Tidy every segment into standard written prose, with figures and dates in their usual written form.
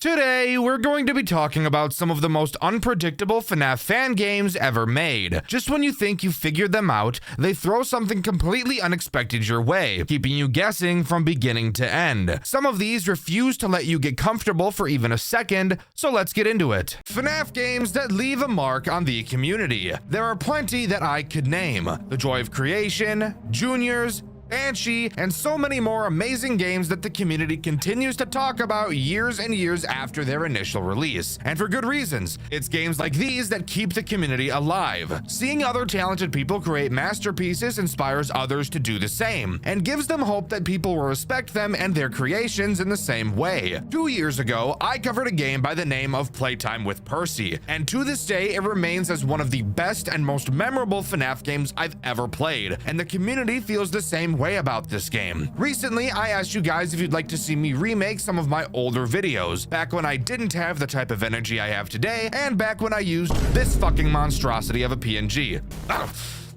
Today, we're going to be talking about some of the most unpredictable FNAF fan games ever made. Just when you think you figured them out, they throw something completely unexpected your way, keeping you guessing from beginning to end. Some of these refuse to let you get comfortable for even a second, so let's get into it. FNAF games that leave a mark on the community. There are plenty that I could name. The Joy of Creation, Juniors, Banshee, and so many more amazing games that the community continues to talk about years and years after their initial release. And for good reasons. It's games like these that keep the community alive. Seeing other talented people create masterpieces inspires others to do the same, and gives them hope that people will respect them and their creations in the same way. 2 years ago, I covered a game by the name of Playtime with Percy, and to this day, it remains as one of the best and most memorable FNAF games I've ever played, and the community feels the same way about this game. Recently, I asked you guys if you'd like to see me remake some of my older videos, back when I didn't have the type of energy I have today, and back when I used this fucking monstrosity of a PNG.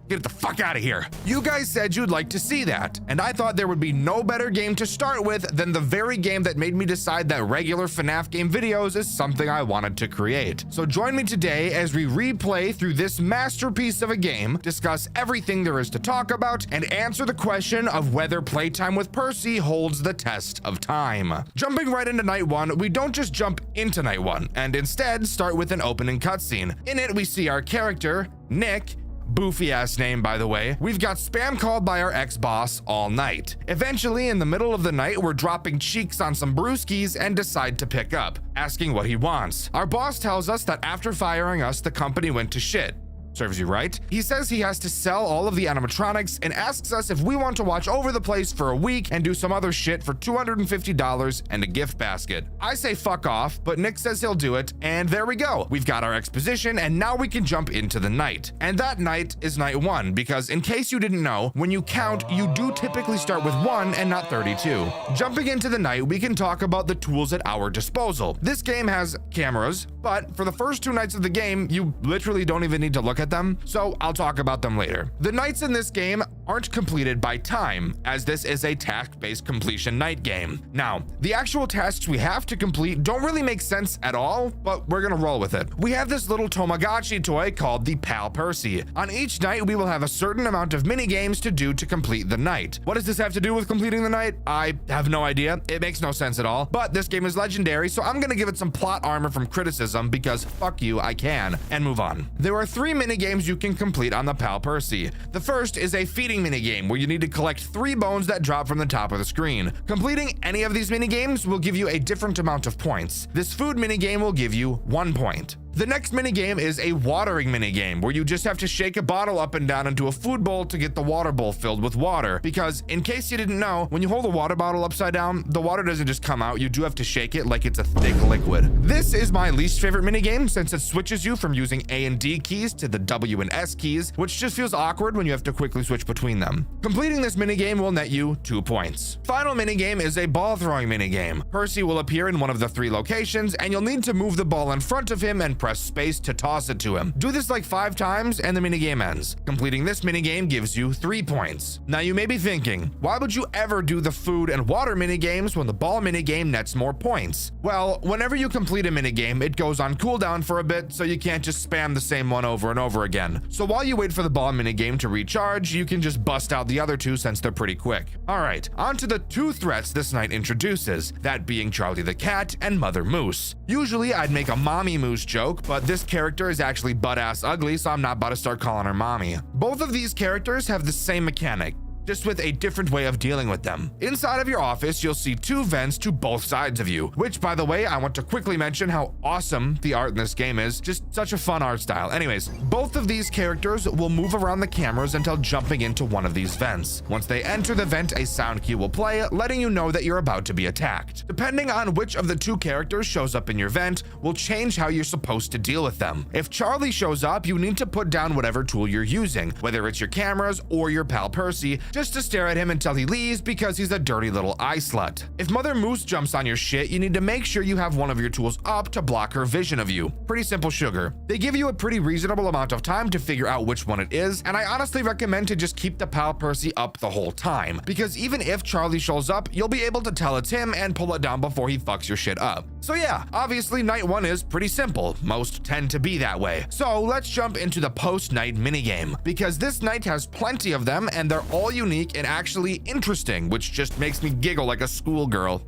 Get the fuck out of here. You guys said you'd like to see that, and I thought there would be no better game to start with than the very game that made me decide that regular FNAF game videos is something I wanted to create. So join me today as we replay through this masterpiece of a game, discuss everything there is to talk about, and answer the question of whether Playtime with Percy holds the test of time. Jumping right into night one, we don't just jump into night one, and instead start with an opening cutscene. In it, we see our character, Nick, Boofy ass name, by the way. We've got spam called by our ex-boss all night. Eventually, in the middle of the night, we're dropping cheeks on some brewskis and decide to pick up, asking what he wants. Our boss tells us that after firing us, the company went to shit. Serves you right. He says he has to sell all of the animatronics and asks us if we want to watch over the place for a week and do some other shit for $250 and a gift basket. I say fuck off, but Nick says he'll do it, and there we go. We've got our exposition, and now we can jump into the night. And that night is night one, because in case you didn't know, when you count, you do typically start with 1 and not 32. Jumping into the night, we can talk about the tools at our disposal. This game has cameras, but for the first 2 nights of the game, you literally don't even need to look at them, so I'll talk about them later. The nights in this game aren't completed by time, as this is a task-based completion night game. Now, the actual tasks we have to complete don't really make sense at all, but we're gonna roll with it. We have this little Tamagotchi toy called the Pal Percy. On each night, we will have a certain amount of mini games to do to complete the night. What does this have to do with completing the night? I have no idea. It makes no sense at all, but this game is legendary, so I'm gonna give it some plot armor from criticism because fuck you, I can, and move on. There are 3 mini games you can complete on the Pal Percy. The first is a feeding minigame where you need to collect 3 bones that drop from the top of the screen. Completing any of these minigames will give you a different amount of points. This food minigame will give you 1 point. The next minigame is a watering minigame where you just have to shake a bottle up and down into a food bowl to get the water bowl filled with water. Because in case you didn't know, when you hold a water bottle upside down, the water doesn't just come out, you do have to shake it like it's a thick liquid. This is my least favorite minigame since it switches you from using A and D keys to the W and S keys, which just feels awkward when you have to quickly switch between them. Completing this minigame will net you 2 points. Final minigame is a ball throwing minigame. Percy will appear in one of the 3 locations and you'll need to move the ball in front of him and press space to toss it to him. Do this like 5 times and the minigame ends. Completing this minigame gives you 3 points. Now you may be thinking, why would you ever do the food and water minigames when the ball minigame nets more points? Well, whenever you complete a minigame, it goes on cooldown for a bit, so you can't just spam the same one over and over again. So while you wait for the ball minigame to recharge, you can just bust out the other 2 since they're pretty quick. Alright, on to the 2 threats this night introduces, that being Charlie the Cat and Mother Moose. Usually I'd make a mommy moose joke, but this character is actually butt-ass ugly, so I'm not about to start calling her mommy. Both of these characters have the same mechanic, just with a different way of dealing with them. Inside of your office, you'll see 2 vents to both sides of you, which, by the way, I want to quickly mention how awesome the art in this game is. Just such a fun art style. Anyways, both of these characters will move around the cameras until jumping into one of these vents. Once they enter the vent, a sound cue will play, letting you know that you're about to be attacked. Depending on which of the 2 characters shows up in your vent will change how you're supposed to deal with them. If Charlie shows up, you need to put down whatever tool you're using, whether it's your cameras or your Pal Percy, just to stare at him until he leaves because he's a dirty little eye slut. If Mother Moose jumps on your shit, you need to make sure you have one of your tools up to block her vision of you. Pretty simple sugar. They give you a pretty reasonable amount of time to figure out which one it is, and I honestly recommend to just keep the Pal Percy up the whole time, because even if Charlie shows up, you'll be able to tell it's him and pull it down before he fucks your shit up. So yeah, obviously night 1 is pretty simple. Most tend to be that way. So let's jump into the post-night minigame, because this night has plenty of them and they're all unique and actually interesting, which just makes me giggle like a schoolgirl.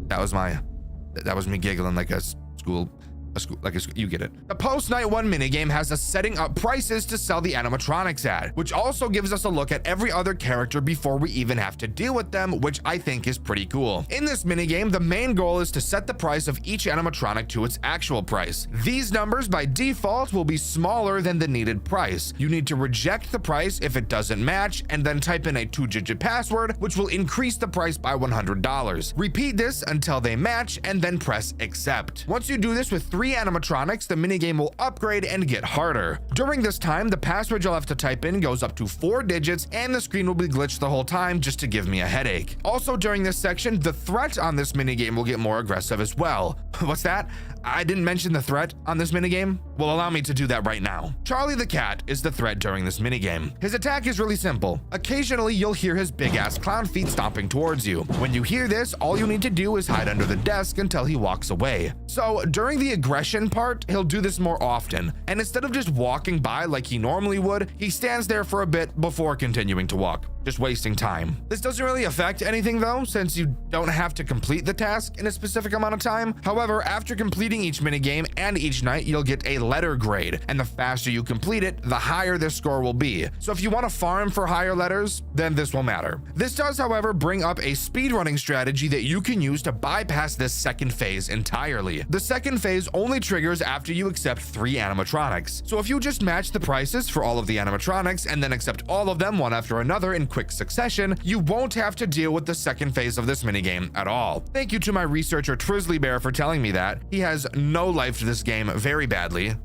That was me giggling like a school, you get it. The post night 1 minigame has us setting up prices to sell the animatronics at, which also gives us a look at every other character before we even have to deal with them, which I think is pretty cool. In this minigame, the main goal is to set the price of each animatronic to its actual price. These numbers by default will be smaller than the needed price. You need to reject the price if it doesn't match, and then type in a 2-digit password, which will increase the price by $100. Repeat this until they match, and then press accept. Once you do this with 3 animatronics, the minigame will upgrade and get harder. During this time, the password you'll have to type in goes up to 4 digits, and the screen will be glitched the whole time just to give me a headache. Also, during this section, the threat on this minigame will get more aggressive as well. What's that? I didn't mention the threat on this minigame? Well, allow me to do that right now. Charlie the cat is the threat during this minigame. His attack is really simple. Occasionally, you'll hear his big-ass clown feet stomping towards you. When you hear this, all you need to do is hide under the desk until he walks away. So, during the aggression part, he'll do this more often, and instead of just walking by like he normally would, he stands there for a bit before continuing to walk, just wasting time. This doesn't really affect anything though, since you don't have to complete the task in a specific amount of time. However, after completing each minigame and each night, you'll get a letter grade, and the faster you complete it, the higher the score will be. So if you want to farm for higher letters, then this will matter. This does, however, bring up a speedrunning strategy that you can use to bypass this second phase entirely. The second phase only triggers after you accept 3 animatronics. So if you just match the prices for all of the animatronics and then accept all of them one after another in quick succession, you won't have to deal with the second phase of this minigame at all. Thank you to my researcher Trizzly Bear for telling me that. He has no life to this game very badly.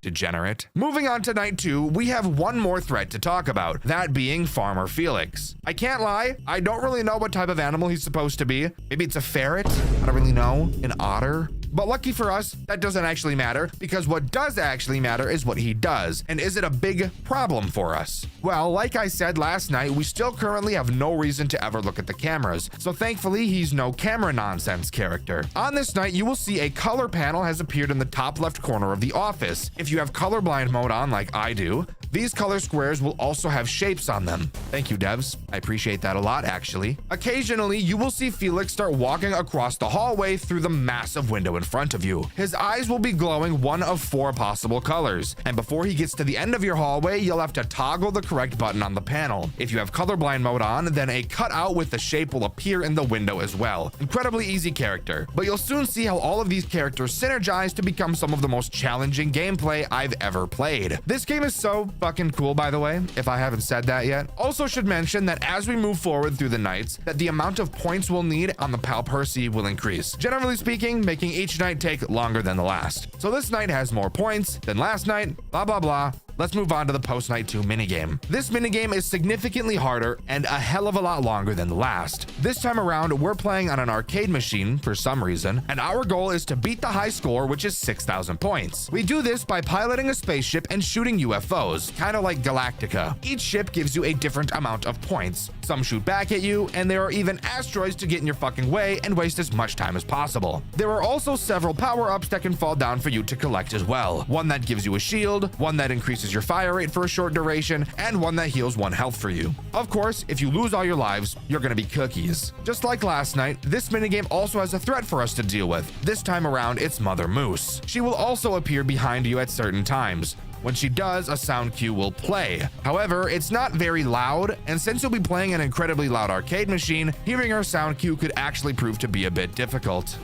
Degenerate. Moving on to night 2, we have one more threat to talk about, that being Farmer Felix. I can't lie, I don't really know what type of animal he's supposed to be. Maybe it's a ferret? I don't really know. An otter? But lucky for us, that doesn't actually matter, because what does actually matter is what he does. And is it a big problem for us? Well, like I said last night, we still currently have no reason to ever look at the cameras. So thankfully, he's no camera nonsense character. On this night, you will see a color panel has appeared in the top left corner of the office. If you have colorblind mode on like I do, these color squares will also have shapes on them. Thank you, devs. I appreciate that a lot, actually. Occasionally, you will see Felix start walking across the hallway through the massive window in front of you. His eyes will be glowing one of 4 possible colors, and before he gets to the end of your hallway, you'll have to toggle the correct button on the panel. If you have colorblind mode on, then a cutout with the shape will appear in the window as well. Incredibly easy character, but you'll soon see how all of these characters synergize to become some of the most challenging gameplay I've ever played. This game is so fucking cool, by the way, if I haven't said that yet. Also should mention that as we move forward through the nights, that the amount of points we'll need on the Pal Percy will increase. Generally speaking, making each night take longer than the last. So this night has more points than last night, blah blah blah. Let's move on to the post night 2 minigame. This minigame is significantly harder and a hell of a lot longer than the last. This time around, we're playing on an arcade machine for some reason, and our goal is to beat the high score, which is 6,000 points. We do this by piloting a spaceship and shooting UFOs, kind of like Galactica. Each ship gives you a different amount of points. Some shoot back at you, and there are even asteroids to get in your fucking way and waste as much time as possible. There are also several power-ups that can fall down for you to collect as well. One that gives you a shield, one that increases your fire rate for a short duration, and one that heals 1 health for you. Of course, if you lose all your lives, you're gonna be cookies. Just like last night, this minigame also has a threat for us to deal with. This time around, it's Mother Moose. She will also appear behind you at certain times. When she does, a sound cue will play. However, it's not very loud, and since you'll be playing an incredibly loud arcade machine, hearing her sound cue could actually prove to be a bit difficult.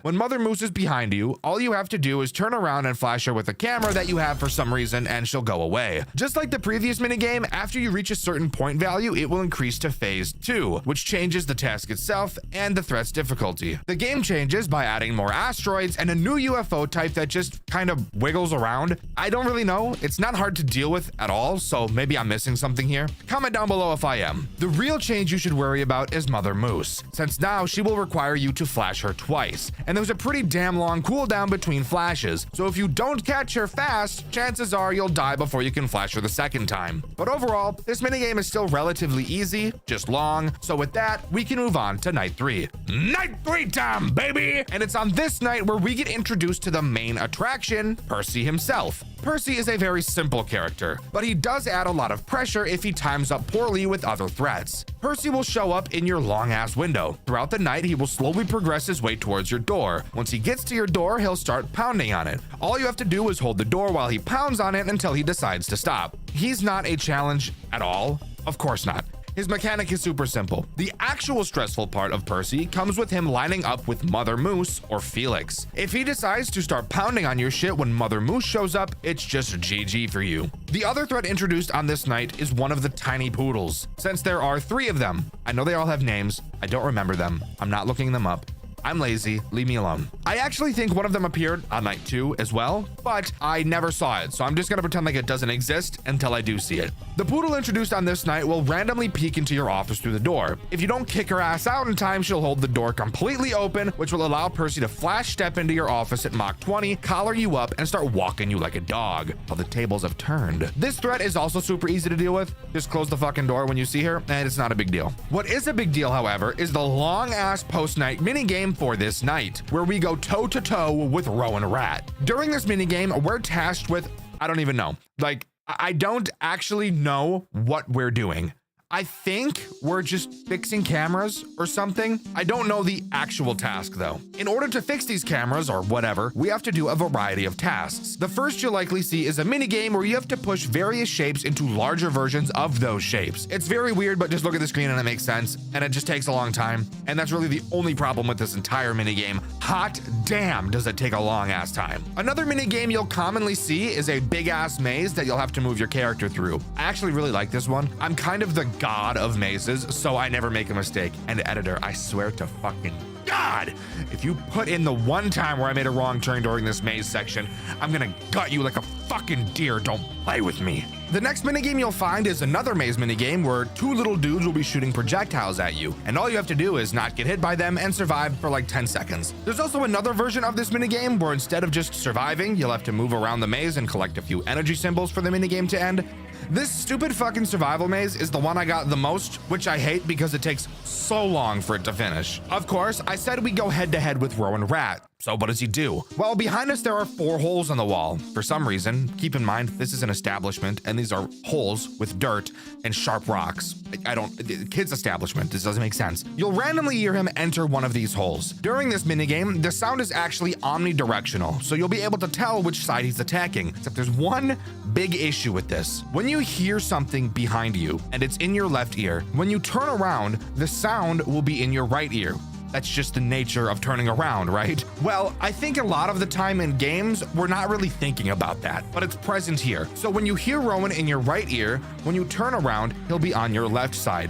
When Mother Moose is behind you, all you have to do is turn around and flash her with a camera that you have for some reason, and she'll go away. Just like the previous minigame, after you reach a certain point value, it will increase to phase 2, which changes the task itself and the threat's difficulty. The game changes by adding more asteroids and a new UFO type that just kind of wiggles around. I don't really know. It's not hard to deal with at all, so maybe I'm missing something here. Comment down below if I am. The real change you should worry about is Mother Moose, since now she will require you to flash her twice. And and there's a pretty damn long cooldown between flashes. So if you don't catch her fast, chances are you'll die before you can flash her the second time. But overall, this minigame is still relatively easy, just long. So with that, we can move on to night 3. Night 3 time, baby! And it's on this night where we get introduced to the main attraction, Percy himself. Percy is a very simple character, but he does add a lot of pressure if he times up poorly with other threats. Percy will show up in your long-ass window. Throughout the night, he will slowly progress his way towards your door. Once he gets to your door, he'll start pounding on it. All you have to do is hold the door while he pounds on it until he decides to stop. He's not a challenge at all. Of course not. His mechanic is super simple. The actual stressful part of Percy comes with him lining up with Mother Moose or Felix. If he decides to start pounding on your shit when Mother Moose shows up, it's just GG for you. The other threat introduced on this night is one of the tiny poodles. Since there are 3 of them, I know they all have names. I don't remember them. I'm not looking them up. I'm lazy, leave me alone. I actually think one of them appeared on night 2 as well, but I never saw it, so I'm just gonna pretend like it doesn't exist until I do see it. The poodle introduced on this night will randomly peek into your office through the door. If you don't kick her ass out in time, she'll hold the door completely open, which will allow Percy to flash step into your office at Mach 20, collar you up, and start walking you like a dog. Well, the tables have turned. This threat is also super easy to deal with. Just close the fucking door when you see her, and it's not a big deal. What is a big deal, however, is the long-ass post-night minigame for this night, where we go toe-to-toe with Rowan Rat. During this minigame, we're tasked with, I don't even know. Like, I don't actually know what we're doing. I think we're just fixing cameras or something. I don't know the actual task though. In order to fix these cameras or whatever, we have to do a variety of tasks. The first you'll likely see is a mini game where you have to push various shapes into larger versions of those shapes. It's very weird, but just look at the screen and it makes sense. And it just takes a long time. And that's really the only problem with this entire mini game. Hot damn, does it take a long ass time. Another mini game you'll commonly see is a big ass maze that you'll have to move your character through. I actually really like this one. I'm kind of the god of mazes, so I never make a mistake. And editor, I swear to fucking God, if you put in the one time where I made a wrong turn during this maze section, I'm gonna gut you like a fucking deer. Don't play with me. The next minigame you'll find is another maze minigame where 2 little dudes will be shooting projectiles at you, and all you have to do is not get hit by them and survive for like 10 seconds. There's also another version of this minigame where instead of just surviving, you'll have to move around the maze and collect a few energy symbols for the minigame to end. This stupid fucking survival maze is the one I got the most, which I hate because it takes so long for it to finish. Of course, I said we go head to head with Rowan Rat. So what does he do? Well, behind us there are 4 holes in the wall. For some reason, keep in mind, this is an establishment and these are holes with dirt and sharp rocks. Kids establishment, this doesn't make sense. You'll randomly hear him enter one of these holes. During this minigame, the sound is actually omnidirectional, so you'll be able to tell which side he's attacking. Except there's one big issue with this. When you hear something behind you and it's in your left ear, when you turn around, the sound will be in your right ear. That's just the nature of turning around, right? Well, I think a lot of the time in games, we're not really thinking about that, but it's present here. So when you hear Rowan in your right ear, when you turn around, he'll be on your left side.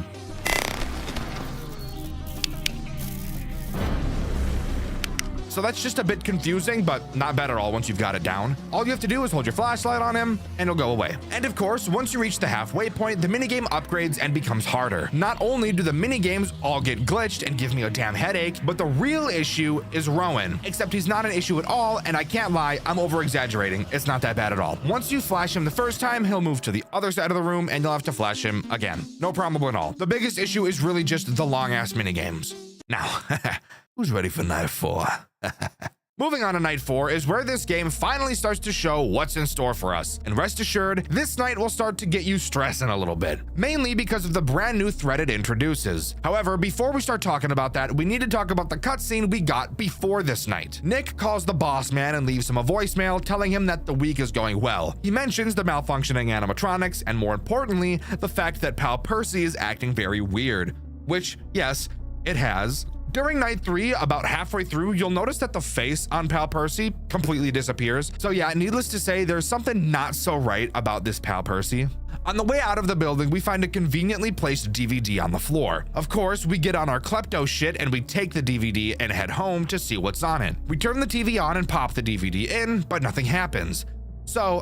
So that's just a bit confusing, but not bad at all once you've got it down. All you have to do is hold your flashlight on him and it'll go away. And of course, once you reach the halfway point, the minigame upgrades and becomes harder. Not only do the minigames all get glitched and give me a damn headache, but the real issue is Rowan. Except he's not an issue at all, and I can't lie, I'm over exaggerating. It's not that bad at all. Once you flash him the first time, he'll move to the other side of the room and you'll have to flash him again. No problem at all. The biggest issue is really just the long ass minigames. Now, who's ready for night 4? Moving on to night 4 is where this game finally starts to show what's in store for us. And rest assured, this night will start to get you stressing a little bit, mainly because of the brand new threat it introduces. However, before we start talking about that, we need to talk about the cutscene we got before this night. Nick calls the boss man and leaves him a voicemail telling him that the week is going well. He mentions the malfunctioning animatronics and, more importantly, the fact that Pal Percy is acting very weird. Which, yes, it has. During night 3, about halfway through, you'll notice that the face on Pal Percy completely disappears. So yeah, needless to say, there's something not so right about this Pal Percy. On the way out of the building, we find a conveniently placed DVD on the floor. Of course, we get on our klepto shit and we take the DVD and head home to see what's on it. We turn the TV on and pop the DVD in, but nothing happens. So,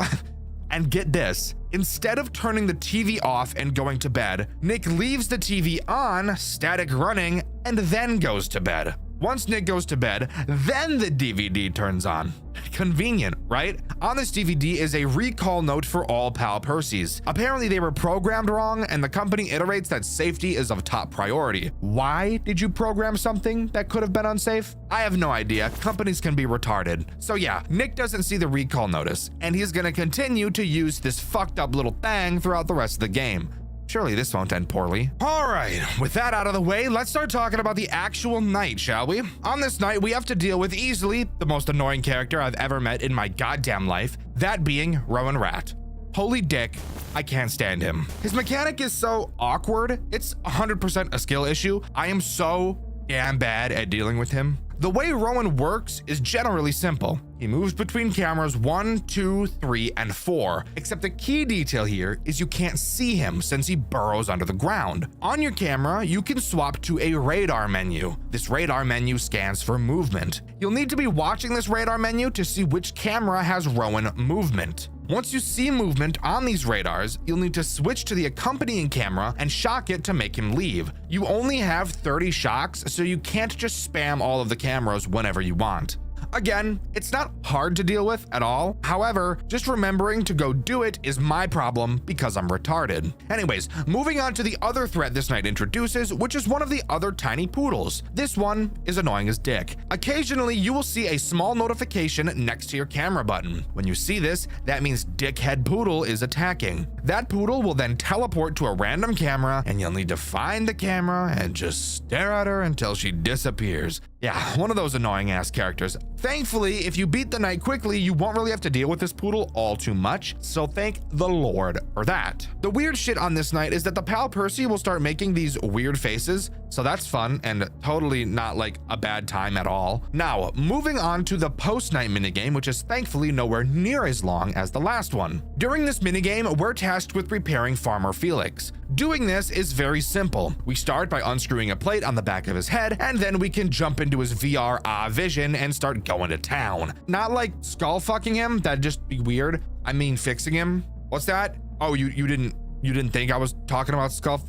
and get this, instead of turning the TV off and going to bed, Nick leaves the TV on, static running, and then goes to bed. Once Nick goes to bed, then the DVD turns on. Convenient, right? On this DVD is a recall note for all Pal Percys. Apparently they were programmed wrong, and the company iterates that safety is of top priority. Why did you program something that could have been unsafe? I have no idea. Companies can be retarded. So yeah, Nick doesn't see the recall notice, and he's gonna continue to use this fucked up little thing throughout the rest of the game. Surely this won't end poorly. All right, with that out of the way, let's start talking about the actual night, shall we? On this night, we have to deal with easily the most annoying character I've ever met in my goddamn life, that being Rowan Rat. Holy dick, I can't stand him. His mechanic is so awkward. It's 100% a skill issue. I am so damn bad at dealing with him. The way Rowan works is generally simple. He moves between cameras 1, 2, 3, and 4, except the key detail here is you can't see him since he burrows under the ground. On your camera, you can swap to a radar menu. This radar menu scans for movement. You'll need to be watching this radar menu to see which camera has Rowan movement. Once you see movement on these radars, you'll need to switch to the accompanying camera and shock it to make him leave. You only have 30 shocks, so you can't just spam all of the cameras whenever you want. Again, it's not hard to deal with at all. However, just remembering to go do it is my problem because I'm retarded. Anyways, moving on to the other threat this night introduces, which is one of the other tiny poodles. This one is annoying as dick. Occasionally, you will see a small notification next to your camera button. When you see this, that means Dickhead Poodle is attacking. That poodle will then teleport to a random camera, and you'll need to find the camera and just stare at her until she disappears. Yeah, one of those annoying ass characters. Thankfully, if you beat the night quickly, you won't really have to deal with this poodle all too much, so thank the Lord for that. The weird shit on this night is that the Pal Percy will start making these weird faces, so that's fun and totally not like a bad time at all. Now, moving on to the post-night minigame, which is thankfully nowhere near as long as the last one. During this minigame, we're tasked with repairing Farmer Felix. Doing this is very simple. We start by unscrewing a plate on the back of his head, and then we can jump into his VR vision and start going to town. Not like skull fucking him, that'd just be weird. I mean fixing him. What's that? Oh, you didn't think I was talking about skull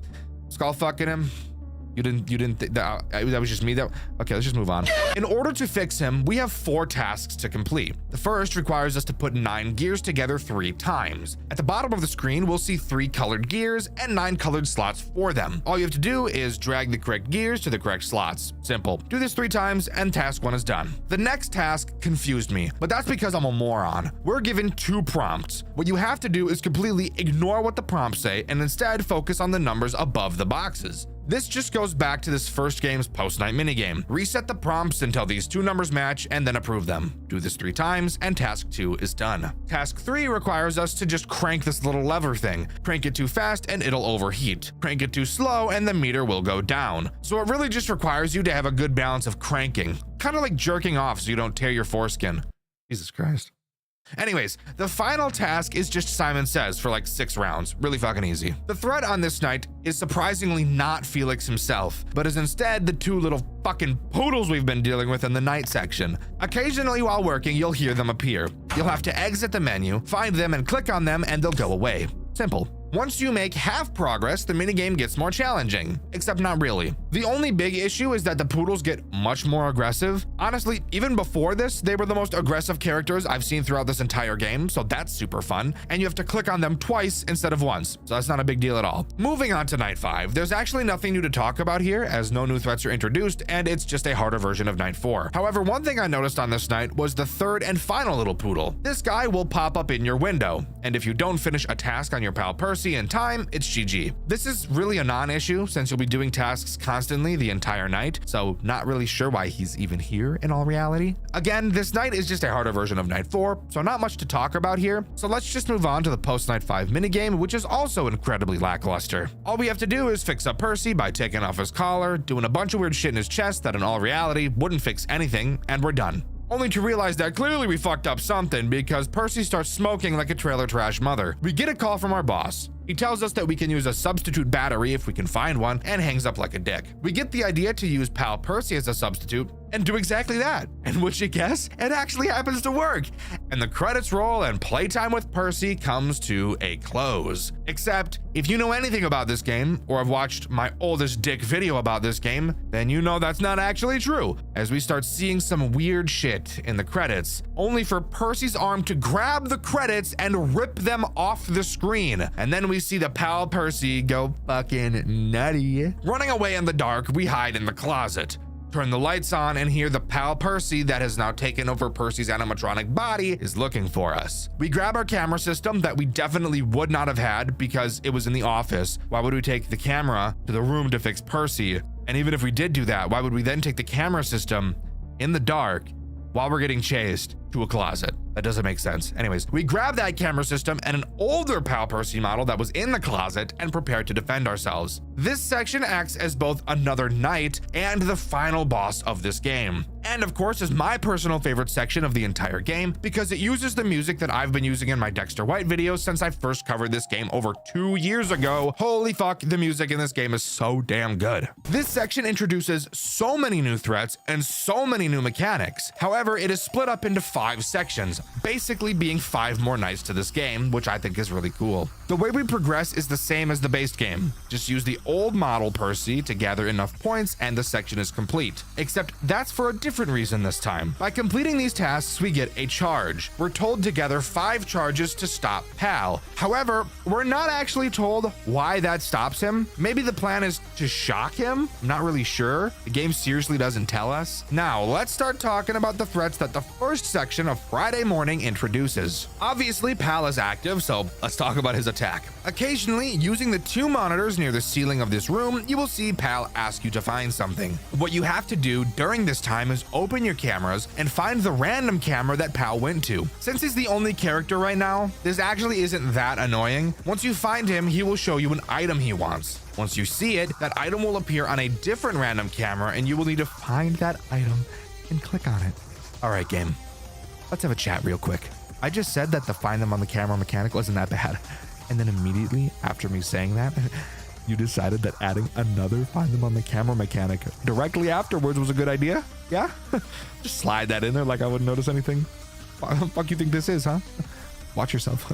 fucking him? You didn't think that was just me? Okay, let's just move on. In order to fix him, we have 4 tasks to complete. The first requires us to put 9 gears together 3 times. At the bottom of the screen, we'll see 3 colored gears and 9 colored slots for them. All you have to do is drag the correct gears to the correct slots. Simple. Do this 3 times and task 1 is done. The next task confused me, but that's because I'm a moron. We're given 2 prompts. What you have to do is completely ignore what the prompts say and instead focus on the numbers above the boxes. This just goes back to this first game's post-night minigame. Reset the prompts until these 2 numbers match and then approve them. Do this 3 times and task 2 is done. Task 3 requires us to just crank this little lever thing. Crank it too fast and it'll overheat. Crank it too slow and the meter will go down. So it really just requires you to have a good balance of cranking. Kind of like jerking off so you don't tear your foreskin. Jesus Christ. Anyways, the final task is just Simon Says for like 6 rounds. Really fucking easy. The threat on this night is surprisingly not Felix himself, but is instead the 2 little fucking poodles we've been dealing with in the night section. Occasionally while working, you'll hear them appear. You'll have to exit the menu, find them and click on them and they'll go away. Simple. Once you make half progress, the minigame gets more challenging, except not really. The only big issue is that the poodles get much more aggressive. Honestly, even before this, they were the most aggressive characters I've seen throughout this entire game, so that's super fun. And you have to click on them twice instead of once, so that's not a big deal at all. Moving on to Night 5, there's actually nothing new to talk about here, as no new threats are introduced, and it's just a harder version of Night 4. However, one thing I noticed on this night was the 3rd and final little poodle. This guy will pop up in your window, and if you don't finish a task on your Pal Percy in time, it's GG. This is really a non-issue since you'll be doing tasks constantly the entire night, so not really sure why he's even here in all reality. Again, this night is just a harder version of Night 4, so not much to talk about here, so let's just move on to the post-Night 5 minigame, which is also incredibly lackluster. All we have to do is fix up Percy by taking off his collar, doing a bunch of weird shit in his chest that in all reality wouldn't fix anything, and we're done. Only to realize that clearly we fucked up something because Percy starts smoking like a trailer trash mother. We get a call from our boss. He tells us that we can use a substitute battery if we can find one and hangs up like a dick. We get the idea to use Pal Percy as a substitute and do exactly that. And would you guess? It actually happens to work. and the credits roll and playtime with Percy comes to a close. Except, if you know anything about this game, or have watched my oldest dick video about this game, then you know that's not actually true, as we start seeing some weird shit in the credits, only for Percy's arm to grab the credits and rip them off the screen. And then we see the pal Percy go fucking nutty. Running away in the dark, we hide in the closet, turn the lights on, and hear the pal Percy that has now taken over Percy's animatronic body is looking for us. We grab our camera system that we definitely would not have had because it was in the office. Why would we take the camera to the room to fix Percy? And even if we did do that, why would we then take the camera system in the dark while we're getting chased to a closet? That doesn't make sense. Anyways, we grab that camera system and an older pal Percy model that was in the closet and prepare to defend ourselves. This section acts as both another night and the final boss of this game. And of course is my personal favorite section of the entire game because it uses the music that I've been using in my Dexter White videos since I first covered this game over 2 years ago. Holy fuck, the music in this game is so damn good. This section introduces so many new threats and so many new mechanics. However, it is split up into 5 sections, basically being 5 more nights to this game, which I think is really cool. The way we progress is the same as the base game. Just use the old model Percy to gather enough points and the section is complete. Except that's for a different reason this time. By completing these tasks, we get a charge. We're told to gather 5 charges to stop Pal. However, we're not actually told why that stops him. Maybe the plan is to shock him? I'm not really sure. The game seriously doesn't tell us. Now, let's start talking about the threats that the first section of Friday morning introduces. Obviously, Pal is active, so let's talk about his attack. Occasionally, using the 2 monitors near the ceiling of this room, you will see Pal ask you to find something. What you have to do during this time is open your cameras and find the random camera that Pal went to. Since he's the only character right now, this actually isn't that annoying. Once you find him, he will show you an item he wants. Once you see it, that item will appear on a different random camera and you will need to find that item and click on it. All right, game. Let's have a chat real quick. I just said that the find them on the camera mechanic wasn't that bad. And then immediately after me saying that, you decided that adding another find them on the camera mechanic directly afterwards was a good idea? Yeah? Just slide that in there like I wouldn't notice anything. Fuck you think this is, huh? Watch yourself.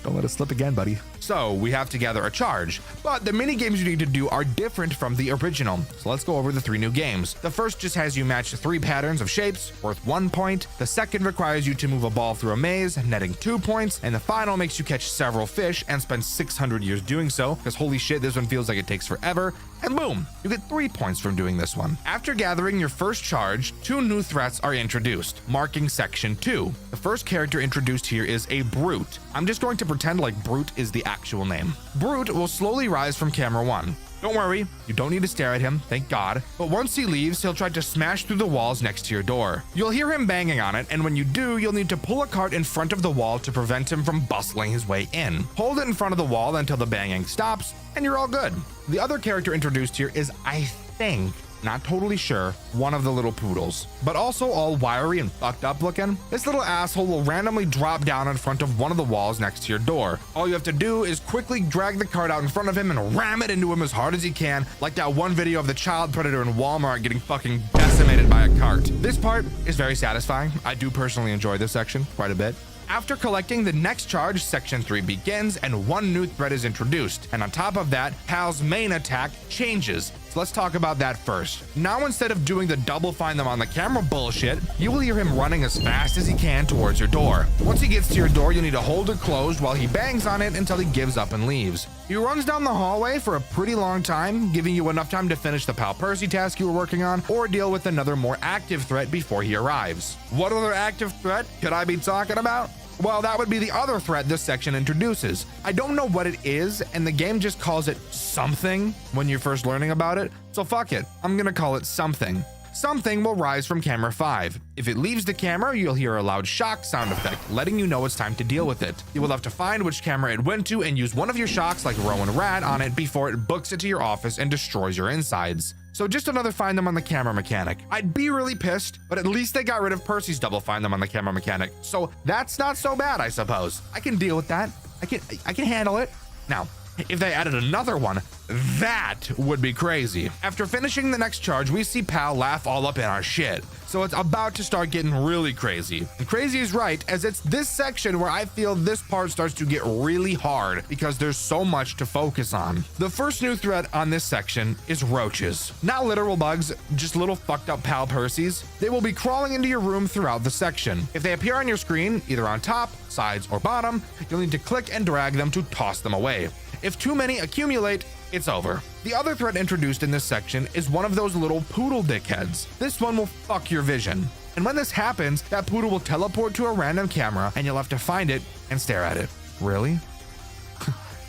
Don't let it slip again, buddy. So we have to gather a charge, but the mini games you need to do are different from the original. So let's go over the 3 new games. The first just has you match 3 patterns of shapes worth 1 point. The second requires you to move a ball through a maze, netting 2 points. And the final makes you catch several fish and spend 600 years doing so, because holy shit, this one feels like it takes forever. And boom, you get 3 points from doing this one. After gathering your first charge, 2 new threats are introduced, marking section 2. The first character introduced here is a Brute. I'm just going to pretend like Brute is the actual name. Brute will slowly rise from camera 1. Don't worry, you don't need to stare at him, thank God. But once he leaves, he'll try to smash through the walls next to your door. You'll hear him banging on it, and when you do, you'll need to pull a cart in front of the wall to prevent him from bustling his way in. Hold it in front of the wall until the banging stops, and you're all good. The other character introduced here is, I think, not totally sure, one of the little poodles, but also all wiry and fucked up looking. This little asshole will randomly drop down in front of one of the walls next to your door. All you have to do is quickly drag the cart out in front of him and ram it into him as hard as you can, like that one video of the child predator in Walmart getting fucking decimated by a cart. This part is very satisfying. I do personally enjoy this section quite a bit. After collecting the next charge, section 3 begins and 1 new threat is introduced. And on top of that, Pal's main attack changes. So let's talk about that first. Now, instead of doing the double find them on the camera bullshit, you will hear him running as fast as he can towards your door. Once he gets to your door, you need to hold it closed while he bangs on it until he gives up and leaves. He runs down the hallway for a pretty long time, giving you enough time to finish the Pal Percy task you were working on or deal with another more active threat before he arrives. What other active threat could I be talking about? Well, that would be the other threat this section introduces. I don't know what it is, and the game just calls it something when you're first learning about it, so fuck it, I'm gonna call it something. Something will rise from camera 5. If it leaves the camera, you'll hear a loud shock sound effect, letting you know it's time to deal with it. You will have to find which camera it went to and use one of your shocks like Rowan Rat on it before it books it to your office and destroys your insides. So just another find them on the camera mechanic. I'd be really pissed, but at least they got rid of Percy's double find them on the camera mechanic. So that's not so bad, I suppose. I can deal with that. I can handle it. Now, If they added another one, that would be crazy. After finishing the next charge, we see Pal laugh all up in our shit. So it's about to start getting really crazy. And crazy is right, as it's this section where I feel this part starts to get really hard because there's so much to focus on. The first new threat on this section is roaches. Not literal bugs, just little fucked up Pal Percies. They will be crawling into your room throughout the section. If they appear on your screen, either on top, sides, or bottom, you'll need to click and drag them to toss them away. If too many accumulate, it's over. The other threat introduced in this section is one of those little poodle dickheads. This one will fuck your vision. And when this happens, that poodle will teleport to a random camera and you'll have to find it and stare at it. Really?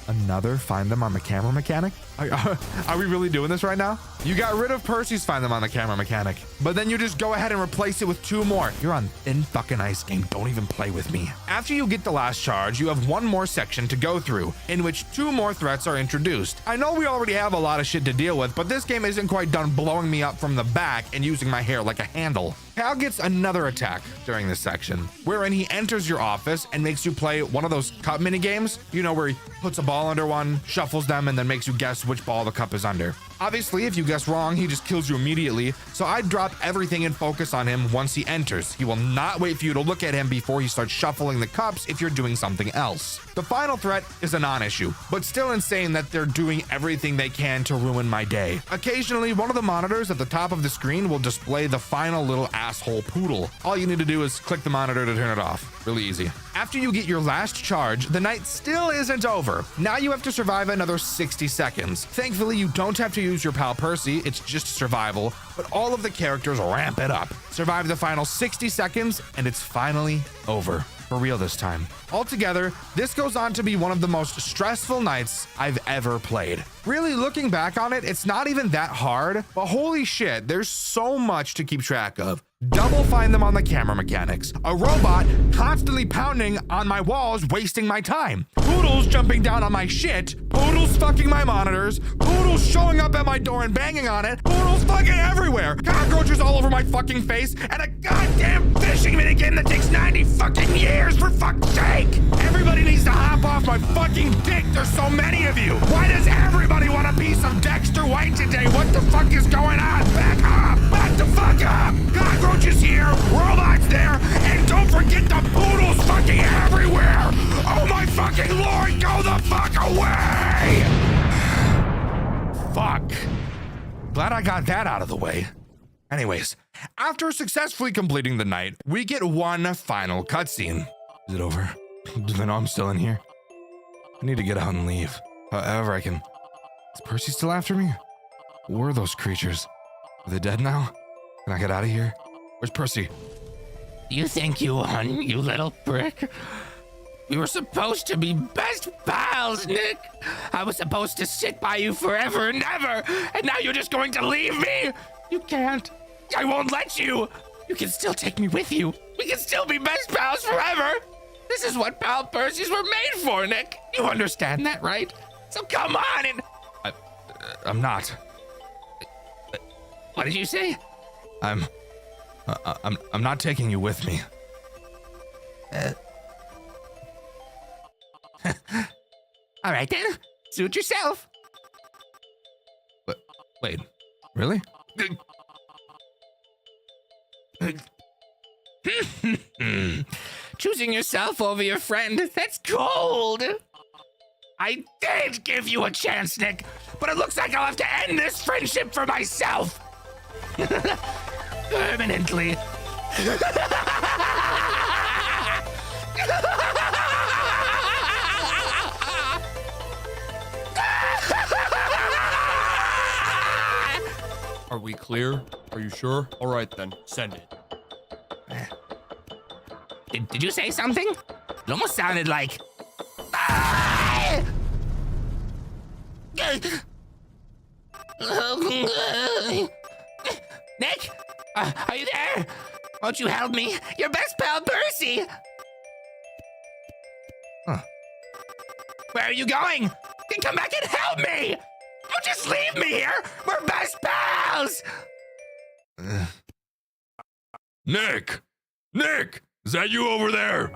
Another find them on the camera mechanic? Are we really doing this right now? You got rid of Percy's find them on the camera mechanic, but then you just go ahead and replace it with 2 more. You're on thin fucking ice, game. Don't even play with me. After you get the last charge, you have 1 more section to go through, in which 2 more threats are introduced. I know we already have a lot of shit to deal with, but this game isn't quite done blowing me up from the back and using my hair like a handle. Cal gets another attack during this section, wherein he enters your office and makes you play one of those cup mini games. You know, where he puts a ball under one, shuffles them, and then makes you guess which ball the cup is under. Obviously, if you guess wrong, he just kills you immediately, so I drop everything and focus on him once he enters. He will not wait for you to look at him before he starts shuffling the cups if you're doing something else. The final threat is a non-issue, but still insane that they're doing everything they can to ruin my day. Occasionally, one of the monitors at the top of the screen will display the final little asshole poodle. All you need to do is click the monitor to turn it off. Really easy. After you get your last charge, the night still isn't over. Now you have to survive another 60 seconds. Thankfully, you don't have to use your pal Percy, it's just survival, but all of the characters ramp it up. Survive the final 60 seconds, and it's finally over. For real this time. Altogether, this goes on to be one of the most stressful nights I've ever played. Really, looking back on it, it's not even that hard, but holy shit, there's so much to keep track of. Double find them on the camera mechanics. A robot constantly pounding on my walls, wasting my time. Poodles jumping down on my shit. Poodles fucking my monitors. Poodles showing up at my door and banging on it. Poodles fucking everywhere. Cockroaches all over my fucking face. And a goddamn fishing minigame that takes 90 fucking years, for fuck's sake. Everybody needs to hop off my fucking dick. There's so many of you. Why does everybody want a piece of Dexter White today? What the fuck is going on? Back up. Back the fuck up. Cockroaches here. Robots there. And don't forget the poodles fucking everywhere. Oh my fucking lord. Go the fuck away. Fuck. Glad I got that out of the way. Anyways, after successfully completing the night, we get one final cutscene. Is it over? Do they know I'm still in here? I need to get out and leave. However I can. Is Percy still after me? Where are those creatures? Are they dead now? Can I get out of here? Where's Percy? You think you won, you little prick? We were supposed to be best pals, Nick. I was supposed to stick by you forever and ever, and now you're just going to leave me? You can't. I won't let you. You can still take me with you. We can still be best pals forever. This is what pal Percys were made for, Nick. You understand that, right? So come on and... I'm not. What did you say? I'm not taking you with me. All right then. Suit yourself. But wait, really? Choosing yourself over your friend, that's cold. I did give you a chance, Nick, but it looks like I'll have to end this friendship for myself. Permanently. Are we clear? Are you sure? All right then, send it. Did you say something? It almost sounded like... Nick? Are you there? Won't you help me? Your best pal, Percy! Huh. Where are you going? Then come back and help me! Don't just leave me here! We're best pals! Nick! Nick! Is that you over there?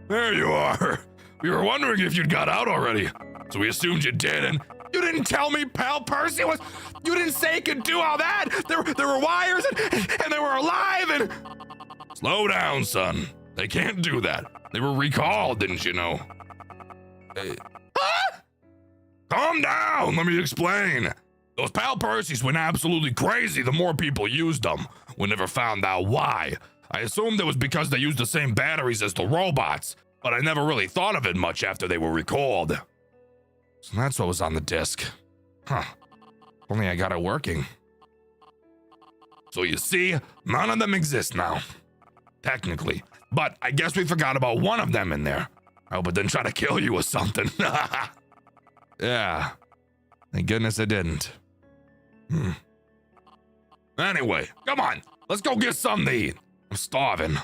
There you are. We were wondering if you'd got out already. So we assumed you did, and You didn't tell me Pal Percy was. You didn't say he could do all that. There were wires and they were alive and. slow down, son. They can't do that. They were recalled, didn't you know? Calm down, let me explain. Those Pal Percys went absolutely crazy the more people used them. We never found out why. I assumed it was because they used the same batteries as the robots, but I never really thought of it much after they were recalled. So that's what was on the disc. Huh. Only I got it working. So you see, none of them exist now. Technically. But I guess we forgot about one of them in there. I hope it didn't try to kill you or something. Yeah. Thank goodness it didn't. Anyway, come on. Let's go get something to eat. I'm starving.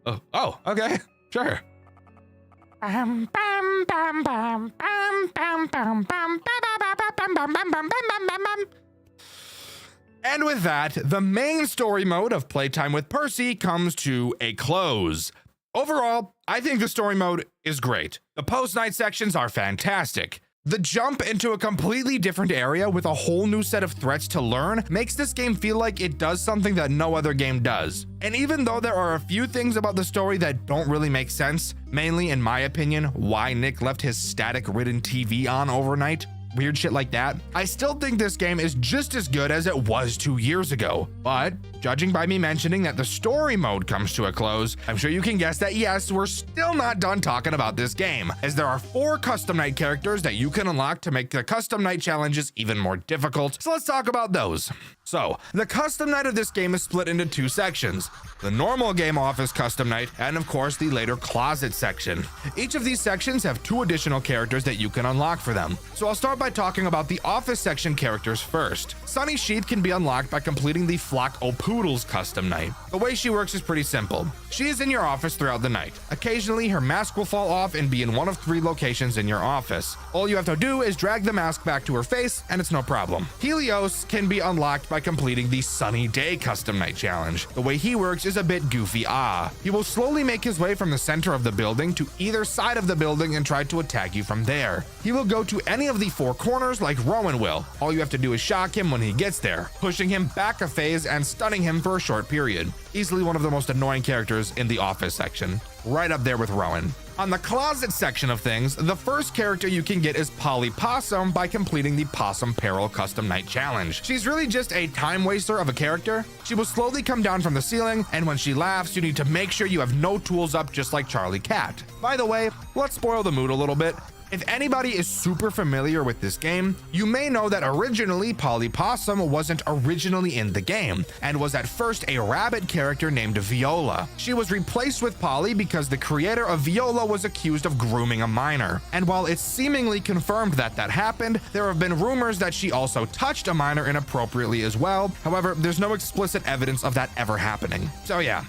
Oh, okay. Sure. And with that, the main story mode of Playtime with Percy comes to a close. Overall, I think the story mode is great. The post-night sections are fantastic. The jump into a completely different area with a whole new set of threats to learn makes this game feel like it does something that no other game does. And even though there are a few things about the story that don't really make sense, mainly in my opinion, why Nick left his static-ridden TV on overnight, weird shit like that, I still think this game is just as good as it was 2 years ago. But judging by me mentioning that the story mode comes to a close, I'm sure you can guess that yes, we're still not done talking about this game, as there are 4 custom night characters that you can unlock to make the custom night challenges even more difficult. So let's talk about those. So, the custom night of this game is split into 2 sections. The normal game office custom night, and of course the later closet section. Each of these sections have 2 additional characters that you can unlock for them. So I'll start by talking about the office section characters first. Sunny Sheath can be unlocked by completing the Flock O'Poodles custom night. The way she works is pretty simple. She is in your office throughout the night. Occasionally, her mask will fall off and be in one of 3 locations in your office. All you have to do is drag the mask back to her face, and it's no problem. Helios can be unlocked by completing the Sunny Day custom night challenge. The way he works is a bit goofy. He will slowly make his way from the center of the building to either side of the building and try to attack you from there. He will go to any of the 4 corners like Rowan will. All you have to do is shock him when he gets there, pushing him back a phase and stunning him for a short period. Easily one of the most annoying characters in the office section, right up there with Rowan. On the closet section of things, the first character you can get is Polly Possum by completing the Possum Peril Custom Night Challenge. She's really just a time waster of a character. She will slowly come down from the ceiling, and when she laughs, you need to make sure you have no tools up, just like Charlie Cat. By the way, let's spoil the mood a little bit. If anybody is super familiar with this game, you may know that originally Polly Possum wasn't originally in the game and was at first a rabbit character named Viola. She was replaced with Polly because the creator of Viola was accused of grooming a minor. And while it's seemingly confirmed that that happened, there have been rumors that she also touched a minor inappropriately as well. However, there's no explicit evidence of that ever happening. So yeah.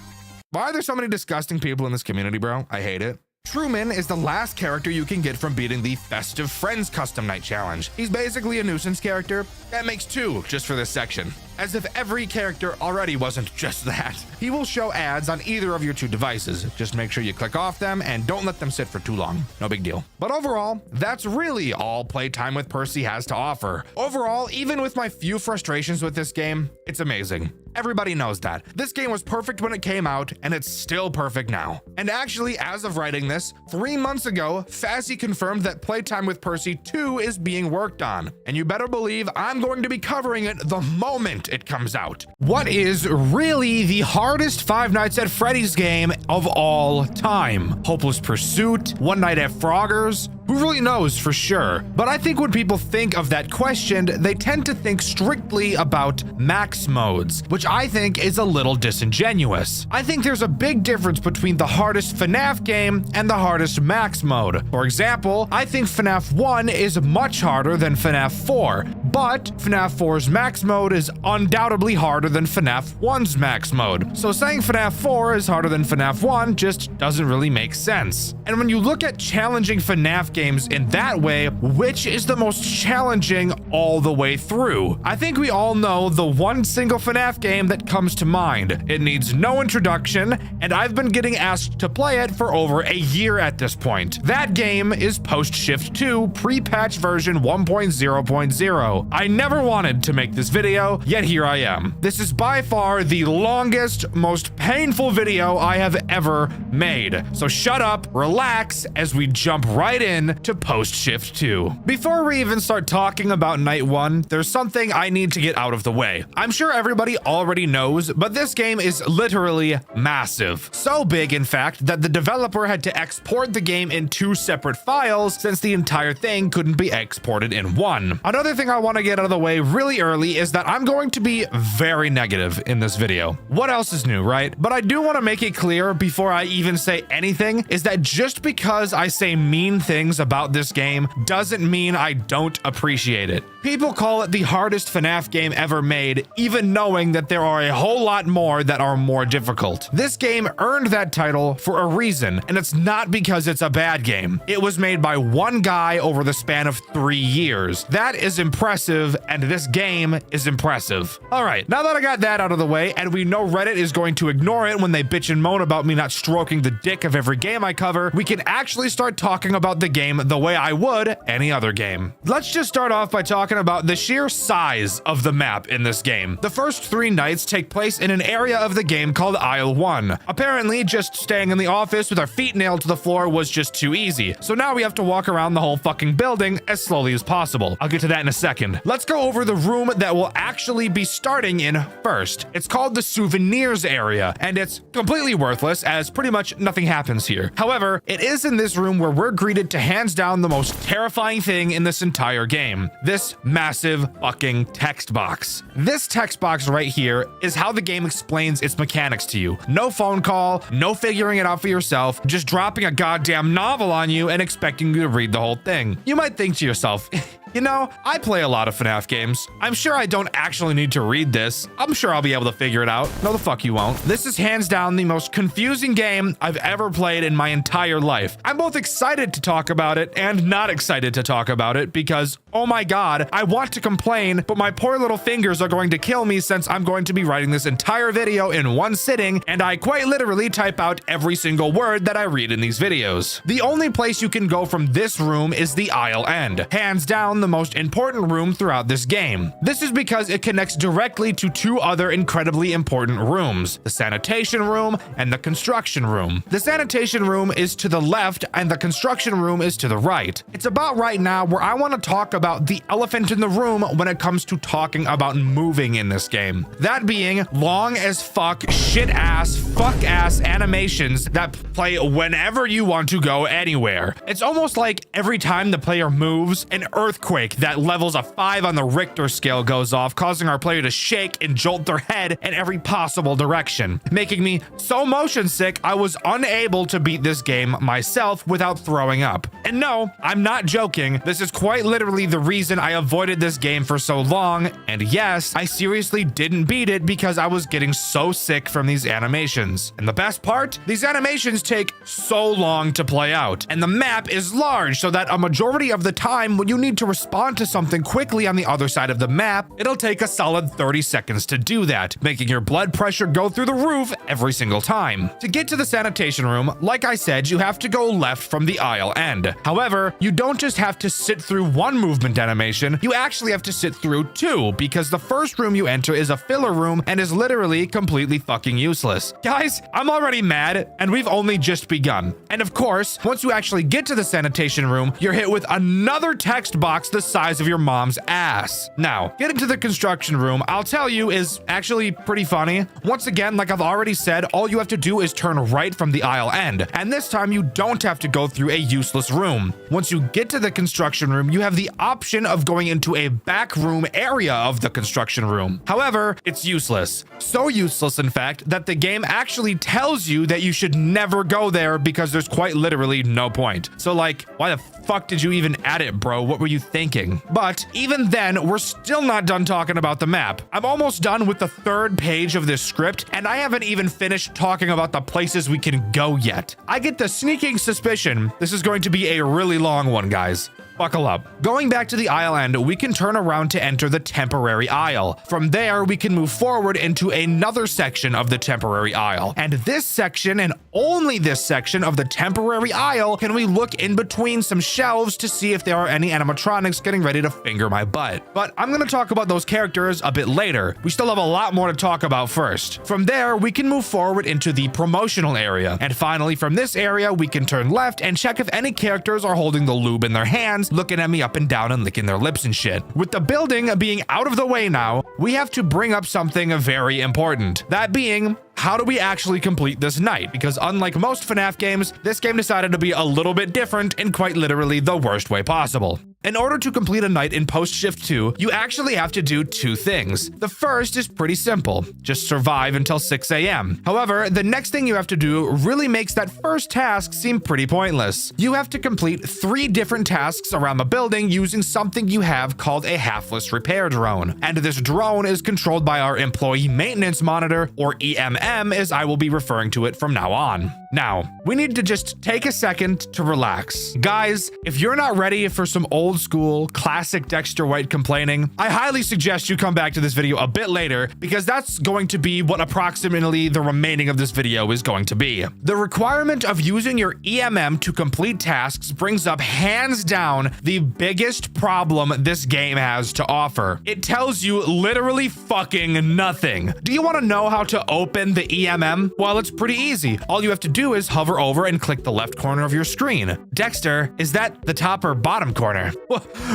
Why are there so many disgusting people in this community, bro? I hate it. Truman is the last character you can get from beating the Festive Friends Custom Night Challenge. He's basically a nuisance character. That makes 2 just for this section. As if every character already wasn't just that. He will show ads on either of your 2 devices. Just make sure you click off them and don't let them sit for too long. No big deal. But overall, that's really all Playtime with Percy has to offer. Overall, even with my few frustrations with this game, it's amazing. Everybody knows that. This game was perfect when it came out, and it's still perfect now. And actually, as of writing this, 3 months ago, Fazzy confirmed that Playtime with Percy 2 is being worked on. And you better believe I'm going to be covering it the moment it comes out. What is really the hardest Five Nights at Freddy's game of all time? Hopeless Pursuit? One Night at Frogger's? Who really knows for sure? But I think when people think of that question, they tend to think strictly about max modes, which I think is a little disingenuous. I think there's a big difference between the hardest FNAF game and the hardest max mode. For example, I think FNAF 1 is much harder than FNAF 4, but FNAF 4's max mode is undoubtedly harder than FNAF 1's max mode. So saying FNAF 4 is harder than FNAF 1 just doesn't really make sense. And when you look at challenging FNAF games games in that way, which is the most challenging all the way through? I think we all know the one single FNAF game that comes to mind. It needs no introduction, and I've been getting asked to play it for over a year at this point. That game is Post Shift 2 pre-patch version 1.0.0. I never wanted to make this video, yet here I am. This is by far the longest, most painful video I have ever made. So shut up, relax, as we jump right in to Post Shift 2. Before we even start talking about Night 1, there's something I need to get out of the way. I'm sure everybody already knows, but this game is literally massive. So big, in fact, that the developer had to export the game in 2 separate files since the entire thing couldn't be exported in one. Another thing I want to get out of the way really early is that I'm going to be very negative in this video. What else is new, right? But I do want to make it clear before I even say anything is that just because I say mean things about this game doesn't mean I don't appreciate it. People call it the hardest FNAF game ever made, even knowing that there are a whole lot more that are more difficult. This game earned that title for a reason, and it's not because it's a bad game. It was made by one guy over the span of 3 years. That is impressive, and this game is impressive. All right, now that I got that out of the way, and we know Reddit is going to ignore it when they bitch and moan about me not stroking the dick of every game I cover, we can actually start talking about the game the way I would any other game. Let's just start off by talking about the sheer size of the map in this game. The first 3 nights take place in an area of the game called Aisle 1. Apparently, just staying in the office with our feet nailed to the floor was just too easy, so now we have to walk around the whole fucking building as slowly as possible. I'll get to that in a second. Let's go over the room that we'll actually be starting in first. It's called the souvenirs area, and it's completely worthless as pretty much nothing happens here. However, it is in this room where we're greeted to hands down the most terrifying thing in this entire game. This massive fucking text box. This text box right here is how the game explains its mechanics to you. No phone call, no figuring it out for yourself, just dropping a goddamn novel on you and expecting you to read the whole thing. You might think to yourself, you know, I play a lot of FNAF games. I'm sure I don't actually need to read this. I'm sure I'll be able to figure it out. No, the fuck you won't. This is hands down the most confusing game I've ever played in my entire life. I'm both excited to talk about it and not excited to talk about it because, oh my god, I want to complain, but my poor little fingers are going to kill me since I'm going to be writing this entire video in one sitting, and I quite literally type out every single word that I read in these videos. The only place you can go from this room is the aisle end. Hands down, the most important room throughout this game. This is because it connects directly to 2 other incredibly important rooms, the sanitation room and the construction room. The sanitation room is to the left and the construction room is to the right. It's about right now where I want to talk about the elephant in the room when it comes to talking about moving in this game. That being long as fuck, shit ass, fuck ass animations that play whenever you want to go anywhere. It's almost like every time the player moves, an earthquake that levels a 5 on the Richter scale goes off, causing our player to shake and jolt their head in every possible direction, making me so motion sick I was unable to beat this game myself without throwing up. And no, I'm not joking. This is quite literally the reason I avoided this game for so long, and yes, I seriously didn't beat it because I was getting so sick from these animations. And the best part? These animations take so long to play out, and the map is large so that a majority of the time when you need to respond to something quickly on the other side of the map, it'll take a solid 30 seconds to do that, making your blood pressure go through the roof every single time. To get to the sanitation room, like I said, you have to go left from the aisle end. However, you don't just have to sit through one movement animation, you actually have to sit through 2, because the first room you enter is a filler room and is literally completely fucking useless. Guys, I'm already mad, and we've only just begun. And of course, once you actually get to the sanitation room, you're hit with another text box the size of your mom's ass. Now, getting to the construction room, I'll tell you, is actually pretty funny. Once again, like I've already said, all you have to do is turn right from the aisle end, and this time you don't have to go through a useless room. Once you get to the construction room, you have the option of going into a back room area of the construction room. However, it's useless. So useless, in fact, that the game actually tells you that you should never go there because there's quite literally no point. So like, why the fuck did you even add it, bro? What were you thinking? But even then, we're still not done talking about the map. I'm almost done with the 3rd page of this script, and I haven't even finished talking about the places we can go yet. I get the sneaking suspicion this is going to be be a really long one, guys. Buckle up. Going back to the aisle end, we can turn around to enter the temporary aisle. From there, we can move forward into another section of the temporary aisle. And this section, and only this section of the temporary aisle, can we look in between some shelves to see if there are any animatronics getting ready to finger my butt. But I'm gonna talk about those characters a bit later. We still have a lot more to talk about first. From there, we can move forward into the promotional area. And finally, from this area, we can turn left and check if any characters are holding the lube in their hands, looking at me up and down and licking their lips and shit. With the building being out of the way now, we have to bring up something very important. That being, how do we actually complete this night? Because unlike most FNAF games, this game decided to be a little bit different in quite literally the worst way possible. In order to complete a night in Post Shift 2, you actually have to do two things. The first is pretty simple, just survive until 6 a.m. However, the next thing you have to do really makes that first task seem pretty pointless. You have to complete 3 different tasks around the building using something you have called a halfless repair drone. And this drone is controlled by our employee maintenance monitor, or EMM as I will be referring to it from now on. Now, we need to just take a second to relax. Guys, if you're not ready for some old school, classic Dexter White complaining, I highly suggest you come back to this video a bit later because that's going to be what approximately the remaining of this video is going to be. The requirement of using your EMM to complete tasks brings up hands down the biggest problem this game has to offer. It tells you literally fucking nothing. Do you want to know how to open the EMM? Well, it's pretty easy. All you have to do is hover over and click the left corner of your screen. Dexter, is that the top or bottom corner?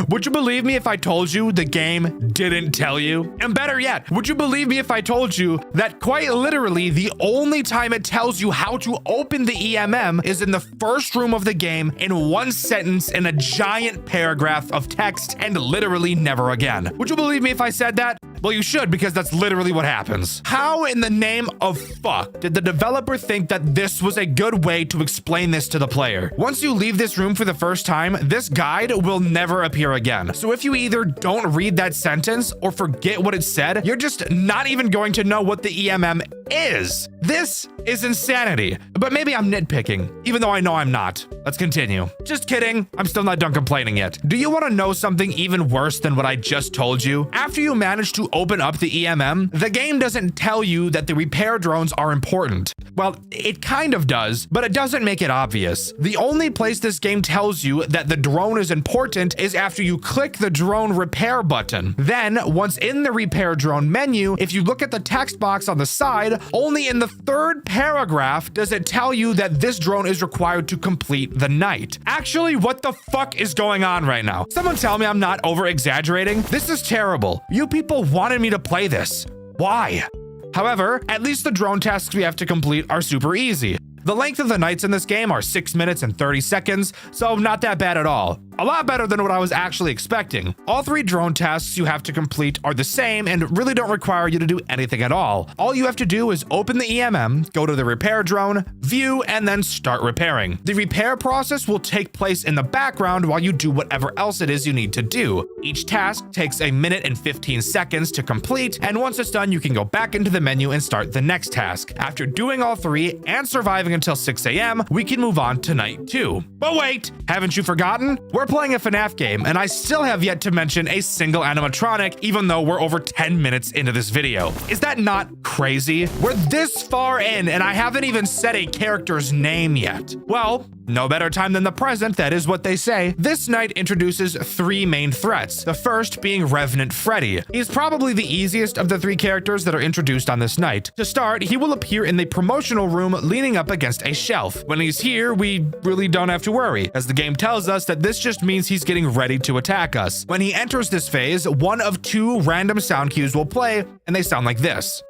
Would you believe me if I told you the game didn't tell you? And better yet, would you believe me if I told you that quite literally the only time it tells you how to open the EMM is in the first room of the game in one sentence in a giant paragraph of text and literally never again? Would you believe me if I said that? Well, you should, because that's literally what happens. How in the name of fuck did the developer think that this was a good way to explain this to the player? Once you leave this room for the first time, this guide will never appear again. So if you either don't read that sentence or forget what it said, you're just not even going to know what the EMM is. This is insanity. But maybe I'm nitpicking, even though I know I'm not. Let's continue. Just kidding. I'm still not done complaining yet. Do you want to know something even worse than what I just told you? After you manage to open up the EMM, the game doesn't tell you that the repair drones are important. Well, it kind of does, but it doesn't make it obvious. The only place this game tells you that the drone is important is after you click the drone repair button. Then, once in the repair drone menu, if you look at the text box on the side, only in the 3rd paragraph does it tell you that this drone is required to complete the night. Actually, what the fuck is going on right now? Someone tell me I'm not over-exaggerating. This is terrible. You people wanted me to play this. Why? However, at least the drone tasks we have to complete are super easy. The length of the nights in this game are 6 minutes and 30 seconds, so not that bad at all. A lot better than what I was actually expecting. All 3 drone tasks you have to complete are the same and really don't require you to do anything at all. All you have to do is open the EMM, go to the repair drone, view, and then start repairing. The repair process will take place in the background while you do whatever else it is you need to do. Each task takes 1 minute and 15 seconds to complete, and once it's done, you can go back into the menu and start the next task. After doing all 3 and surviving until 6 a.m., we can move on to night 2. But wait, haven't you forgotten? We're playing a FNAF game, and I still have yet to mention a single animatronic, even though we're over 10 minutes into this video. Is that not crazy? We're this far in, and I haven't even said a character's name yet. Well, no better time than the present, that is what they say. This night introduces 3 main threats, the first being Revenant Freddy. He's probably the easiest of the 3 characters that are introduced on this night. To start, he will appear in the promotional room leaning up against a shelf. When he's here, we really don't have to worry, as the game tells us that this just means he's getting ready to attack us. When he enters this phase, one of 2 random sound cues will play, and they sound like this.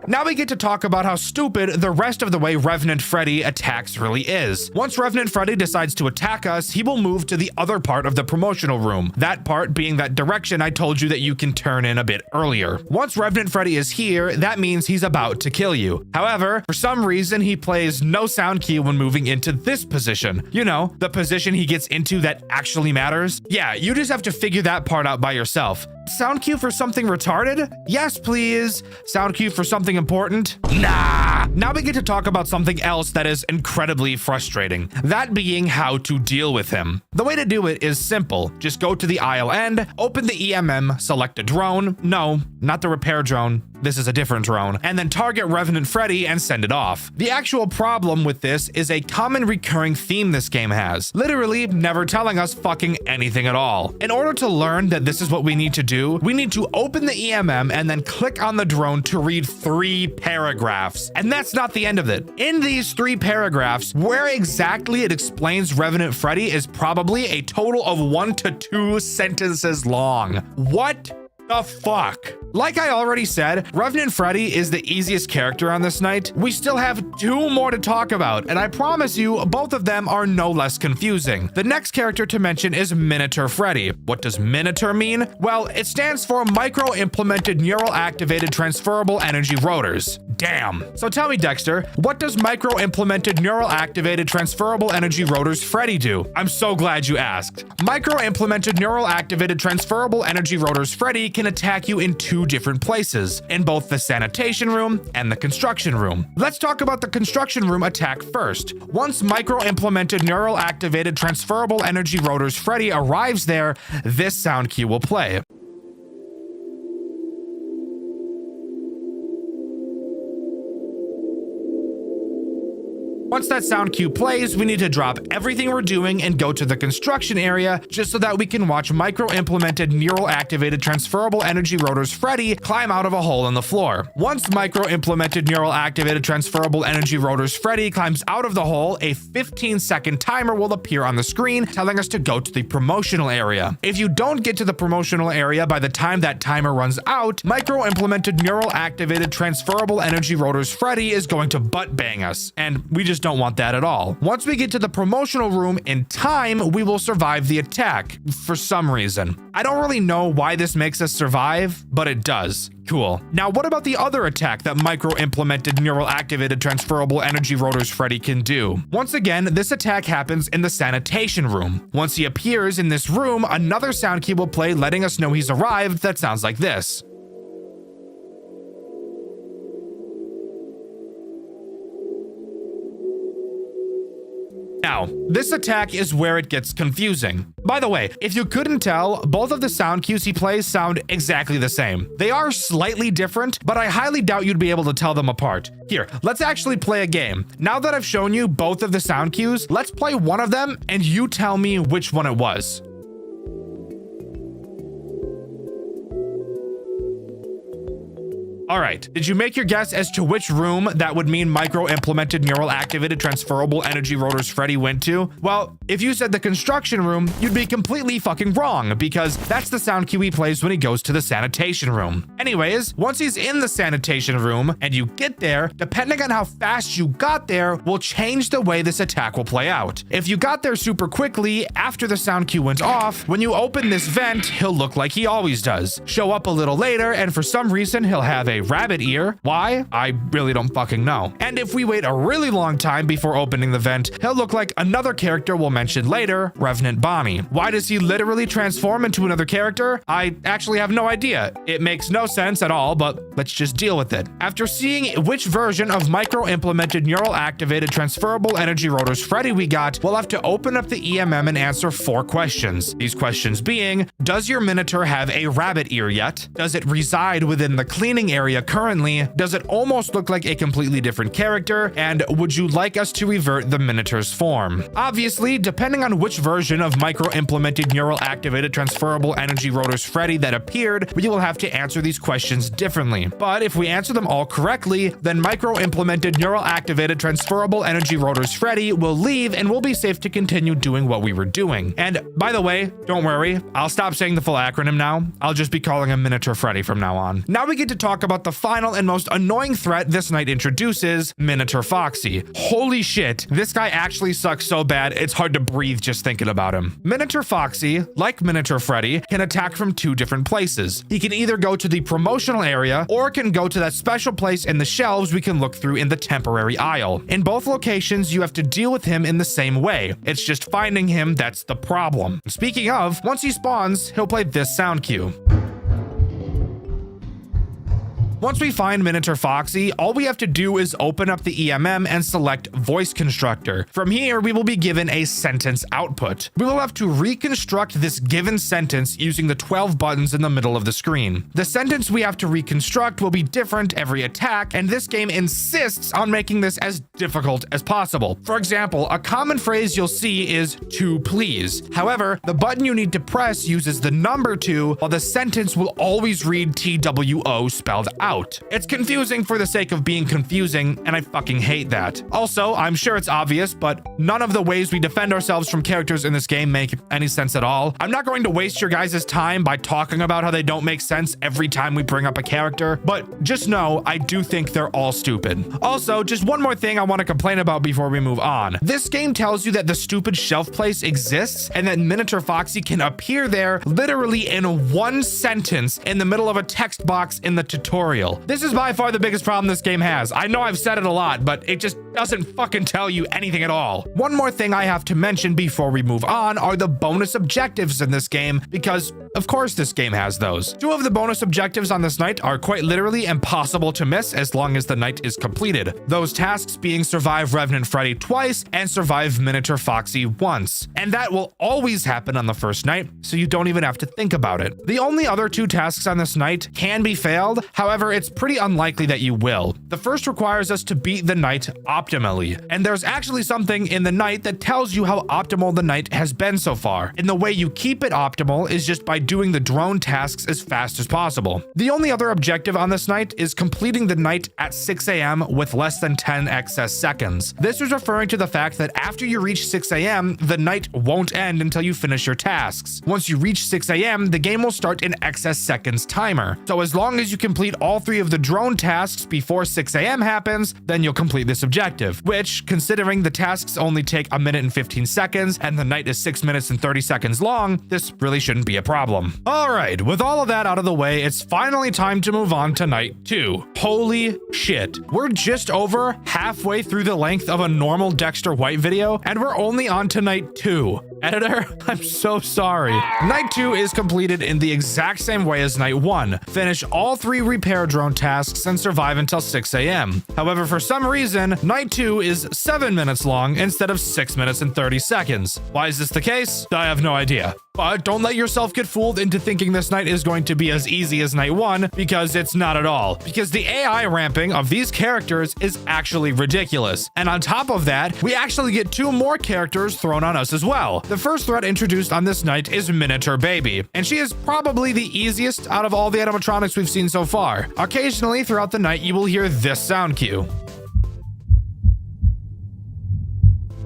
Now we get to talk about how stupid the rest of the way Revenant Freddy attacks really is. Once Revenant Freddy decides to attack us, he will move to the other part of the promotional room. That part being that direction I told you that you can turn in a bit earlier. Once Revenant Freddy is here, that means he's about to kill you. However, for some reason, he plays no sound cue when moving into this position. You know, the position he gets into that actually matters. Yeah, you just have to figure that part out by yourself. Sound cue for something retarded? Yes, please. Sound cue for something important? Nah. Now we get to talk about something else that is incredibly frustrating. That being how to deal with him. The way to do it is simple. Just go to the aisle end, open the EMM, select a drone. No, not the repair drone. This is a different drone. And then target Revenant Freddy and send it off. The actual problem with this is a common recurring theme this game has. Literally never telling us fucking anything at all. In order to learn that this is what we need to do, we need to open the EMM and then click on the drone to read 3 paragraphs. And that's not the end of it. In these 3 paragraphs, where exactly it explains Revenant Freddy is probably a total of 1 to 2 sentences long. What the fuck? Like I already said, Revenant Freddy is the easiest character on this night. We still have 2 more to talk about, and I promise you, both of them are no less confusing. The next character to mention is Minotaur Freddy. What does Minotaur mean? Well, it stands for Micro-Implemented Neural Activated Transferable Energy Rotors. Damn. So tell me, Dexter, what does Micro-Implemented Neural Activated Transferable Energy Rotors Freddy do? I'm so glad you asked. Micro-Implemented Neural Activated Transferable Energy Rotors Freddy can attack you in 2 different places, in both the sanitation room and the construction room. Let's talk about the construction room attack first. Once Micro-Implemented Neural Activated Transferable Energy Rotors Freddy arrives there, this sound cue will play. Once that sound cue plays, we need to drop everything we're doing and go to the construction area just so that we can watch Micro-Implemented Neural Activated Transferable Energy Rotors Freddy climb out of a hole in the floor. Once Micro-Implemented Neural Activated Transferable Energy Rotors Freddy climbs out of the hole, a 15-second timer will appear on the screen telling us to go to the promotional area. If you don't get to the promotional area by the time that timer runs out, Micro-Implemented Neural Activated Transferable Energy Rotors Freddy is going to butt bang us, and we just don't want that at all. Once we get to the promotional room in time, we will survive the attack for some reason. I don't really know why this makes us survive, but it does. Cool. Now, what about the other attack that Micro-Implemented Neural Activated Transferable Energy Rotors Freddy can do? Once again, this attack happens in the sanitation room. Once he appears in this room, another sound cue will play letting us know he's arrived that sounds like this. Now, this attack is where it gets confusing. By the way, if you couldn't tell, both of the sound cues he plays sound exactly the same. They are slightly different, but I highly doubt you'd be able to tell them apart. Here, let's actually play a game. Now that I've shown you both of the sound cues, let's play one of them and you tell me which one it was. All right, did you make your guess as to which room that would mean Micro-Implemented Neural Activated Transferable Energy Rotors Freddy went to? Well, if you said the construction room, you'd be completely fucking wrong, because that's the sound cue he plays when he goes to the sanitation room. Anyways, once he's in the sanitation room and you get there, depending on how fast you got there will change the way this attack will play out. If you got there super quickly after the sound cue went off, when you open this vent, he'll look like he always does. Show up a little later, and for some reason, he'll have a rabbit ear. Why? I really don't fucking know. And if we wait a really long time before opening the vent, he'll look like another character we'll mention later, Revenant Bonnie. Why does he literally transform into another character? I actually have no idea. It makes no sense at all, but let's just deal with it. After seeing which version of Micro-Implemented Neural Activated Transferable Energy Rotors Freddy we got, we'll have to open up the EMM and answer 4 questions. These questions being, does your Minotaur have a rabbit ear yet? Does it reside within the cleaning area currently? Does it almost look like a completely different character? And would you like us to revert the Minotaur's form? Obviously, depending on which version of Micro-Implemented Neural Activated Transferable Energy Rotors Freddy that appeared, we will have to answer these questions differently. But if we answer them all correctly, then Micro-Implemented Neural Activated Transferable Energy Rotors Freddy will leave and we'll be safe to continue doing what we were doing. And by the way, don't worry, I'll stop saying the full acronym now. I'll just be calling him Minotaur Freddy from now on. Now we get to talk about about the final and most annoying threat this night introduces, Minotaur Foxy. Holy shit, this guy actually sucks so bad, it's hard to breathe just thinking about him. Minotaur Foxy, like Minotaur Freddy, can attack from two different places. He can either go to the promotional area or can go to that special place in the shelves we can look through in the temporary aisle. In both locations, you have to deal with him in the same way. It's just finding him that's the problem. Speaking of, once he spawns, he'll play this sound cue. Once we find Minotaur Foxy, all we have to do is open up the EMM and select Voice Constructor. From here, we will be given a sentence output. We will have to reconstruct this given sentence using the 12 buttons in the middle of the screen. The sentence we have to reconstruct will be different every attack, and this game insists on making this as difficult as possible. For example, a common phrase you'll see is "to please." However, the button you need to press uses the number 2, while the sentence will always read TWO spelled out. It's confusing for the sake of being confusing, and I fucking hate that. Also, I'm sure it's obvious, but none of the ways we defend ourselves from characters in this game make any sense at all. I'm not going to waste your guys' time by talking about how they don't make sense every time we bring up a character, but just know I do think they're all stupid. Also, just one more thing I want to complain about before we move on. This game tells you that the stupid shelf place exists and that Minotaur Foxy can appear there literally in one sentence in the middle of a text box in the tutorial. This is by far the biggest problem this game has. I know I've said it a lot, but it just doesn't fucking tell you anything at all. One more thing I have to mention before we move on are the bonus objectives in this game, because of course this game has those. 2 of the bonus objectives on this night are quite literally impossible to miss as long as the night is completed. Those tasks being survive Revenant Freddy twice and survive Minotaur Foxy once. And that will always happen on the first night, so you don't even have to think about it. The only other 2 tasks on this night can be failed, however, it's pretty unlikely that you will. The first requires us to beat the night optimally, and there's actually something in the night that tells you how optimal the night has been so far. And the way you keep it optimal is just by doing the drone tasks as fast as possible. The only other objective on this night is completing the night at 6 a.m. with less than 10 excess seconds. This is referring to the fact that after you reach 6 a.m., the night won't end until you finish your tasks. Once you reach 6 a.m., the game will start an excess seconds timer. So as long as you complete all 3 of the drone tasks before 6 a.m. happens, then you'll complete this objective, which, considering the tasks only take 1 minute and 15 seconds and the night is 6 minutes and 30 seconds long, this really shouldn't be a problem. Alright, with all of that out of the way, it's finally time to move on to night 2. Holy shit. We're just over halfway through the length of a normal Dexter White video, and we're only on to night 2. Editor, I'm so sorry. Night 2 is completed in the exact same way as night 1. Finish all 3 repair drone tasks and survive until 6 a.m. However, for some reason, night 2 is 7 minutes long instead of 6 minutes and 30 seconds. Why is this the case? I have no idea. But don't let yourself get fooled into thinking this night is going to be as easy as night 1, because it's not at all. Because the AI ramping of these characters is actually ridiculous. And on top of that, we actually get 2 more characters thrown on us as well. The first threat introduced on this night is Minotaur Baby, and she is probably the easiest out of all the animatronics we've seen so far. Occasionally throughout the night, you will hear this sound cue.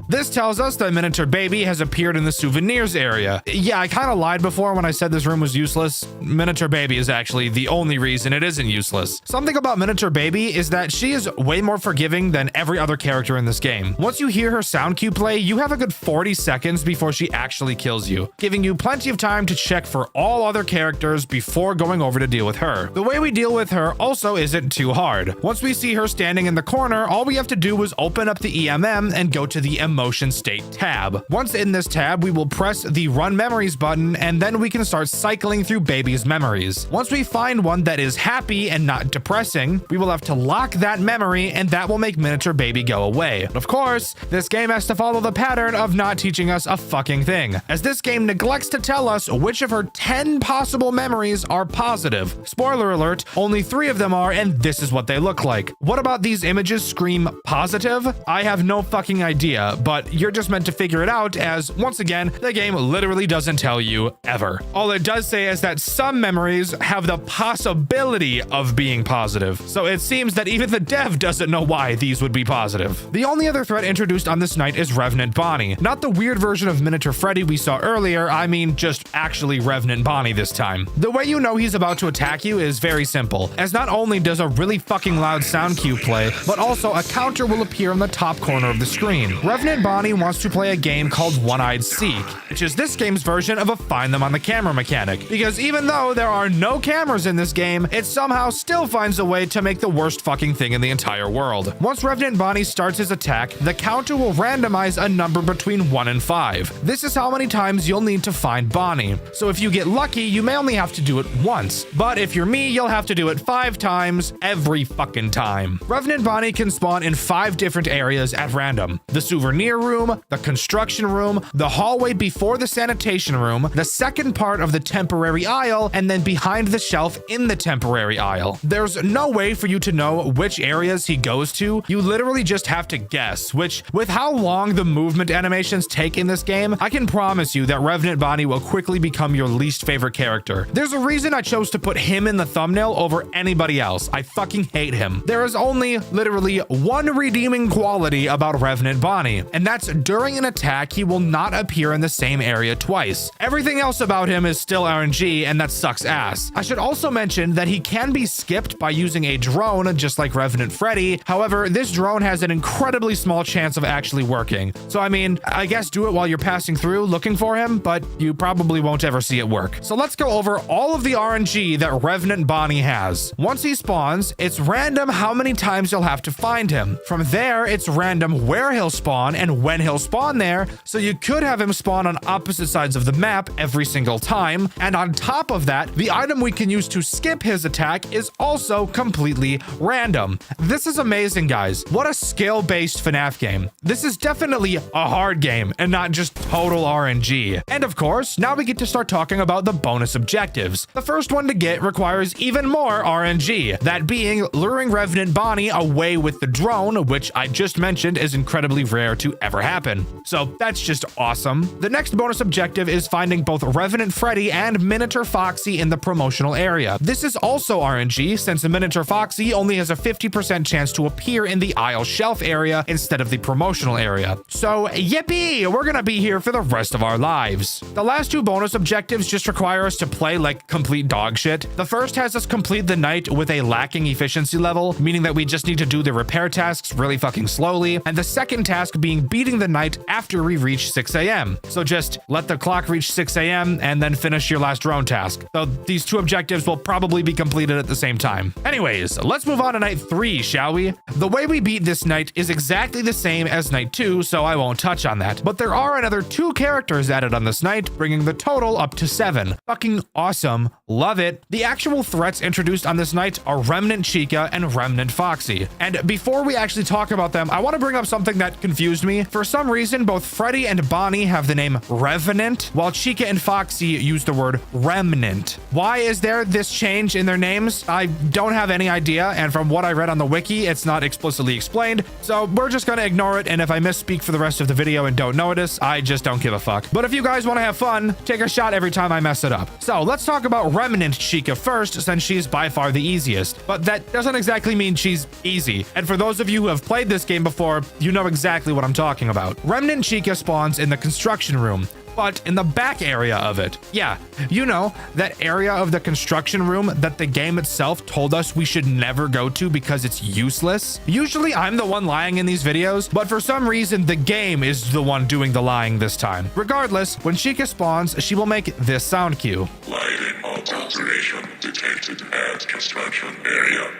This tells us that Minotaur Baby has appeared in the souvenirs area. Yeah, I kind of lied before when I said this room was useless. Minotaur Baby is actually the only reason it isn't useless. Something about Minotaur Baby is that she is way more forgiving than every other character in this game. Once you hear her sound cue play, you have a good 40 seconds before she actually kills you, giving you plenty of time to check for all other characters before going over to deal with her. The way we deal with her also isn't too hard. Once we see her standing in the corner, all we have to do is open up the EMM and go to the Emotion State tab. Once in this tab, we will press the Run Memories button, and then we can start cycling through Baby's memories. Once we find one that is happy and not depressing, we will have to lock that memory, and that will make Minotaur Baby go away. Of course, this game has to follow the pattern of not teaching us a fucking thing, as this game neglects to tell us which of her 10 possible memories are positive. Spoiler alert, only 3 of them are, and this is what they look like. What about these images scream positive? I have no fucking idea, but you're just meant to figure it out as, once again, the game literally doesn't tell you ever. All it does say is that some memories have the possibility of being positive. So it seems that even the dev doesn't know why these would be positive. The only other threat introduced on this night is Revenant Bonnie. Not the weird version of Miniature Freddy we saw earlier, I mean just actually Revenant Bonnie this time. The way you know he's about to attack you is very simple, as not only does a really fucking loud sound cue play, but also a counter will appear in the top corner of the screen. Revenant Bonnie wants to play a game called One-Eyed Seek, which is this game's version of a find them on the camera mechanic, because even though there are no cameras in this game, it somehow still finds a way to make the worst fucking thing in the entire world. Once Revenant Bonnie starts his attack, the counter will randomize a number between 1 and 5. This is how many times you'll need to find Bonnie. So if you get lucky, you may only have to do it once, but if you're me, you'll have to do it 5 times every fucking time. Revenant Bonnie can spawn in 5 different areas at random: the souvenir room, the construction room, the hallway before the sanitation room, the second part of the temporary aisle, and then behind the shelf in the temporary aisle. There's no way for you to know which areas he goes to. You literally just have to guess, which, with how long the movement animations take in this game, I can promise you that Revenant Bonnie will quickly become your least favorite character. There's a reason I chose to put him in the thumbnail over anybody else. I fucking hate him. There is only literally one redeeming quality about Revenant Bonnie, and that's during an attack, he will not appear in the same area twice. Everything else about him is still RNG, and that sucks ass. I should also mention that he can be skipped by using a drone, just like Revenant Freddy. However, this drone has an incredibly small chance of actually working. So I mean, I guess do it while you're passing through looking for him, but you probably won't ever see it work. So let's go over all of the RNG that Revenant Bonnie has. Once he spawns, it's random how many times you'll have to find him. From there, it's random where he'll spawn and when he'll spawn there, so you could have him spawn on opposite sides of the map every single time. And on top of that, the item we can use to skip his attack is also completely random. This is amazing, guys. What a skill-based FNAF game. This is definitely a hard game and not just total RNG. And of course, now we get to start talking about the bonus objectives. The first one to get requires even more RNG, that being luring Revenant Bonnie away with the drone, which I just mentioned is incredibly rare to ever happen. So that's just awesome. The next bonus objective is finding both Revenant Freddy and Miniature Foxy in the promotional area. This is also RNG, since a Miniature Foxy only has a 50% chance to appear in the aisle shelf area instead of the promotional area. So yippee, we're gonna be here for the rest of our lives. The last 2 bonus objectives just require us to play like complete dog shit. The first has us complete the night with a lacking efficiency level, meaning that we just need to do the repair tasks really fucking slowly, and the second task being beating the night after we reach 6 a.m. So just let the clock reach 6 a.m. and then finish your last drone task. So these 2 objectives will probably be completed at the same time. Anyways, let's move on to night 3, shall we? The way we beat this night is exactly the same as night 2, so I won't touch on that. But there are another 2 characters added on this night, bringing the total up to 7. Fucking awesome. Love it. The actual threats introduced on this night are Remnant Chica and Remnant Foxy. And before we actually talk about them, I want to bring up something that confused me. For some reason, both Freddy and Bonnie have the name Revenant, while Chica and Foxy use the word Remnant. Why is there this change in their names? I don't have any idea, and from what I read on the wiki, it's not explicitly explained, so we're just gonna ignore it, and if I misspeak for the rest of the video and don't notice, I just don't give a fuck. But if you guys want to have fun, take a shot every time I mess it up. So let's talk about Remnant Chica first, since she's by far the easiest, but that doesn't exactly mean she's easy. And for those of you who have played this game before, you know exactly what I'm talking about. Remnant Chica spawns in the construction room, but in the back area of it. Yeah, you know, that area of the construction room that the game itself told us we should never go to because it's useless. Usually I'm the one lying in these videos, but for some reason the game is the one doing the lying this time. Regardless, when Chica spawns, she will make this sound cue. Lighting alteration detected at construction area.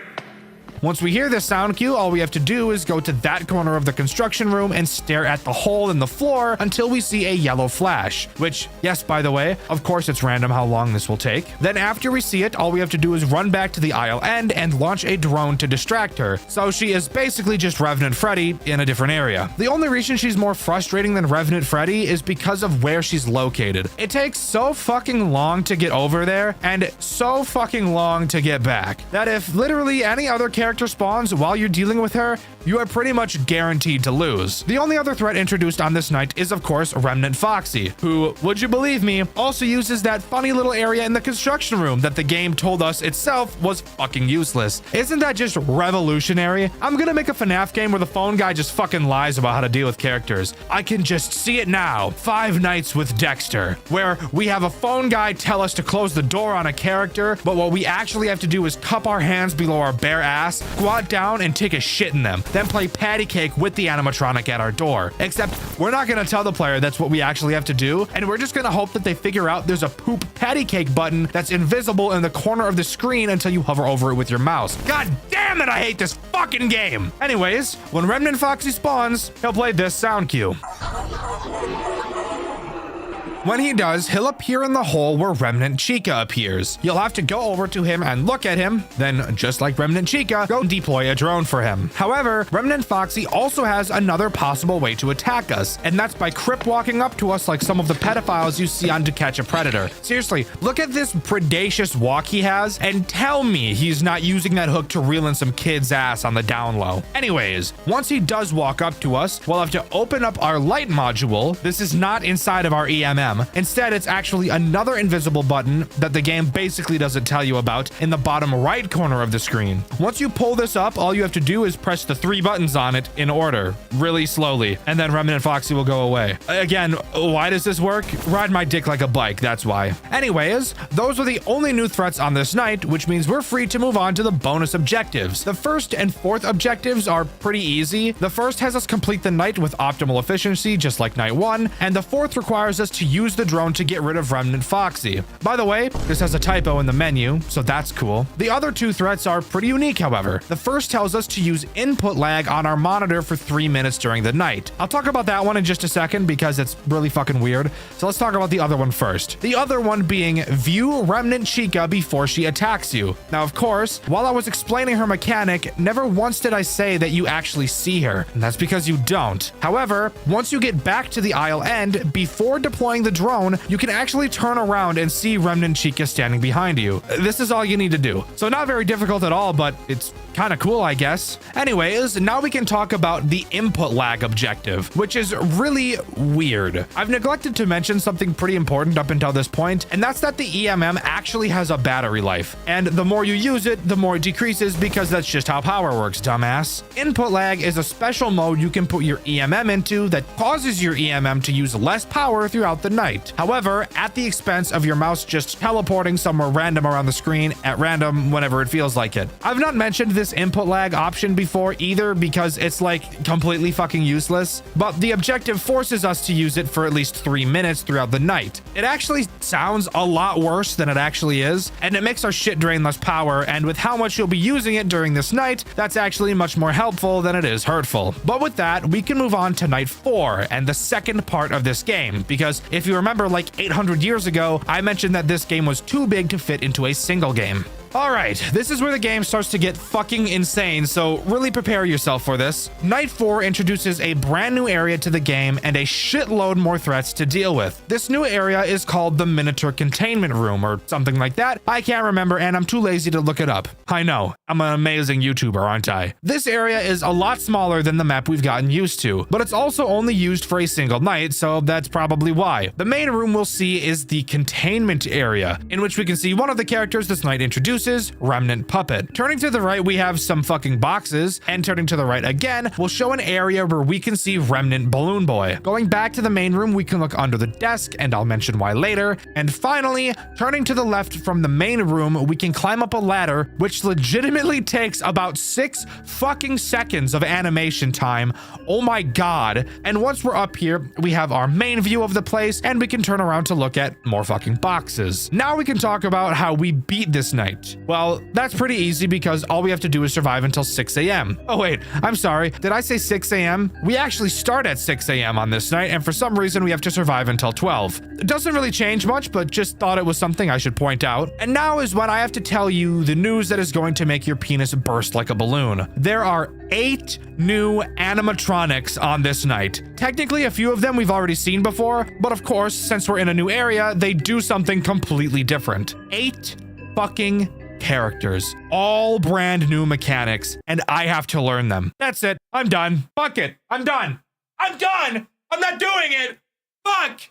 Once we hear this sound cue, all we have to do is go to that corner of the construction room and stare at the hole in the floor until we see a yellow flash, which, yes, by the way, of course it's random how long this will take. Then after we see it, all we have to do is run back to the aisle end and launch a drone to distract her. So she is basically just Revenant Freddy in a different area. The only reason she's more frustrating than Revenant Freddy is because of where she's located. It takes so fucking long to get over there and so fucking long to get back that if literally any other character character spawns while you're dealing with her, you are pretty much guaranteed to lose. The only other threat introduced on this night is, of course, Remnant Foxy, who, would you believe me, also uses that funny little area in the construction room that the game told us itself was fucking useless. Isn't that just revolutionary? I'm gonna make a FNAF game where the phone guy just fucking lies about how to deal with characters. I can just see it now. Five Nights with Dexter, where we have a phone guy tell us to close the door on a character, but what we actually have to do is cup our hands below our bare ass, squat down, and take a shit in them, then play patty cake with the animatronic at our door. Except we're not gonna tell the player that's what we actually have to do, and we're just gonna hope that they figure out there's a poop patty cake button that's invisible in the corner of the screen until you hover over it with your mouse. God damn it, I hate this fucking game! Anyways, when Remnant Foxy spawns, he'll play this sound cue. When he does, he'll appear in the hole where Remnant Chica appears. You'll have to go over to him and look at him, then just like Remnant Chica, go deploy a drone for him. However, Remnant Foxy also has another possible way to attack us, and that's by crip walking up to us like some of the pedophiles you see on To Catch a Predator. Seriously, look at this predacious walk he has, and tell me he's not using that hook to reel in some kid's ass on the down low. Anyways, once he does walk up to us, we'll have to open up our light module. This is not inside of our EMM. Instead, it's actually another invisible button that the game basically doesn't tell you about in the bottom right corner of the screen. Once you pull this up, all you have to do is press the 3 buttons on it in order, really slowly, and then Remnant Foxy will go away. Again, why does this work? Ride my dick like a bike, that's why. Anyways, those are the only new threats on this night, which means we're free to move on to the bonus objectives. The first and fourth objectives are pretty easy. The first has us complete the night with optimal efficiency, just like night 1, and the fourth requires us to use the drone to get rid of Remnant Foxy. By the way, this has a typo in the menu, so that's cool. The other 2 threats are pretty unique, however. The first tells us to use input lag on our monitor for 3 minutes during the night. I'll talk about that one in just a second because it's really fucking weird. So let's talk about the other one first. The other one being view Remnant Chica before she attacks you. Now, of course, while I was explaining her mechanic, never once did I say that you actually see her, and that's because you don't. However, once you get back to the aisle end, before deploying the drone, you can actually turn around and see Remnant Chica standing behind you. This is all you need to do. So not very difficult at all, but it's kind of cool, I guess. Anyways, now we can talk about the input lag objective, which is really weird. I've neglected to mention something pretty important up until this point, and that's that the EMM actually has a battery life. And the more you use it, the more it decreases because that's just how power works, dumbass. Input lag is a special mode you can put your EMM into that causes your EMM to use less power throughout the night. However, at the expense of your mouse just teleporting somewhere random around the screen at random whenever it feels like it. I've not mentioned this input lag option before either because it's like completely fucking useless, but the objective forces us to use it for at least 3 minutes throughout the night. It actually sounds a lot worse than it actually is, and it makes our shit drain less power, and with how much you'll be using it during this night, that's actually much more helpful than it is hurtful. But with that, we can move on to night 4 and the second part of this game, because if you remember like 800 years ago, I mentioned that this game was too big to fit into a single game. Alright, this is where the game starts to get fucking insane, so really prepare yourself for this. Night 4 introduces a brand new area to the game and a shitload more threats to deal with. This new area is called the Miniature Containment Room or something like that. I can't remember and I'm too lazy to look it up. I know, I'm an amazing YouTuber, aren't I? This area is a lot smaller than the map we've gotten used to, but it's also only used for a single night, so that's probably why. The main room we'll see is the containment area, in which we can see one of the characters this night introduces, Remnant Puppet. Turning to the right, we have some fucking boxes, and turning to the right again, we'll show an area where we can see Remnant Balloon Boy. Going back to the main room, we can look under the desk, and I'll mention why later. And finally, turning to the left from the main room, we can climb up a ladder, which legitimately takes about 6 fucking seconds of animation time. Oh my god. And once we're up here, we have our main view of the place, and we can turn around to look at more fucking boxes. Now we can talk about how we beat this night. Well, that's pretty easy because all we have to do is survive until 6 a.m. Oh wait, I'm sorry. Did I say 6 a.m.? We actually start at 6 a.m. on this night, and for some reason we have to survive until 12. It doesn't really change much, but just thought it was something I should point out. And now is when I have to tell you the news that is going to make your penis burst like a balloon. There are 8 new animatronics on this night. Technically, a few of them we've already seen before, but of course, since we're in a new area, they do something completely different. 8 fucking characters, all brand new mechanics, and I have to learn them. That's it. I'm done. Fuck it. I'm done. I'm done. I'm not doing it. Fuck.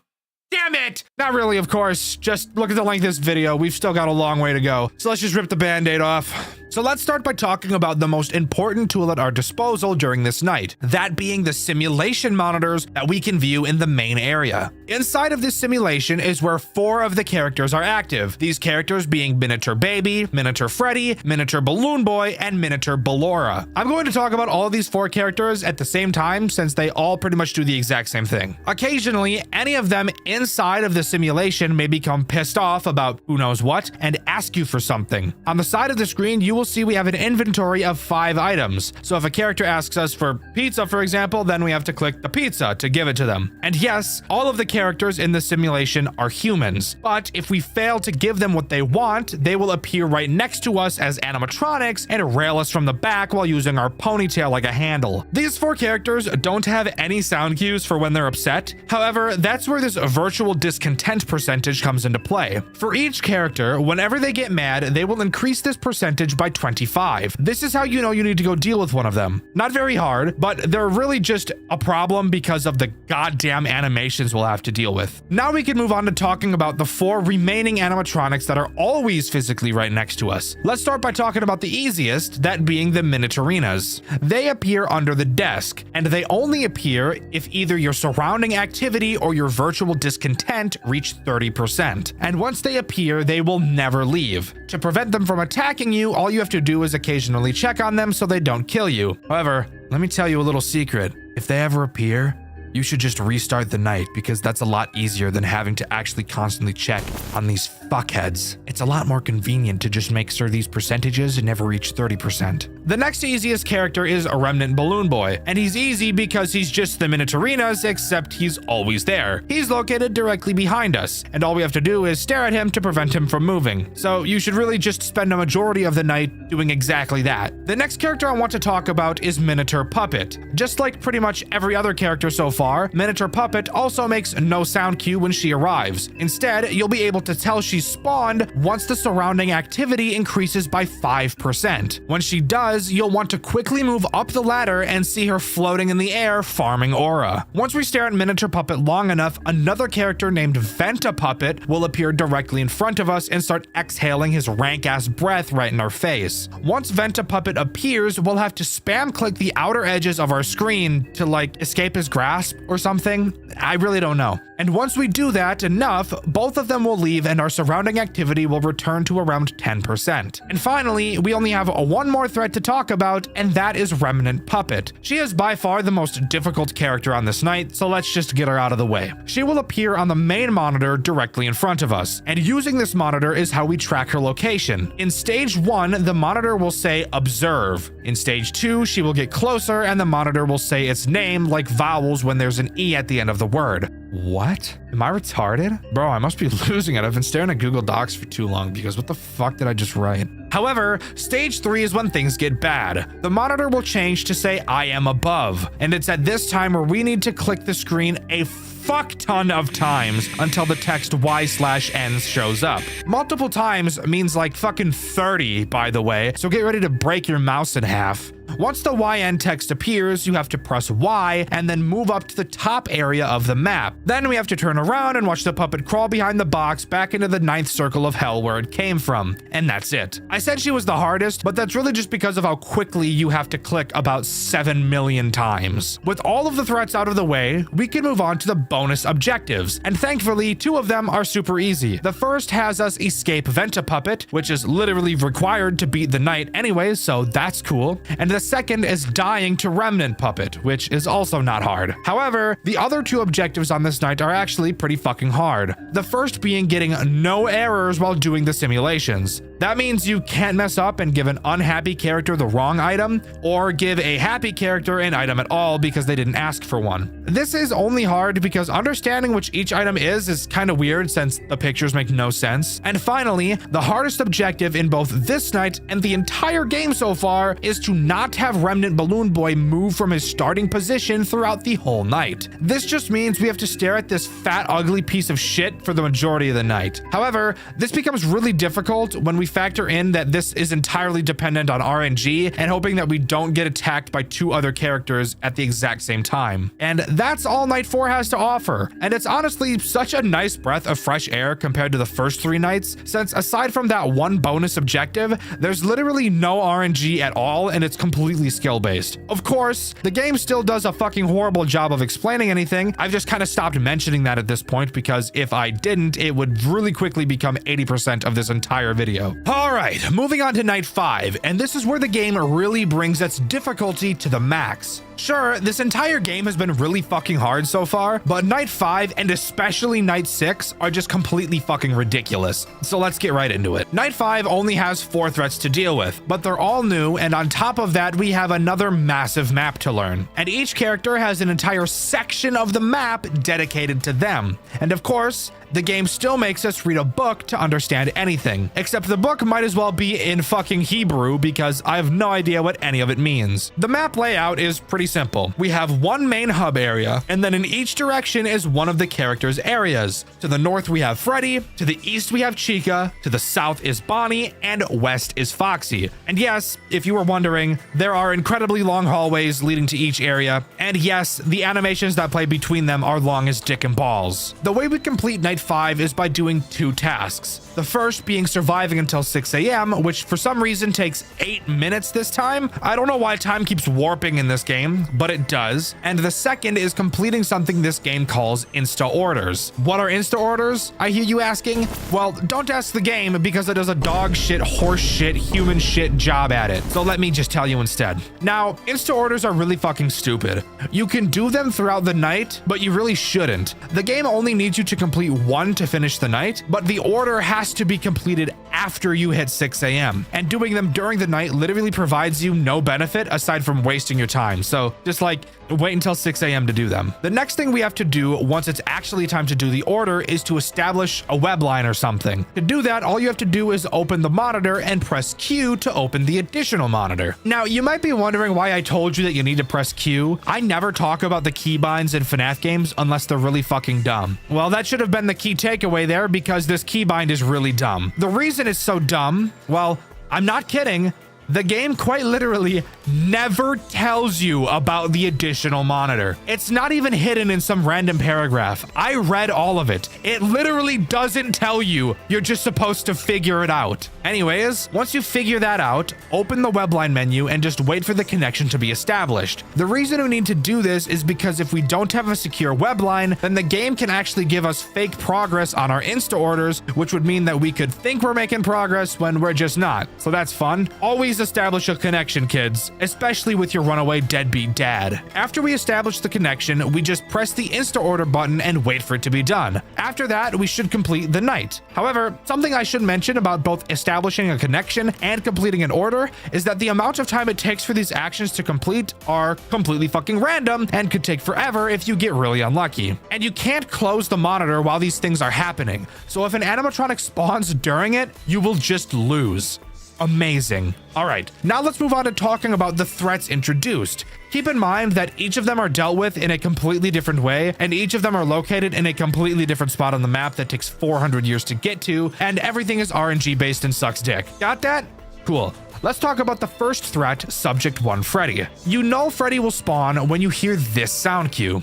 Damn it. Not really, of course. Just look at the length of this video. We've still got a long way to go. So let's just rip the band-aid off. So let's start by talking about the most important tool at our disposal during this night, that being the simulation monitors that we can view in the main area. Inside of this simulation is where 4 of the characters are active, these characters being Miniature Baby, Miniature Freddy, Miniature Balloon Boy, and Miniature Ballora. I'm going to talk about all of these 4 characters at the same time since they all pretty much do the exact same thing. Occasionally, any of them inside of the simulation may become pissed off about who knows what and ask you for something. On the side of the screen, you will see we have an inventory of 5 items. So if a character asks us for pizza, for example, then we have to click the pizza to give it to them. And yes, all of the characters in the simulation are humans, but if we fail to give them what they want, they will appear right next to us as animatronics and rail us from the back while using our ponytail like a handle. These 4 characters don't have any sound cues for when they're upset. However, that's where this virtual discontent percentage comes into play. For each character, whenever they get mad, they will increase this percentage by 25. This is how you know you need to go deal with one of them. Not very hard, but they're really just a problem because of the goddamn animations we'll have to deal with. Now we can move on to talking about the 4 remaining animatronics that are always physically right next to us. Let's start by talking about the easiest, that being the Miniaturinas. They appear under the desk, and they only appear if either your surrounding activity or your virtual discontent reach 30%. And once they appear, they will never leave. To prevent them from attacking you, all you have to do is occasionally check on them so they don't kill you. However, let me tell you a little secret. If they ever appear, you should just restart the night because that's a lot easier than having to actually constantly check on these fuckheads. It's a lot more convenient to just make sure these percentages never reach 30%. The next easiest character is a Remnant Balloon Boy, and he's easy because he's just the Miniaturinas, except he's always there. He's located directly behind us, and all we have to do is stare at him to prevent him from moving. So you should really just spend a majority of the night doing exactly that. The next character I want to talk about is Miniature Puppet. Just like pretty much every other character so far, Miniature Puppet also makes no sound cue when she arrives. Instead, you'll be able to tell she's spawned once the surrounding activity increases by 5%. When she does, you'll want to quickly move up the ladder and see her floating in the air, farming aura. Once we stare at Miniature Puppet long enough, another character named Venta Puppet will appear directly in front of us and start exhaling his rank-ass breath right in our face. Once Venta Puppet appears, we'll have to spam click the outer edges of our screen to like escape his grasp or something. I really don't know. And once we do that enough, both of them will leave and our surrounding activity will return to around 10%. And finally, we only have one more threat to talk about, and that is Remnant Puppet. She is by far the most difficult character on this night, so let's just get her out of the way. She will appear on the main monitor directly in front of us, and using this monitor is how we track her location. In stage 1, the monitor will say observe. In stage 2, she will get closer and the monitor will say its name like vowels when there's an E at the end of the word. What? Am I retarded? Bro, I must be losing it. I've been staring at Google Docs for too long because what the fuck did I just write? However, stage 3 is when things get bad. The monitor will change to say I am above, and it's at this time where we need to click the screen a fuck ton of times until the text Y/N shows up. Multiple times means like fucking 30, by the way, so get ready to break your mouse in half. Once the YN text appears, you have to press Y and then move up to the top area of the map. Then we have to turn around and watch the puppet crawl behind the box back into the 9th circle of hell where it came from. And that's it. I said she was the hardest, but that's really just because of how quickly you have to click about 7 million times. With all of the threats out of the way, we can move on to the bonus objectives. And thankfully, 2 of them are super easy. The first has us escape Venta Puppet, which is literally required to beat the night anyways, so that's cool. And the second is dying to Remnant Puppet, which is also not hard. However, the other 2 objectives on this night are actually pretty fucking hard. The first being getting no errors while doing the simulations. That means you can't mess up and give an unhappy character the wrong item, or give a happy character an item at all because they didn't ask for one. This is only hard because understanding which each item is kind of weird since the pictures make no sense. And finally, the hardest objective in both this night and the entire game so far is to not have Remnant Balloon Boy move from his starting position throughout the whole night. This just means we have to stare at this fat, ugly piece of shit for the majority of the night. However, this becomes really difficult when we factor in that this is entirely dependent on RNG and hoping that we don't get attacked by 2 other characters at the exact same time. And that's all Night 4 has to offer. And it's honestly such a nice breath of fresh air compared to the first 3 nights, since aside from that one bonus objective, there's literally no RNG at all and it's completely skill-based. Of course, the game still does a fucking horrible job of explaining anything. I've just kind of stopped mentioning that at this point because if I didn't, it would really quickly become 80% of this entire video. All right, moving on to Night 5, and this is where the game really brings its difficulty to the max. Sure, this entire game has been really fucking hard so far, but Night 5 and especially Night 6 are just completely fucking ridiculous. So let's get right into it. Night 5 only has 4 threats to deal with, but they're all new, and on top of that, we have another massive map to learn. And each character has an entire section of the map dedicated to them. And of course, the game still makes us read a book to understand anything, except the book might as well be in fucking Hebrew because I have no idea what any of it means. The map layout is pretty simple. We have one main hub area, and then in each direction is one of the characters' areas. To the north we have Freddy, to the east we have Chica, to the south is Bonnie, and west is Foxy. And yes, if you were wondering, there are incredibly long hallways leading to each area, and yes, the animations that play between them are long as dick and balls. The way we complete Night 5 is by doing 2 tasks. The first being surviving until 6 a.m., which for some reason takes 8 minutes this time. I don't know why time keeps warping in this game, but it does. And the second is completing something this game calls Insta Orders. What are Insta Orders, I hear you asking? Well, don't ask the game because it does a dog shit, horse shit, human shit job at it. So let me just tell you instead. Now, Insta Orders are really fucking stupid. You can do them throughout the night, but you really shouldn't. The game only needs you to complete 1 to finish the night, but the order has to be completed after you hit 6 a.m. And doing them during the night literally provides you no benefit aside from wasting your time. So just like wait until 6 a.m. to do them. The next thing we have to do once it's actually time to do the order is to establish a web line or something. To do that, all you have to do is open the monitor and press Q to open the additional monitor. Now, you might be wondering why I told you that you need to press Q. I never talk about the keybinds in FNAF games unless they're really fucking dumb. Well, that should have been the key takeaway there because this keybind is really dumb. The reason it's so dumb, well, I'm not kidding. The game quite literally never tells you about the additional monitor. It's not even hidden in some random paragraph. I read all of it. It literally doesn't tell you. You're just supposed to figure it out. Anyways, once you figure that out, open the webline menu and just wait for the connection to be established. The reason we need to do this is because if we don't have a secure webline, then the game can actually give us fake progress on our Insta orders, which would mean that we could think we're making progress when we're just not. So that's fun. Always establish a connection, kids, especially with your runaway deadbeat dad. After we establish the connection, we just press the Insta order button and wait for it to be done. After that, we should complete the night. However, something I should mention about both establishing a connection and completing an order is that the amount of time it takes for these actions to complete are completely fucking random and could take forever if you get really unlucky. And you can't close the monitor while these things are happening. So if an animatronic spawns during it, you will just lose. Amazing. All right, now let's move on to talking about the threats introduced. Keep in mind that each of them are dealt with in a completely different way, and each of them are located in a completely different spot on the map that takes 400 years to get to, and everything is RNG based and sucks dick. Got that? Cool. Let's talk about the first threat, Subject 1 Freddy. You know Freddy will spawn when you hear this sound cue.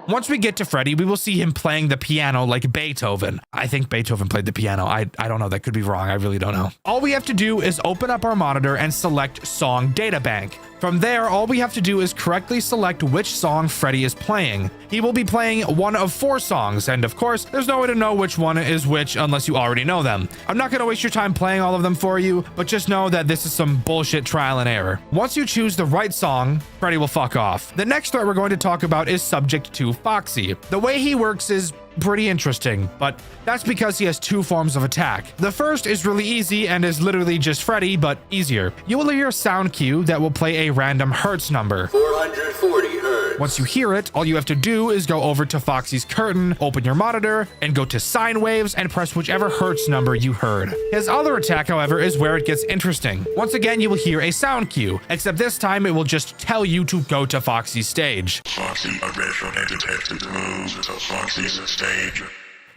Once we get to Freddy, we will see him playing the piano like Beethoven. I think Beethoven played the piano. I don't know. That could be wrong. I really don't know. All we have to do is open up our monitor and select Song Data Bank. From there, all we have to do is correctly select which song Freddy is playing. He will be playing one of 4 songs, and of course, there's no way to know which one is which unless you already know them. I'm not gonna waste your time playing all of them for you, but just know that this is some bullshit trial and error. Once you choose the right song, Freddy will fuck off. The next threat we're going to talk about is Subject 2 Foxy. The way he works is pretty interesting, but that's because he has two forms of attack. The first is really easy and is literally just Freddy, but easier. You will hear a sound cue that will play a random hertz number. 440 hertz. Once you hear it, all you have to do is go over to Foxy's curtain, open your monitor, and go to sine waves and press whichever hertz number you heard. His other attack, however, is where it gets interesting. Once again, you will hear a sound cue, except this time it will just tell you to go to Foxy's stage. Foxy aggression detected. Move to Foxy's stage.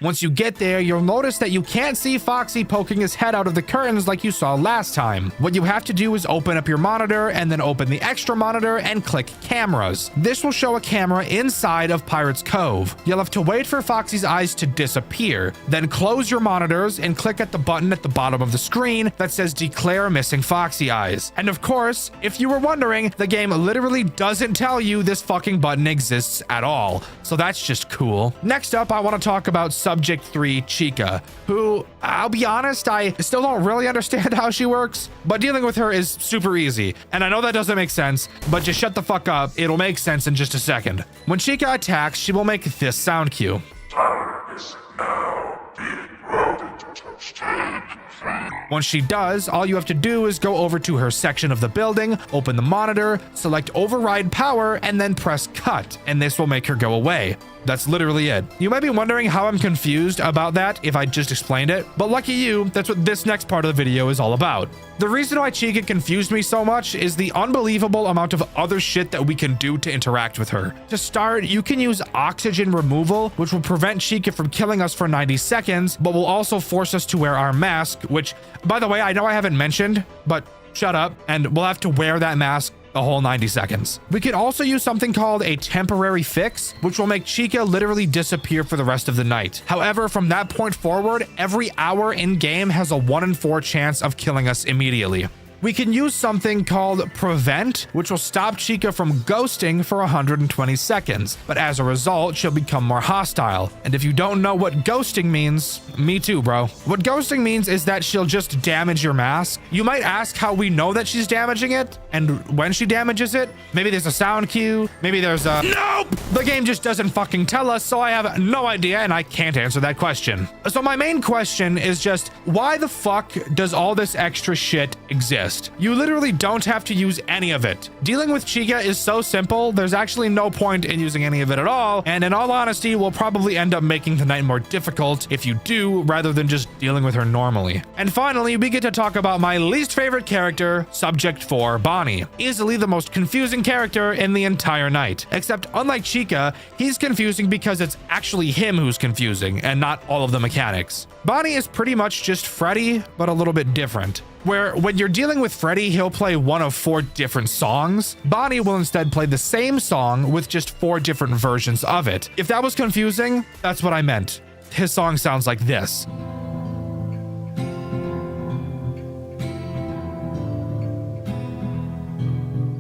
Once you get there, you'll notice that you can't see Foxy poking his head out of the curtains like you saw last time. What you have to do is open up your monitor and then open the extra monitor and click cameras. This will show a camera inside of Pirate's Cove. You'll have to wait for Foxy's eyes to disappear, then close your monitors and click at the button at the bottom of the screen that says declare missing Foxy eyes. And of course, if you were wondering, the game literally doesn't tell you this fucking button exists at all. So that's just cool. Next up, I want to talk about Subject 3 Chica, who, I'll be honest, I still don't really understand how she works, but dealing with her is super easy. And I know that doesn't make sense, but just shut the fuck up. It'll make sense in just a second. When Chica attacks, she will make this sound cue. Tower is now being brought into stage 3. Once she does, all you have to do is go over to her section of the building, open the monitor, select override power, and then press cut, and this will make her go away. That's literally it. You might be wondering how I'm confused about that if I just explained it, but lucky you, that's what this next part of the video is all about. The reason why Chica confused me so much is the unbelievable amount of other shit that we can do to interact with her. To start, you can use oxygen removal, which will prevent Chica from killing us for 90 seconds, but will also force us to wear our mask, which, by the way, I know I haven't mentioned, but shut up, and we'll have to wear that mask a whole 90 seconds. We can also use something called a temporary fix, which will make Chica literally disappear for the rest of the night. However, from that point forward, every hour in game has a 1 in 4 chance of killing us immediately. We can use something called Prevent, which will stop Chica from ghosting for 120 seconds, but as a result, she'll become more hostile. And if you don't know what ghosting means, me too, bro. What ghosting means is that she'll just damage your mask. You might ask how we know that she's damaging it, and when she damages it. Maybe there's a sound cue, maybe there's a... Nope! The game just doesn't fucking tell us, so I have no idea, and I can't answer that question. So my main question is just, why the fuck does all this extra shit exist? You literally don't have to use any of it. Dealing with Chica is so simple, there's actually no point in using any of it at all, and in all honesty, we'll probably end up making the night more difficult if you do, rather than just dealing with her normally. And finally, we get to talk about my least favorite character, Subject 4 Bonnie. Easily the most confusing character in the entire night. Except unlike Chica, he's confusing because it's actually him who's confusing, and not all of the mechanics. Bonnie is pretty much just Freddy, but a little bit different. Where when you're dealing with Freddy, he'll play one of 4 different songs. Bonnie will instead play the same song with just 4 different versions of it. If that was confusing, that's what I meant. His song sounds like this.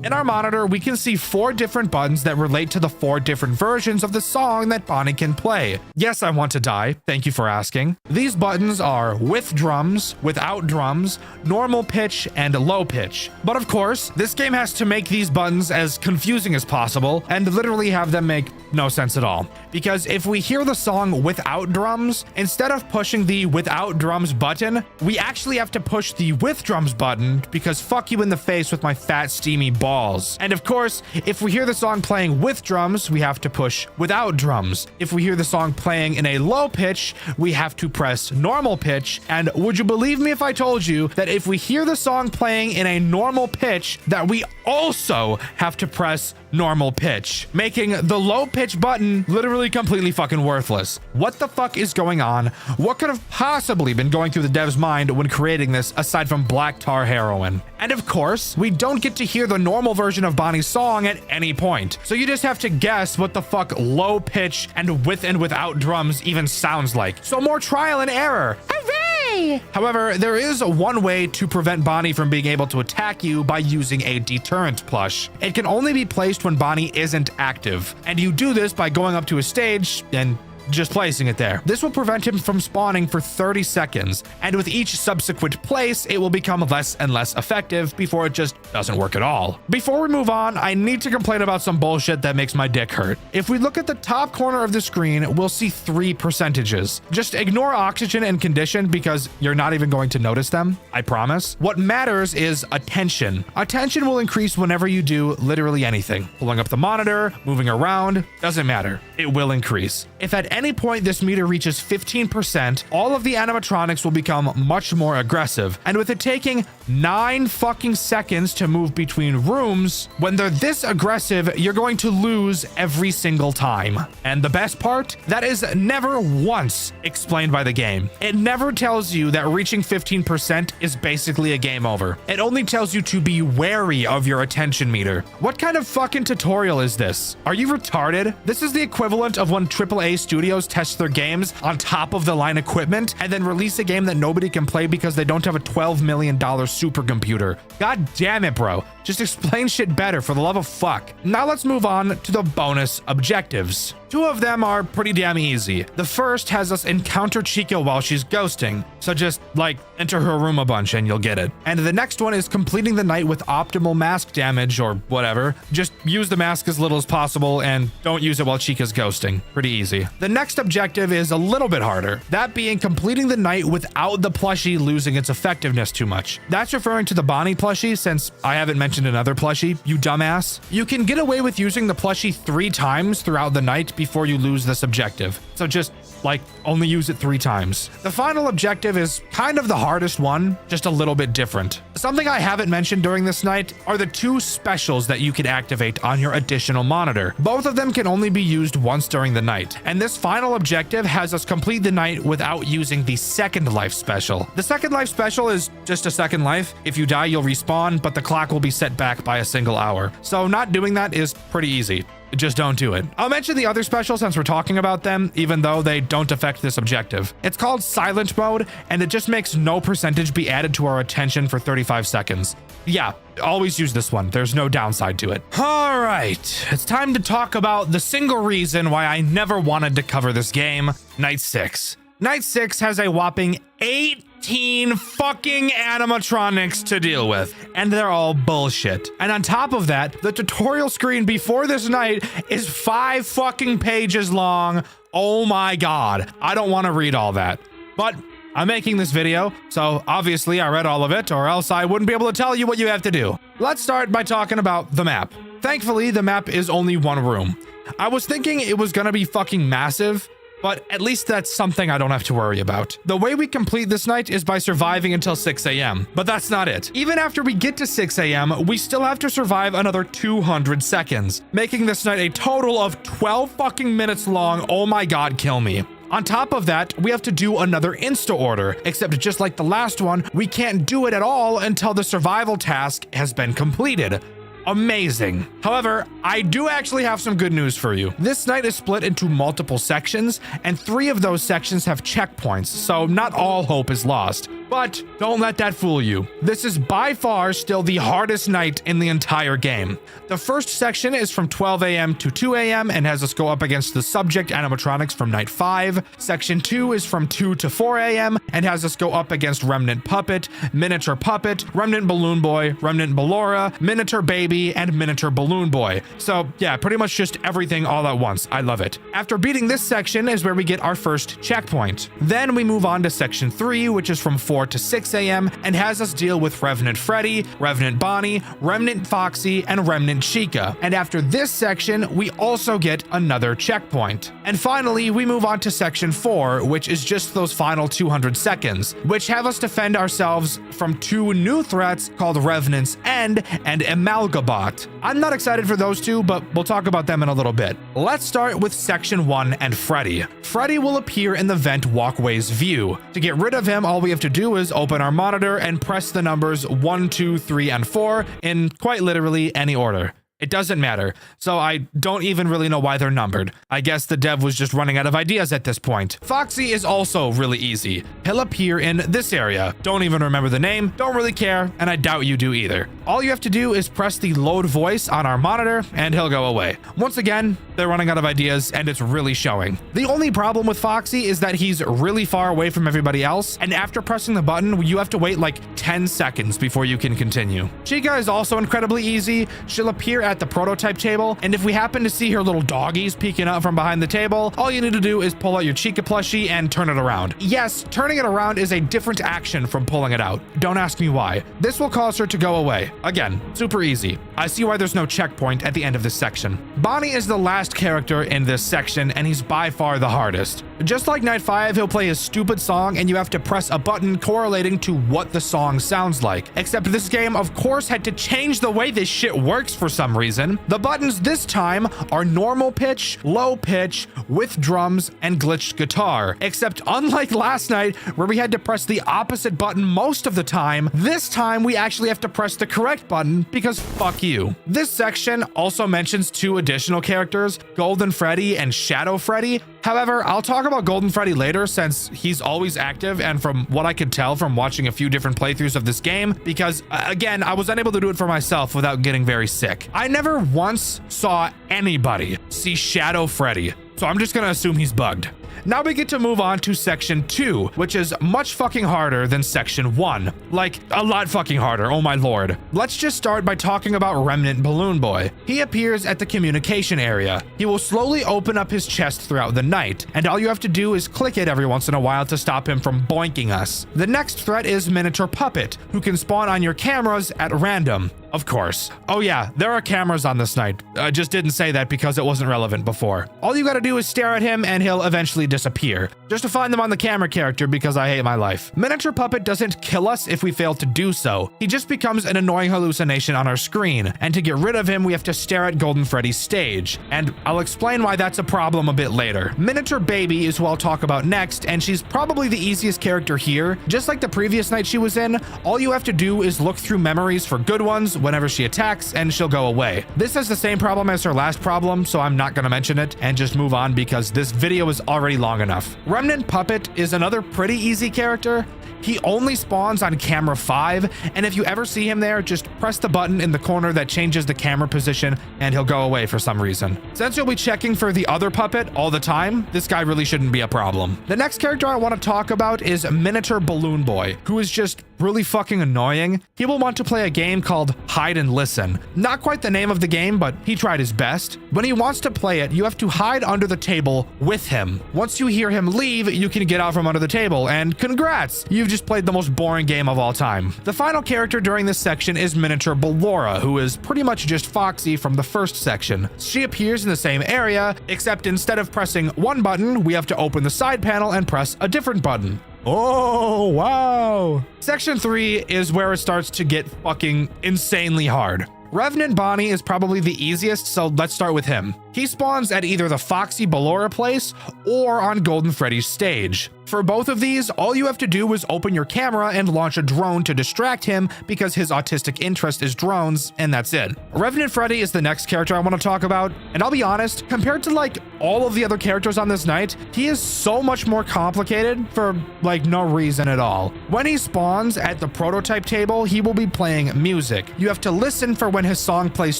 In our monitor, we can see 4 different buttons that relate to the 4 different versions of the song that Bonnie can play. Yes, I want to die. Thank you for asking. These buttons are with drums, without drums, normal pitch, and low pitch. But of course, this game has to make these buttons as confusing as possible and literally have them make no sense at all. Because if we hear the song without drums, instead of pushing the without drums button, we actually have to push the with drums button because fuck you in the face with my fat steamy balls. And of course, if we hear the song playing with drums, we have to push without drums. If we hear the song playing in a low pitch, we have to press normal pitch. And would you believe me if I told you that if we hear the song playing in a normal pitch, that we also have to press normal pitch, making the low pitch button literally completely fucking worthless. What the fuck is going on? What could have possibly been going through the dev's mind when creating this aside from black tar heroin? And of course, we don't get to hear the normal version of Bonnie's song at any point. So you just have to guess what the fuck low pitch and with and without drums even sounds like. So more trial and error. Hooray! However, there is one way to prevent Bonnie from being able to attack you by using a deterrent plush. It can only be placed when Bonnie isn't active. And you do this by going up to a stage and just placing it there. This will prevent him from spawning for 30 seconds, and with each subsequent place, it will become less and less effective before it just doesn't work at all. Before we move on, I need to complain about some bullshit that makes my dick hurt. If we look at the top corner of the screen, we'll see 3 percentages. Just ignore oxygen and condition because you're not even going to notice them, I promise. What matters is attention. Attention will increase whenever you do literally anything. Pulling up the monitor, moving around, doesn't matter. It will increase. If at any point this meter reaches 15%, all of the animatronics will become much more aggressive. And with it taking 9 fucking seconds to move between rooms, when they're this aggressive, you're going to lose every single time. And the best part? That is never once explained by the game. It never tells you that reaching 15% is basically a game over. It only tells you to be wary of your attention meter. What kind of fucking tutorial is this? Are you retarded? This is the equivalent of when AAA studios test their games on top of the line equipment and then release a game that nobody can play because they don't have a $12 million supercomputer. God damn it, bro. Just explain shit better, for the love of fuck. Now let's move on to the bonus objectives. 2 of them are pretty damn easy. The first has us encounter Chica while she's ghosting, so just like enter her room a bunch and you'll get it. And the next one is completing the night with optimal mask damage or whatever. Just use the mask as little as possible and don't use it while Chica's ghosting. Pretty easy. The next objective is a little bit harder, that being completing the night without the plushie losing its effectiveness too much. That's referring to the Bonnie plushie, since I haven't mentioned another plushie, you dumbass. You can get away with using the plushie 3 times throughout the night before you lose this objective. So just like only use it 3 times. The final objective is kind of the hardest one, just a little bit different. Something I haven't mentioned during this night are the 2 specials that you can activate on your additional monitor. Both of them can only be used once during the night. And this final objective has us complete the night without using the second life special. The second life special is just a second life. If you die, you'll respawn, but the clock will be set back by a single hour. So not doing that is pretty easy. Just don't do it. I'll mention the other special since we're talking about them, even though they don't affect this objective. It's called silent mode, and it just makes no percentage be added to our attention for 35 seconds. Yeah, always use this one. There's no downside to it. All right, it's time to talk about the single reason why I never wanted to cover this game, Night 6. Night 6 has a whopping 18 fucking animatronics to deal with, and they're all bullshit. And on top of that, the tutorial screen before this night is 5 fucking pages long. Oh my god, I don't want to read all that. But I'm making this video, so obviously I read all of it, or else I wouldn't be able to tell you what you have to do. Let's start by talking about the map. Thankfully, the map is only 1 room. I was thinking it was gonna be fucking massive, but at least that's something I don't have to worry about. The way we complete this night is by surviving until 6 a.m. But that's not it. Even after we get to 6 a.m., we still have to survive another 200 seconds, making this night a total of 12 fucking minutes long. Oh my god, kill me. On top of that, we have to do another insta order, except just like the last one, we can't do it at all until the survival task has been completed. Amazing. However, I do actually have some good news for you. This night is split into multiple sections, and 3 of those sections have checkpoints, so not all hope is lost. But don't let that fool you. This is by far still the hardest night in the entire game. The first section is from 12 a.m. to 2 a.m. and has us go up against the subject animatronics from night 5. Section 2 is from 2 to 4 a.m. and has us go up against Remnant Puppet, Miniature Puppet, Remnant Balloon Boy, Remnant Ballora, Miniature Baby, and Miniature Balloon Boy. So yeah, pretty much just everything all at once. I love it. After beating this section is where we get our first checkpoint. Then we move on to section 3, which is from 4 to 6 a.m. and has us deal with Revenant Freddy, Revenant Bonnie, Remnant Foxy, and Remnant Chica. And after this section, we also get another checkpoint. And finally, we move on to section 4, which is just those final 200 seconds, which have us defend ourselves from 2 new threats called Revenant's End and Amalgabot. I'm not excited for those 2, but we'll talk about them in a little bit. Let's start with section 1 and Freddy. Freddy will appear in the vent walkway's view. To get rid of him, all we have to do is open our monitor and press the numbers 1, 2, 3, and 4 in quite literally any order. It doesn't matter, so I don't even really know why they're numbered. I guess the dev was just running out of ideas at this point. Foxy is also really easy. He'll appear in this area. Don't even remember the name, don't really care, and I doubt you do either. All you have to do is press the load voice on our monitor, and he'll go away. Once again, They're running out of ideas and it's really showing. The only problem with Foxy is that he's really far away from everybody else, and after pressing the button, you have to wait like 10 seconds before you can continue. Chica is also incredibly easy. She'll appear at the prototype table, and if we happen to see her little doggies peeking out from behind the table, all you need to do is pull out your Chica plushie and turn it around. Yes, turning it around is a different action from pulling it out. Don't ask me why. This will cause her to go away. Again, super easy. I see why there's no checkpoint at the end of this section. Bonnie is the last character in this section, and he's by far the hardest. Just like Night 5, he'll play his stupid song, and you have to press a button correlating to what the song sounds like. Except this game, of course, had to change the way this shit works for some reason. The buttons this time are normal pitch, low pitch, with drums, and glitched guitar. Except unlike last night, where we had to press the opposite button most of the time, this time we actually have to press the correct button because fuck you. This section also mentions 2 additional characters, Golden Freddy and Shadow Freddy. However, I'll talk about Golden Freddy later since he's always active, and from what I could tell from watching a few different playthroughs of this game, because again, I was unable to do it for myself without getting very sick. I never once saw anybody see Shadow Freddy, so I'm just gonna assume he's bugged. Now we get to move on to section 2, which is much fucking harder than section 1. Like, a lot fucking harder, oh my lord. Let's just start by talking about Remnant Balloon Boy. He appears at the communication area. He will slowly open up his chest throughout the night, and all you have to do is click it every once in a while to stop him from boinking us. The next threat is Miniature Puppet, who can spawn on your cameras at random. Of course. Oh yeah, there are cameras on this night. I just didn't say that because it wasn't relevant before. All you gotta do is stare at him and he'll eventually disappear. Just to find them on the camera character because I hate my life. Miniature Puppet doesn't kill us if we fail to do so. He just becomes an annoying hallucination on our screen. And to get rid of him, we have to stare at Golden Freddy's stage. And I'll explain why that's a problem a bit later. Miniature Baby is who I'll talk about next, and she's probably the easiest character here. Just like the previous night she was in, all you have to do is look through memories for good ones whenever she attacks, and she'll go away. This has the same problem as her last problem, so I'm not gonna mention it and just move on because this video is already long enough. Remnant Puppet is another pretty easy character. He only spawns on camera 5, and if you ever see him there, just press the button in the corner that changes the camera position and he'll go away for some reason. Since you'll be checking for the other puppet all the time, this guy really shouldn't be a problem. The next character I want to talk about is Miniature Balloon Boy, who is just really fucking annoying. He will want to play a game called Hide and Listen. Not quite the name of the game, but he tried his best. When he wants to play it, you have to hide under the table with him. Once you hear him leave, you can get out from under the table, and congrats! You've just played the most boring game of all time. The final character during this section is Miniature Ballora, who is pretty much just Foxy from the first section. She appears in the same area, except instead of pressing one button, we have to open the side panel and press a different button. Oh, wow. Section 3 is where it starts to get fucking insanely hard. Revenant Bonnie is probably the easiest, so let's start with him. He spawns at either the Foxy Ballora place or on Golden Freddy's stage. For both of these, all you have to do is open your camera and launch a drone to distract him because his autistic interest is drones, and that's it. Revenant Freddy is the next character I want to talk about, and I'll be honest, compared to like all of the other characters on this night, he is so much more complicated for like no reason at all. When he spawns at the prototype table, he will be playing music. You have to listen for when his song plays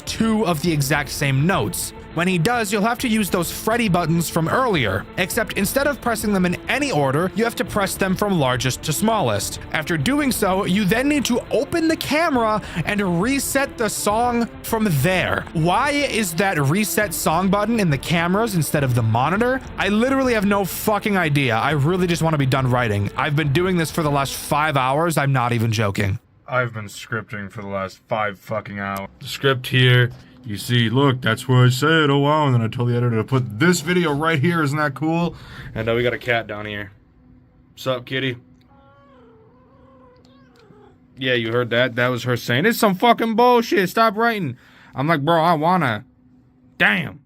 2 of the exact same notes. When he does, you'll have to use those Freddy buttons from earlier, except instead of pressing them in any order, you have to press them from largest to smallest. After doing so, you then need to open the camera and reset the song from there. Why is that reset song button in the cameras instead of the monitor? I literally have no fucking idea. I really just want to be done writing. I've been doing this for the last 5 hours. I'm not even joking. I've been scripting for the last 5 fucking hours. The script here. You see, look, that's what I said, oh wow, and then I told the editor to put this video right here, isn't that cool? And we got a cat down here. Sup, kitty? Yeah, you heard that? That was her saying, it's some fucking bullshit, stop writing. I'm like, bro, I wanna. Damn.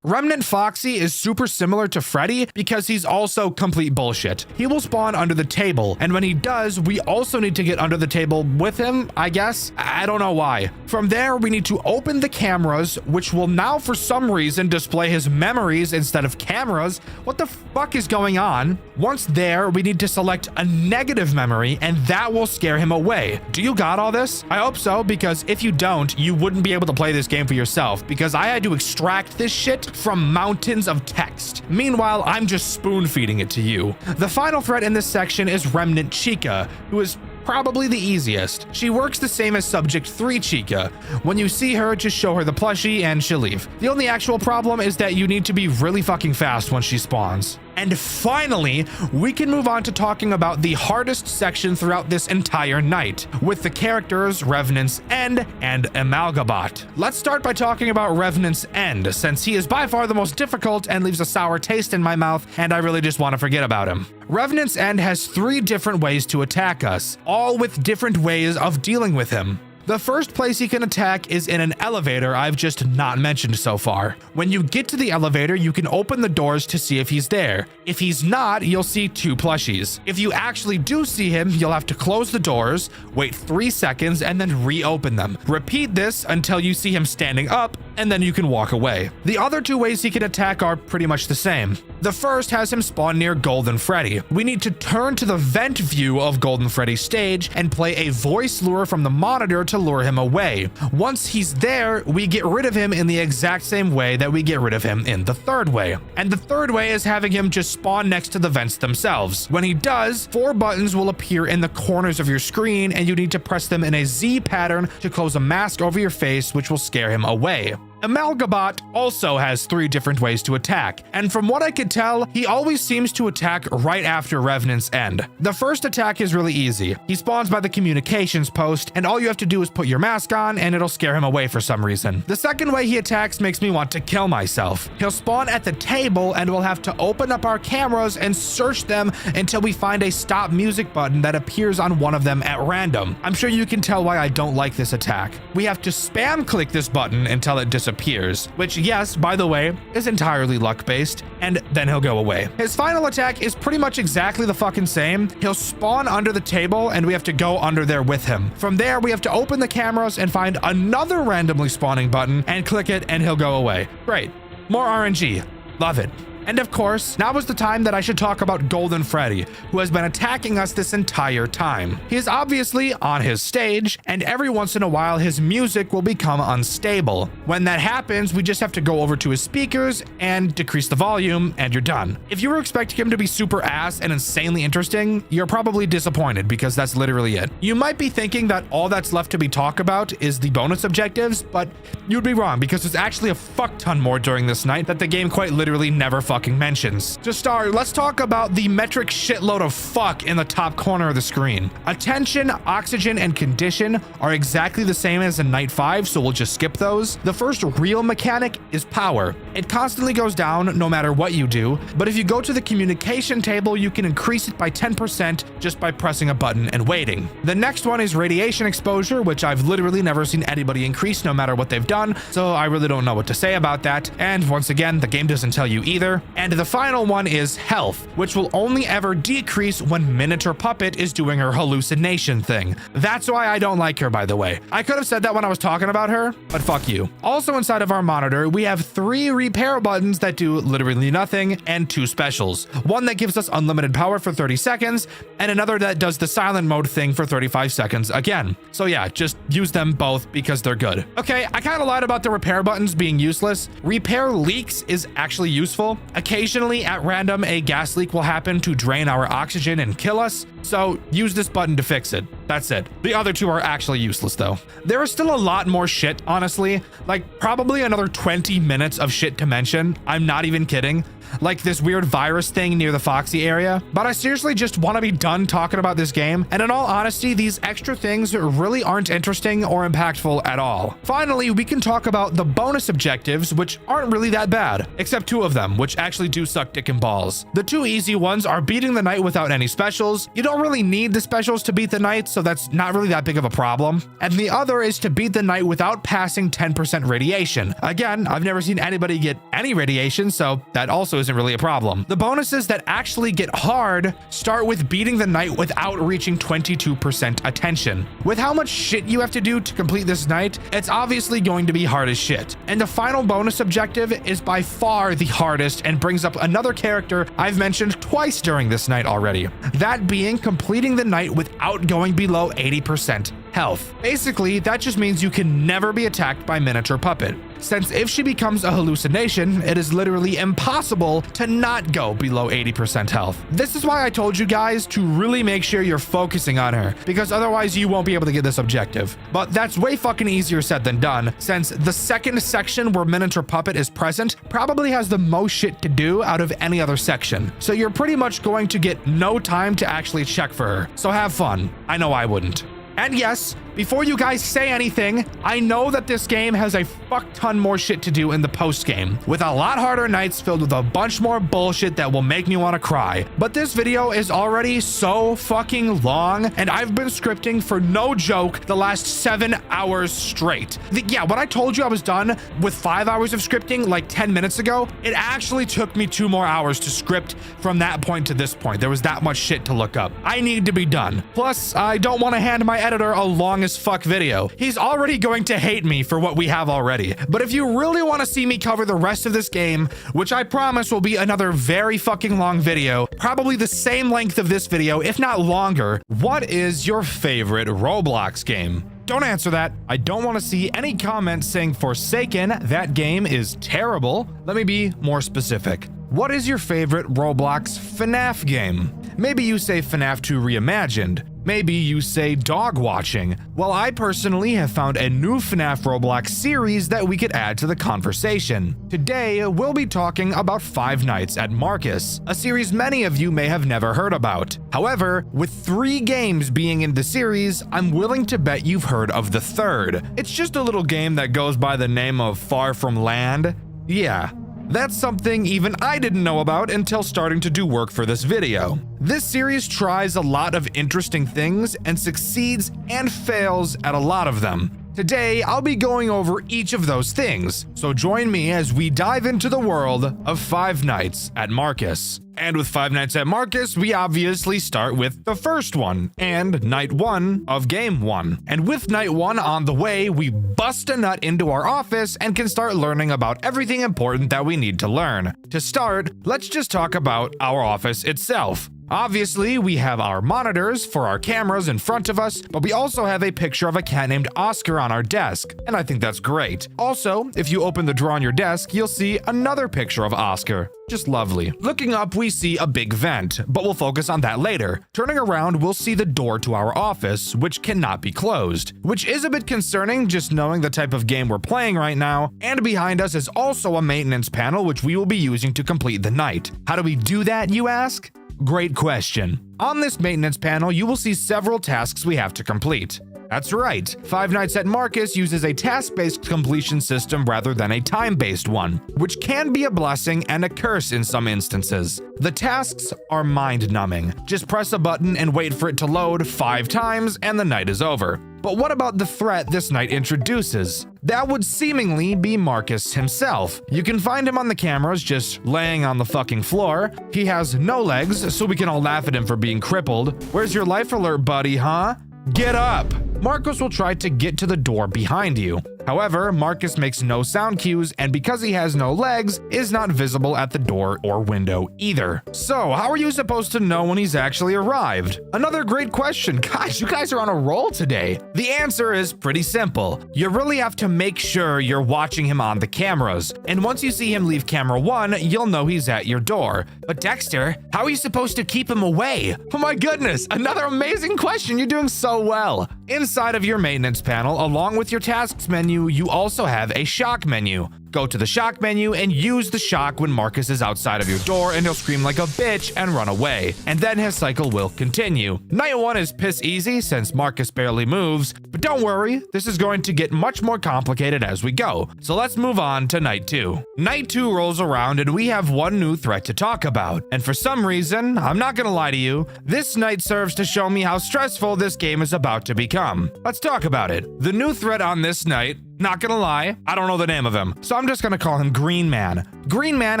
Remnant Foxy is super similar to Freddy because he's also complete bullshit. He will spawn under the table, and when he does, we also need to get under the table with him, I guess. I don't know why. From there, we need to open the cameras, which will now for some reason display his memories instead of cameras. What the fuck is going on? Once there, we need to select a negative memory, and that will scare him away. Do you got all this? I hope so, because if you don't, you wouldn't be able to play this game for yourself, because I had to extract this shit from mountains of text. Meanwhile, I'm just spoon feeding it to you. The final threat in this section is Remnant Chica, who is probably the easiest. She works the same as Subject 3 Chica. When you see her, just show her the plushie and she'll leave. The only actual problem is that you need to be really fucking fast when she spawns. And finally, we can move on to talking about the hardest section throughout this entire night, with the characters Revenant's End and Amalgabot. Let's start by talking about Revenant's End, since he is by far the most difficult and leaves a sour taste in my mouth, and I really just want to forget about him. Revenant's End has 3 different ways to attack us, all with different ways of dealing with him. The first place he can attack is in an elevator I've just not mentioned so far. When you get to the elevator, you can open the doors to see if he's there. If he's not, you'll see 2 plushies. If you actually do see him, you'll have to close the doors, wait 3 seconds, and then reopen them. Repeat this until you see him standing up, and then you can walk away. The other 2 ways he can attack are pretty much the same. The first has him spawn near Golden Freddy. We need to turn to the vent view of Golden Freddy's stage and play a voice lure from the monitor to lure him away. Once he's there, we get rid of him in the exact same way that we get rid of him in the third way. And the third way is having him just spawn next to the vents themselves. When he does, 4 buttons will appear in the corners of your screen, and you need to press them in a Z pattern to close a mask over your face, which will scare him away. Amalgabot also has 3 different ways to attack, and from what I could tell, he always seems to attack right after Revenant's End. The first attack is really easy. He spawns by the communications post, and all you have to do is put your mask on and it'll scare him away for some reason. The second way he attacks makes me want to kill myself. He'll spawn at the table and we'll have to open up our cameras and search them until we find a stop music button that appears on one of them at random. I'm sure you can tell why I don't like this attack. We have to spam click this button until it disappears, which, yes, by the way, is entirely luck-based, and then he'll go away. His final attack is pretty much exactly the fucking same. He'll spawn under the table, and we have to go under there with him. From there, we have to open the cameras and find another randomly spawning button and click it, and he'll go away. Great. More RNG. Love it. And of course, now is the time that I should talk about Golden Freddy, who has been attacking us this entire time. He is obviously on his stage, and every once in a while his music will become unstable. When that happens, we just have to go over to his speakers and decrease the volume, and you're done. If you were expecting him to be super ass and insanely interesting, you're probably disappointed, because that's literally it. You might be thinking that all that's left to be talked about is the bonus objectives, but you'd be wrong, because there's actually a fuck ton more during this night that the game quite literally never fucking mentions. To start, let's talk about the metric shitload of fuck in the top corner of the screen. Attention, oxygen, and condition are exactly the same as in Night 5, so we'll just skip those. The first real mechanic is power. It constantly goes down no matter what you do, but if you go to the communication table, you can increase it by 10% just by pressing a button and waiting. The next one is radiation exposure, which I've literally never seen anybody increase no matter what they've done, so I really don't know what to say about that. And once again, the game doesn't tell you either. And the final one is health, which will only ever decrease when Minotaur Puppet is doing her hallucination thing. That's why I don't like her, by the way. I could have said that when I was talking about her, but fuck you. Also inside of our monitor, we have 3 repair buttons that do literally nothing and 2 specials. One that gives us unlimited power for 30 seconds and another that does the silent mode thing for 35 seconds again. So yeah, just use them both because they're good. Okay, I kind of lied about the repair buttons being useless. Repair leaks is actually useful. Occasionally, at random, a gas leak will happen to drain our oxygen and kill us, so use this button to fix it. That's it. The other 2 are actually useless, though. There is still a lot more shit, honestly. Like, probably another 20 minutes of shit to mention. I'm not even kidding. Like this weird virus thing near the Foxy area. But I seriously just want to be done talking about this game. And in all honesty, these extra things really aren't interesting or impactful at all. Finally, we can talk about the bonus objectives, which aren't really that bad, except 2 of them, which actually do suck dick and balls. The 2 easy ones are beating the night without any specials. You don't really need the specials to beat the night, so that's not really that big of a problem. And the other is to beat the night without passing 10% radiation. Again, I've never seen anybody get any radiation, so that also isn't really a problem. The bonuses that actually get hard start with beating the night without reaching 22% attention. With how much shit you have to do to complete this night, it's obviously going to be hard as shit. And the final bonus objective is by far the hardest and brings up another character I've mentioned twice during this night already. That being completing the night without going below 80% health. Basically, that just means you can never be attacked by Miniature Puppet, since if she becomes a hallucination, it is literally impossible to not go below 80% health. This is why I told you guys to really make sure you're focusing on her, because otherwise you won't be able to get this objective. But that's way fucking easier said than done, since the second section where Miniature Puppet is present probably has the most shit to do out of any other section. So you're pretty much going to get no time to actually check for her. So have fun. I know I wouldn't. And yes, before you guys say anything, I know that this game has a fuck ton more shit to do in the post game, with a lot harder nights filled with a bunch more bullshit that will make me want to cry. But this video is already so fucking long, and I've been scripting for no joke the last 7 hours straight. Yeah, when I told you I was done with 5 hours of scripting like 10 minutes ago, it actually took me 2 more hours to script from that point to this point. There was that much shit to look up. I need to be done. Plus, I don't want to hand my editor a long as fuck video. He's already going to hate me for what we have already. But if you really want to see me cover the rest of this game, which I promise will be another very fucking long video, probably the same length of this video, if not longer, what is your favorite Roblox game? Don't answer that. I don't want to see any comments saying Forsaken, that game is terrible. Let me be more specific. What is your favorite Roblox FNAF game? Maybe you say FNAF 2 Reimagined. Maybe you say dog watching. Well, I personally have found a new FNAF Roblox series that we could add to the conversation. Today, we'll be talking about Five Nights at Marcus, a series many of you may have never heard about. However, with 3 games being in the series, I'm willing to bet you've heard of the third. It's just a little game that goes by the name of Far From Land. Yeah. That's something even I didn't know about until starting to do work for this video. This series tries a lot of interesting things and succeeds and fails at a lot of them. Today, I'll be going over each of those things, so join me as we dive into the world of Five Nights at Marcus. And with Five Nights at Marcus, we obviously start with the first one, and night 1 of game 1. And with night 1 on the way, we bust a nut into our office and can start learning about everything important that we need to learn. To start, let's just talk about our office itself. Obviously, we have our monitors for our cameras in front of us, but we also have a picture of a cat named Oscar on our desk, and I think that's great. Also, if you open the drawer on your desk, you'll see another picture of Oscar. Just lovely. Looking up, we see a big vent, but we'll focus on that later. Turning around, we'll see the door to our office, which cannot be closed, which is a bit concerning just knowing the type of game we're playing right now. And behind us is also a maintenance panel, which we will be using to complete the night. How do we do that, you ask? Great question. On this maintenance panel, you will see several tasks we have to complete. That's right, Five Nights at Marcus uses a task-based completion system rather than a time-based one, which can be a blessing and a curse in some instances. The tasks are mind-numbing. Just press a button and wait for it to load 5 times and the night is over. But what about the threat this night introduces? That would seemingly be Marcus himself. You can find him on the cameras just laying on the fucking floor. He has no legs, so we can all laugh at him for being crippled. Where's your life alert, buddy, huh? Get up! Marcus will try to get to the door behind you. However, Marcus makes no sound cues, and because he has no legs, is not visible at the door or window either. So, how are you supposed to know when he's actually arrived? Another great question. Guys, you guys are on a roll today. The answer is pretty simple. You really have to make sure you're watching him on the cameras, and once you see him leave camera 1, you'll know he's at your door. But Dexter, how are you supposed to keep him away? Oh my goodness, another amazing question. You're doing so well. Inside of your maintenance panel, along with your tasks menu, you also have a shock menu. Go to the shock menu and use the shock when Marcus is outside of your door, and he'll scream like a bitch and run away. And then his cycle will continue. Night 1 is piss easy since Marcus barely moves, but don't worry, this is going to get much more complicated as we go. So let's move on to night 2. Night 2 rolls around and we have one new threat to talk about. And for some reason, I'm not gonna lie to you, this night serves to show me how stressful this game is about to become. Let's talk about it. The new threat on this night, not gonna lie, I don't know the name of him, so I'm just gonna call him Green Man. Green Man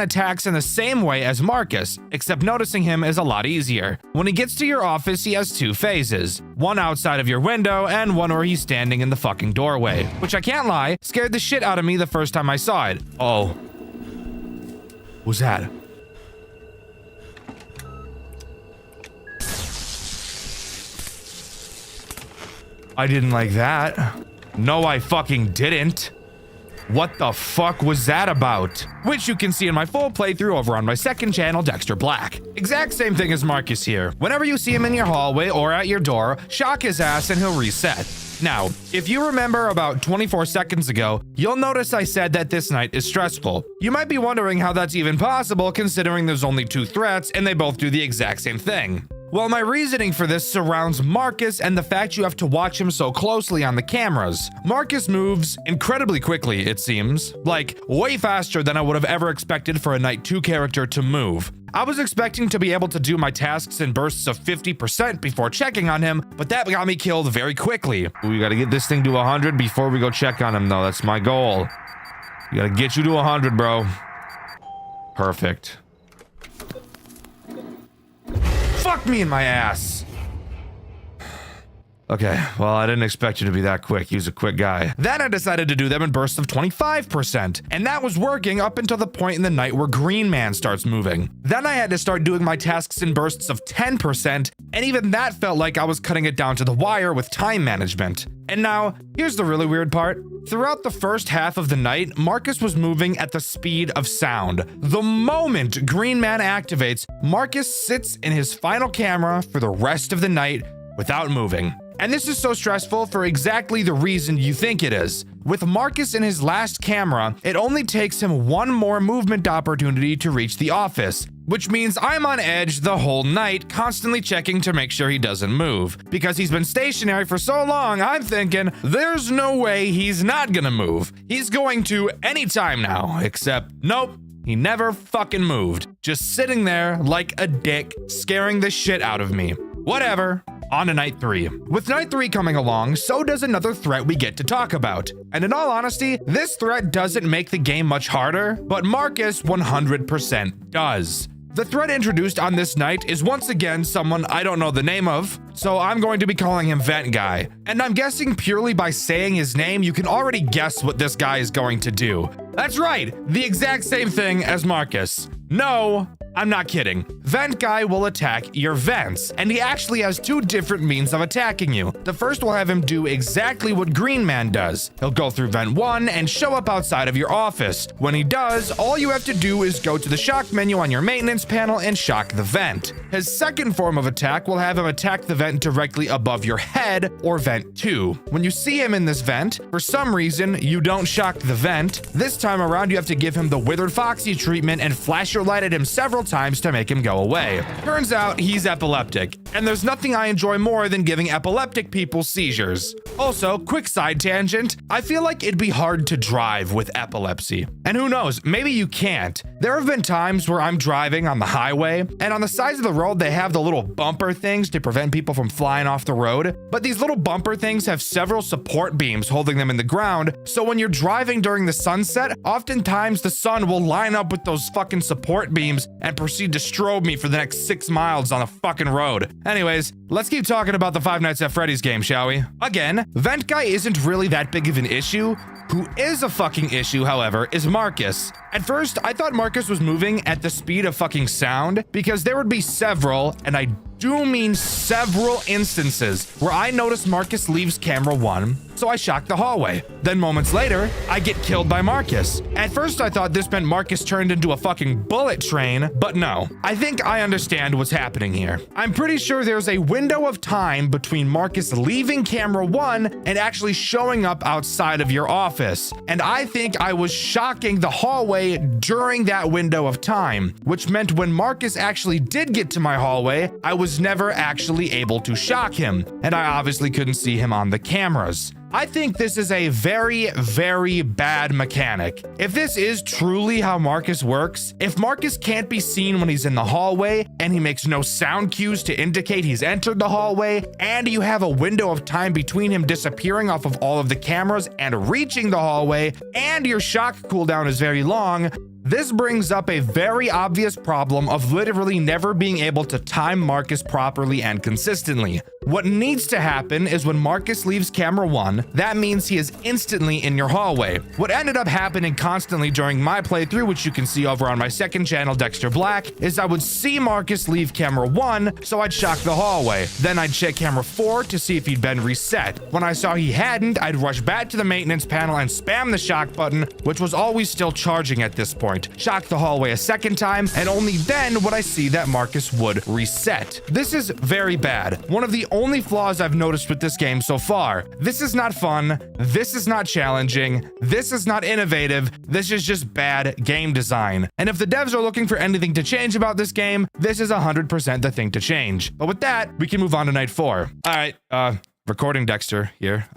attacks in the same way as Marcus, except noticing him is a lot easier. When he gets to your office, he has 2 phases. One outside of your window, and one where he's standing in the fucking doorway. Which I can't lie, scared the shit out of me the first time I saw it. Oh. What's that? I didn't like that. No, I fucking didn't. What the fuck was that about? Which you can see in my full playthrough over on my second channel, Dexter Black. Exact same thing as Marcus here. Whenever you see him in your hallway or at your door, shock his ass and he'll reset. Now, if you remember about 24 seconds ago, you'll notice I said that this night is stressful. You might be wondering how that's even possible considering there's only 2 threats and they both do the exact same thing. Well, my reasoning for this surrounds Marcus and the fact you have to watch him so closely on the cameras. Marcus moves incredibly quickly, it seems. Like, way faster than I would have ever expected for a Night 2 character to move. I was expecting to be able to do my tasks in bursts of 50% before checking on him, but that got me killed very quickly. We gotta get this thing to 100 before we go check on him, though. That's my goal. We gotta get you to 100, bro. Perfect. Fuck me in my ass. Okay, well, I didn't expect you to be that quick. He was a quick guy. Then I decided to do them in bursts of 25%, and that was working up until the point in the night where Green Man starts moving. Then I had to start doing my tasks in bursts of 10%, and even that felt like I was cutting it down to the wire with time management. And now, here's the really weird part. Throughout the first half of the night, Marcus was moving at the speed of sound. The moment Green Man activates, Marcus sits in his final camera for the rest of the night without moving. And this is so stressful for exactly the reason you think it is. With Marcus in his last camera, it only takes him 1 more movement opportunity to reach the office, which means I'm on edge the whole night, constantly checking to make sure he doesn't move. Because he's been stationary for so long, I'm thinking, there's no way he's not gonna move. He's going to anytime now, except nope. He never fucking moved. Just sitting there like a dick, scaring the shit out of me. Whatever. On to night 3. With night 3 coming along, so does another threat we get to talk about. And in all honesty, this threat doesn't make the game much harder, but Marcus 100% does. The threat introduced on this night is once again someone I don't know the name of, so I'm going to be calling him Vent Guy. And I'm guessing purely by saying his name, you can already guess what this guy is going to do. That's right, the exact same thing as Marcus. No, I'm not kidding. Vent Guy will attack your vents, and he actually has 2 different means of attacking you. The first will have him do exactly what Green Man does. He'll go through vent 1 and show up outside of your office. When he does, all you have to do is go to the shock menu on your maintenance panel and shock the vent. His second form of attack will have him attack the vent directly above your head, or vent 2. When you see him in this vent, for some reason, you don't shock the vent. This time around, you have to give him the Withered Foxy treatment and flash your light at him several times to make him go away. Turns out he's epileptic, and there's nothing I enjoy more than giving epileptic people seizures. Also, quick side tangent, I feel like it'd be hard to drive with epilepsy. And who knows, maybe you can't. There have been times where I'm driving on the highway, and on the sides of the road they have the little bumper things to prevent people from flying off the road, but these little bumper things have several support beams holding them in the ground, so when you're driving during the sunset, oftentimes the sun will line up with those fucking support beams and proceed to strobe me for the next 6 miles on the fucking road. Anyways, let's keep talking about the Five Nights at Freddy's game, shall we? Again, Vent Guy isn't really that big of an issue. Who is a fucking issue, however, is Marcus. At first, I thought Marcus was moving at the speed of fucking sound because there would be several, and I do mean several instances where I noticed Marcus leaves camera 1, so I shocked the hallway. Then moments later, I get killed by Marcus. At first, I thought this meant Marcus turned into a fucking bullet train, but no. I think I understand what's happening here. I'm pretty sure there's a window of time between Marcus leaving camera 1 and actually showing up outside of your office. And I think I was shocking the hallway during that window of time, which meant when Marcus actually did get to my hallway, I was never actually able to shock him, and I obviously couldn't see him on the cameras. I think this is a very, very bad mechanic. If this is truly how Marcus works, if Marcus can't be seen when he's in the hallway, and he makes no sound cues to indicate he's entered the hallway, and you have a window of time between him disappearing off of all of the cameras and reaching the hallway, and your shock cooldown is very long, this brings up a very obvious problem of literally never being able to time Marcus properly and consistently. What needs to happen is when Marcus leaves camera 1, that means he is instantly in your hallway. What ended up happening constantly during my playthrough, which you can see over on my second channel, Dexter Black, is I would see Marcus leave camera 1, so I'd shock the hallway. Then I'd check camera 4 to see if he'd been reset. When I saw he hadn't, I'd rush back to the maintenance panel and spam the shock button, which was always still charging at this point. Shock the hallway a second time, and only then would I see that Marcus would reset. This is very bad. One of the only flaws I've noticed with this game so far. This is not fun. This is not challenging. This is not innovative. This is just bad game design. And if the devs are looking for anything to change about this game, this is 100% the thing to change. But with that, we can move on to night 4. All right, recording Dexter here.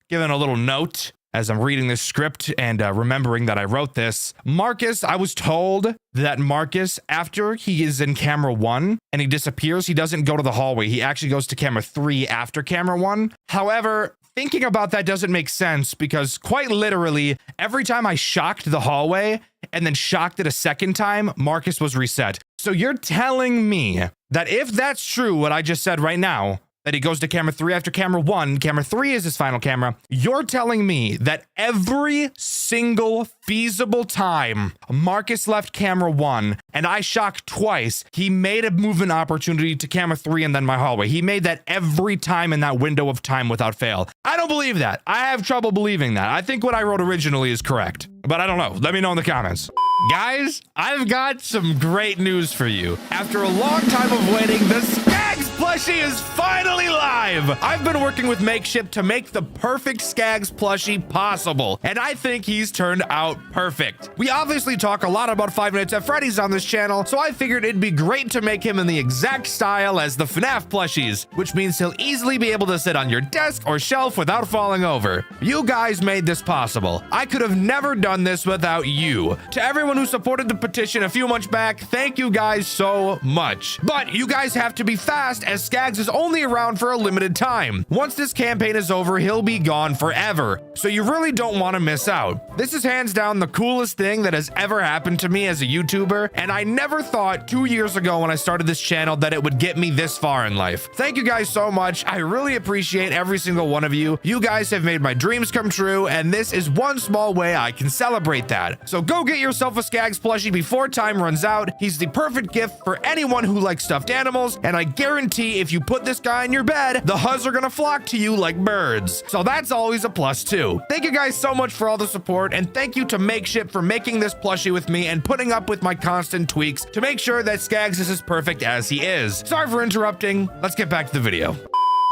Giving a little note as I'm reading this script and remembering that I wrote this. Marcus, I was told that Marcus, after he is in camera 1 and he disappears, he doesn't go to the hallway. He actually goes to camera 3 after camera 1. However, thinking about that doesn't make sense because quite literally, every time I shocked the hallway and then shocked it a second time, Marcus was reset. So you're telling me that if that's true, what I just said right now, that he goes to camera 3 after camera 1, camera 3 is his final camera, you're telling me that every single feasible time Marcus left camera 1 and I shocked twice, he made a movement opportunity to camera 3 and then my hallway. He made that every time in that window of time without fail. I don't believe that. I have trouble believing that. I think what I wrote originally is correct, but I don't know. Let me know in the comments. Guys, I've got some great news for you. After a long time of waiting, the Skags plushie is finally live. I've been working with Makeshift to make the perfect Skags plushie possible, and I think he's turned out perfect. We obviously talk a lot about Five Nights at Freddy's on this channel, so I figured it'd be great to make him in the exact style as the FNAF plushies, which means he'll easily be able to sit on your desk or shelf without falling over. You guys made this possible. I could have never done this without you. To everyone who supported the petition a few months back, thank you guys so much. But you guys have to be fast, as Skags is only around for a limited time. Once this campaign is over, he'll be gone forever, so you really don't want to miss out. This is hands down the coolest thing that has ever happened to me as a YouTuber, and I never thought 2 years ago when I started this channel that it would get me this far in life. Thank you guys so much. I really appreciate every single one of you. You guys have made my dreams come true, and this is one small way I can celebrate that. So go get yourself a Skags plushie before time runs out. He's the perfect gift for anyone who likes stuffed animals, and I guarantee if you put this guy in your bed, the Huzz are gonna flock to you like birds. So that's always a plus too. Thank you guys so much for all the support, and thank you to Makeshift for making this plushie with me and putting up with my constant tweaks to make sure that Skags is as perfect as he is. Sorry for interrupting. Let's get back to the video.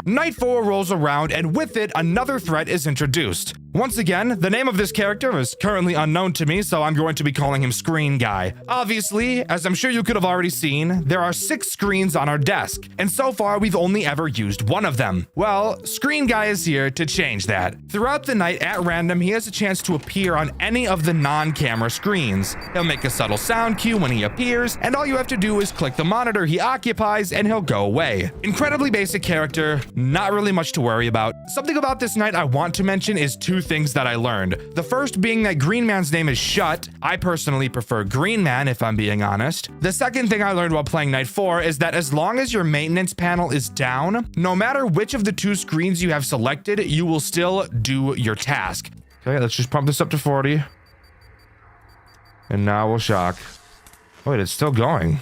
Night 4 rolls around, and with it, another threat is introduced. Once again, the name of this character is currently unknown to me, so I'm going to be calling him Screen Guy. Obviously, as I'm sure you could have already seen, there are 6 screens on our desk, and so far we've only ever used one of them. Well, Screen Guy is here to change that. Throughout the night, at random, he has a chance to appear on any of the non-camera screens. He'll make a subtle sound cue when he appears, and all you have to do is click the monitor he occupies and he'll go away. Incredibly basic character, not really much to worry about. Something about this night I want to mention is 2 things that I learned. The first being that Green Man's name is Shut. I personally prefer Green Man, if I'm being honest. The second thing I learned while playing Night 4 is that as long as your maintenance panel is down, no matter which of the 2 screens you have selected, you will still do your task. Okay, let's just pump this up to 40. And now we'll shock. Wait, it's still going.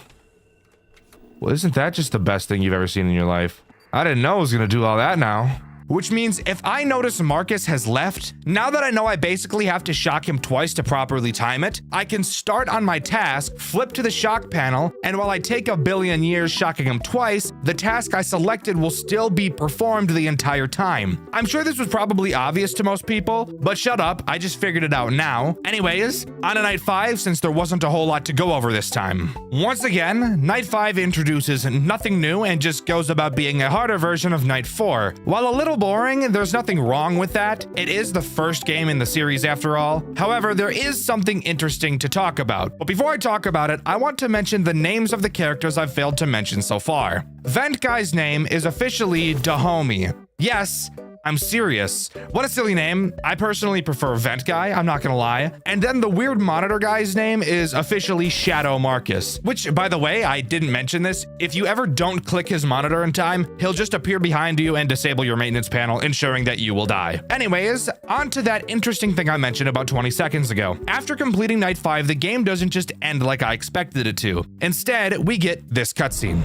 Well, isn't that just the best thing you've ever seen in your life? I didn't know it was gonna do all that now. Which means if I notice Marcus has left, now that I know I basically have to shock him twice to properly time it, I can start on my task, flip to the shock panel, and while I take a billion years shocking him twice, the task I selected will still be performed the entire time. I'm sure this was probably obvious to most people, but shut up, I just figured it out now. Anyways, on to Night 5, since there wasn't a whole lot to go over this time. Once again, Night 5 introduces nothing new and just goes about being a harder version of Night 4. While a little boring, there's nothing wrong with that. It is the first game in the series after all. However, there is something interesting to talk about. But before I talk about it, I want to mention the names of the characters I've failed to mention so far. Vent Guy's name is officially Dahomey. Yes, I'm serious. What a silly name. I personally prefer Vent Guy, I'm not gonna lie. And then the weird monitor guy's name is officially Shadow Marcus, which, by the way, I didn't mention this. If you ever don't click his monitor in time, he'll just appear behind you and disable your maintenance panel, ensuring that you will die. Anyways, on to that interesting thing I mentioned about 20 seconds ago. After completing night 5, the game doesn't just end like I expected it to. Instead, we get this cutscene.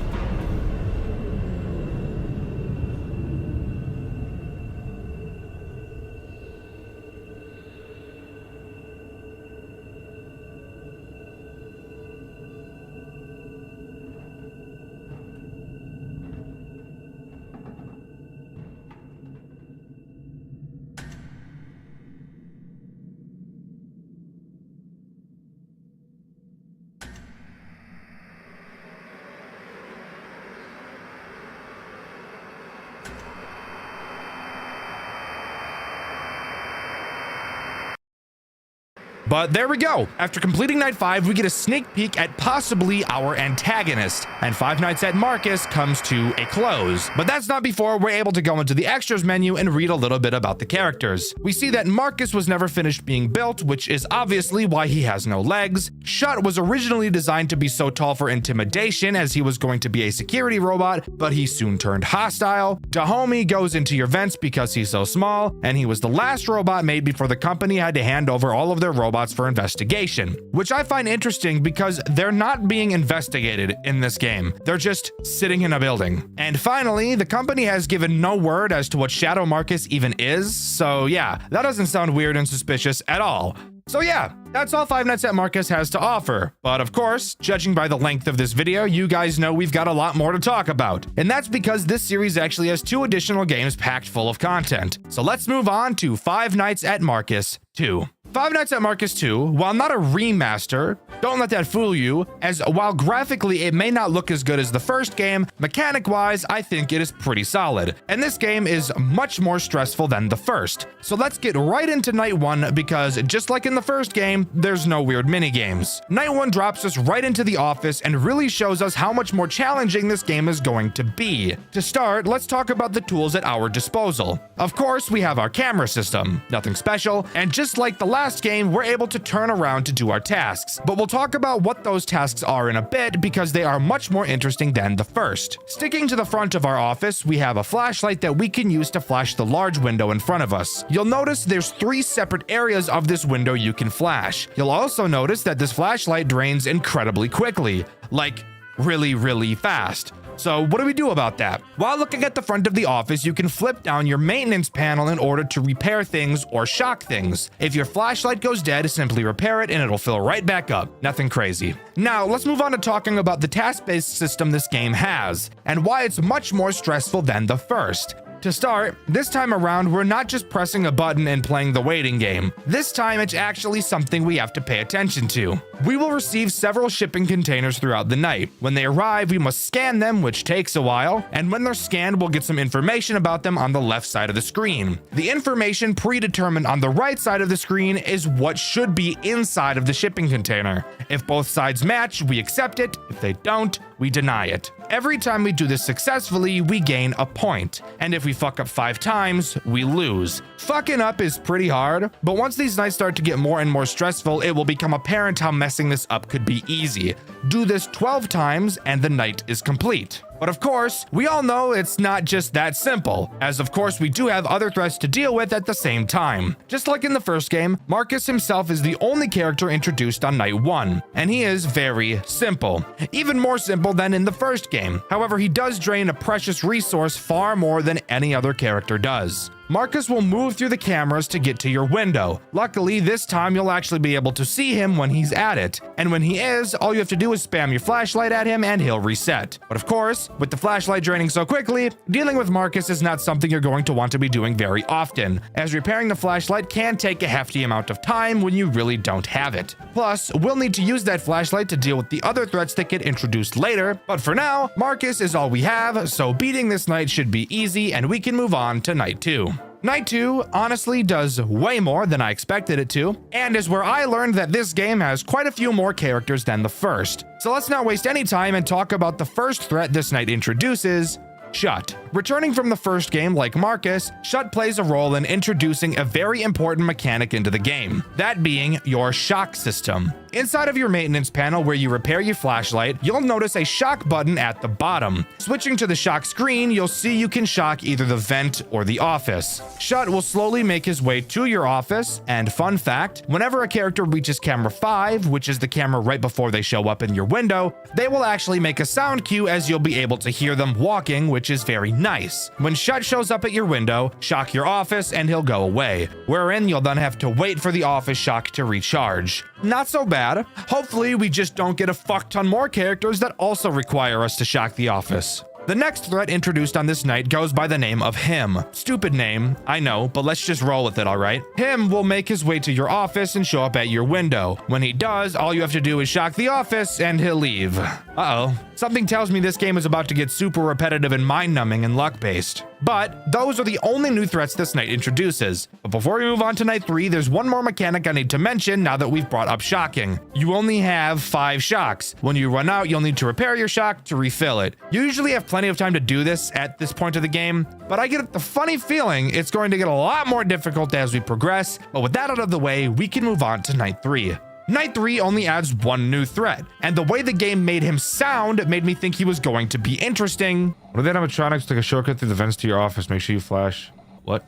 But there we go. After completing night 5, we get a sneak peek at possibly our antagonist, and Five Nights at Marcus comes to a close. But that's not before we're able to go into the extras menu and read a little bit about the characters. We see that Marcus was never finished being built, which is obviously why he has no legs. Shut was originally designed to be so tall for intimidation, as he was going to be a security robot, but he soon turned hostile. Dahomey goes into your vents because he's so small, and he was the last robot made before the company had to hand over all of their robots for investigation, which I find interesting because they're not being investigated in this game. They're just sitting in a building. And finally, the company has given no word as to what Shadow Marcus even is, so yeah, that doesn't sound weird and suspicious at all. So yeah, that's all Five Nights at Marcus has to offer. But of course, judging by the length of this video, you guys know we've got a lot more to talk about. And that's because this series actually has 2 additional games packed full of content. So let's move on to Five Nights at Marcus 2. Five Nights at Marcus 2, while not a remaster, don't let that fool you, as while graphically it may not look as good as the first game, mechanic-wise, I think it is pretty solid. And this game is much more stressful than the first. So let's get right into Night 1, because just like in the first game, there's no weird minigames. Night 1 drops us right into the office and really shows us how much more challenging this game is going to be. To start, let's talk about the tools at our disposal. Of course, we have our camera system, nothing special, and just like the last game, we're able to turn around to do our tasks, but we'll talk about what those tasks are in a bit because they are much more interesting than the first. Sticking to the front of our office, we have a flashlight that we can use to flash the large window in front of us. You'll notice there's 3 separate areas of this window you can flash. You'll also notice that this flashlight drains incredibly quickly, like really fast. So what do we do about that? While looking at the front of the office, you can flip down your maintenance panel in order to repair things or shock things. If your flashlight goes dead, simply repair it and it'll fill right back up. Nothing crazy. Now, let's move on to talking about the task-based system this game has, and why it's much more stressful than the first. To start, this time around, we're not just pressing a button and playing the waiting game. This time, it's actually something we have to pay attention to. We will receive several shipping containers throughout the night. When they arrive, we must scan them, which takes a while, and when they're scanned, we'll get some information about them on the left side of the screen. The information predetermined on the right side of the screen is what should be inside of the shipping container. If both sides match, we accept it. If they don't, we deny it. Every time we do this successfully, we gain a point, and if we fuck up 5 times, we lose. Fucking up is pretty hard, but once these nights start to get more and more stressful, it will become apparent how messing this up could be easy. Do this 12 times and the night is complete. But of course, we all know it's not just that simple, as of course we do have other threats to deal with at the same time. Just like in the first game, Marcus himself is the only character introduced on night 1, and he is very simple. Even more simple than in the first game. However, he does drain a precious resource far more than any other character does. Marcus will move through the cameras to get to your window. Luckily, this time you'll actually be able to see him when he's at it. And when he is, all you have to do is spam your flashlight at him and he'll reset. But of course, with the flashlight draining so quickly, dealing with Marcus is not something you're going to want to be doing very often, as repairing the flashlight can take a hefty amount of time when you really don't have it. Plus, we'll need to use that flashlight to deal with the other threats that get introduced later, but for now, Marcus is all we have, so beating this night should be easy and we can move on to night 2. Night 2 honestly does way more than I expected it to, and is where I learned that this game has quite a few more characters than the first. So let's not waste any time and talk about the first threat this night introduces, Shut. Returning from the first game like Marcus, Shut plays a role in introducing a very important mechanic into the game, that being your shock system. Inside of your maintenance panel where you repair your flashlight, you'll notice a shock button at the bottom. Switching to the shock screen, you'll see you can shock either the vent or the office. Shut will slowly make his way to your office, and fun fact, whenever a character reaches camera 5, which is the camera right before they show up in your window, they will actually make a sound cue as you'll be able to hear them walking, which is very nice. When Shut shows up at your window, shock your office and he'll go away, wherein you'll then have to wait for the office shock to recharge. Not so bad. Hopefully we just don't get a fuck ton more characters that also require us to shock the office. The next threat introduced on this night goes by the name of Him. Stupid name, I know, but let's just roll with it, alright? Him will make his way to your office and show up at your window. When he does, all you have to do is shock the office and he'll leave. Uh-oh. Something tells me this game is about to get super repetitive and mind-numbing and luck-based. But those are the only new threats this night introduces. But before we move on to night 3, there's one more mechanic I need to mention now that we've brought up shocking. You only have 5 shocks. When you run out, you'll need to repair your shock to refill it. You usually have plenty of time to do this at this point of the game, but I get the funny feeling it's going to get a lot more difficult as we progress. But with that out of the way, we can move on to night 3. Night 3 only adds one new threat, and the way the game made him sound made me think he was going to be interesting. What are the animatronics? Take a shortcut through the vents to your office. Make sure you flash. What?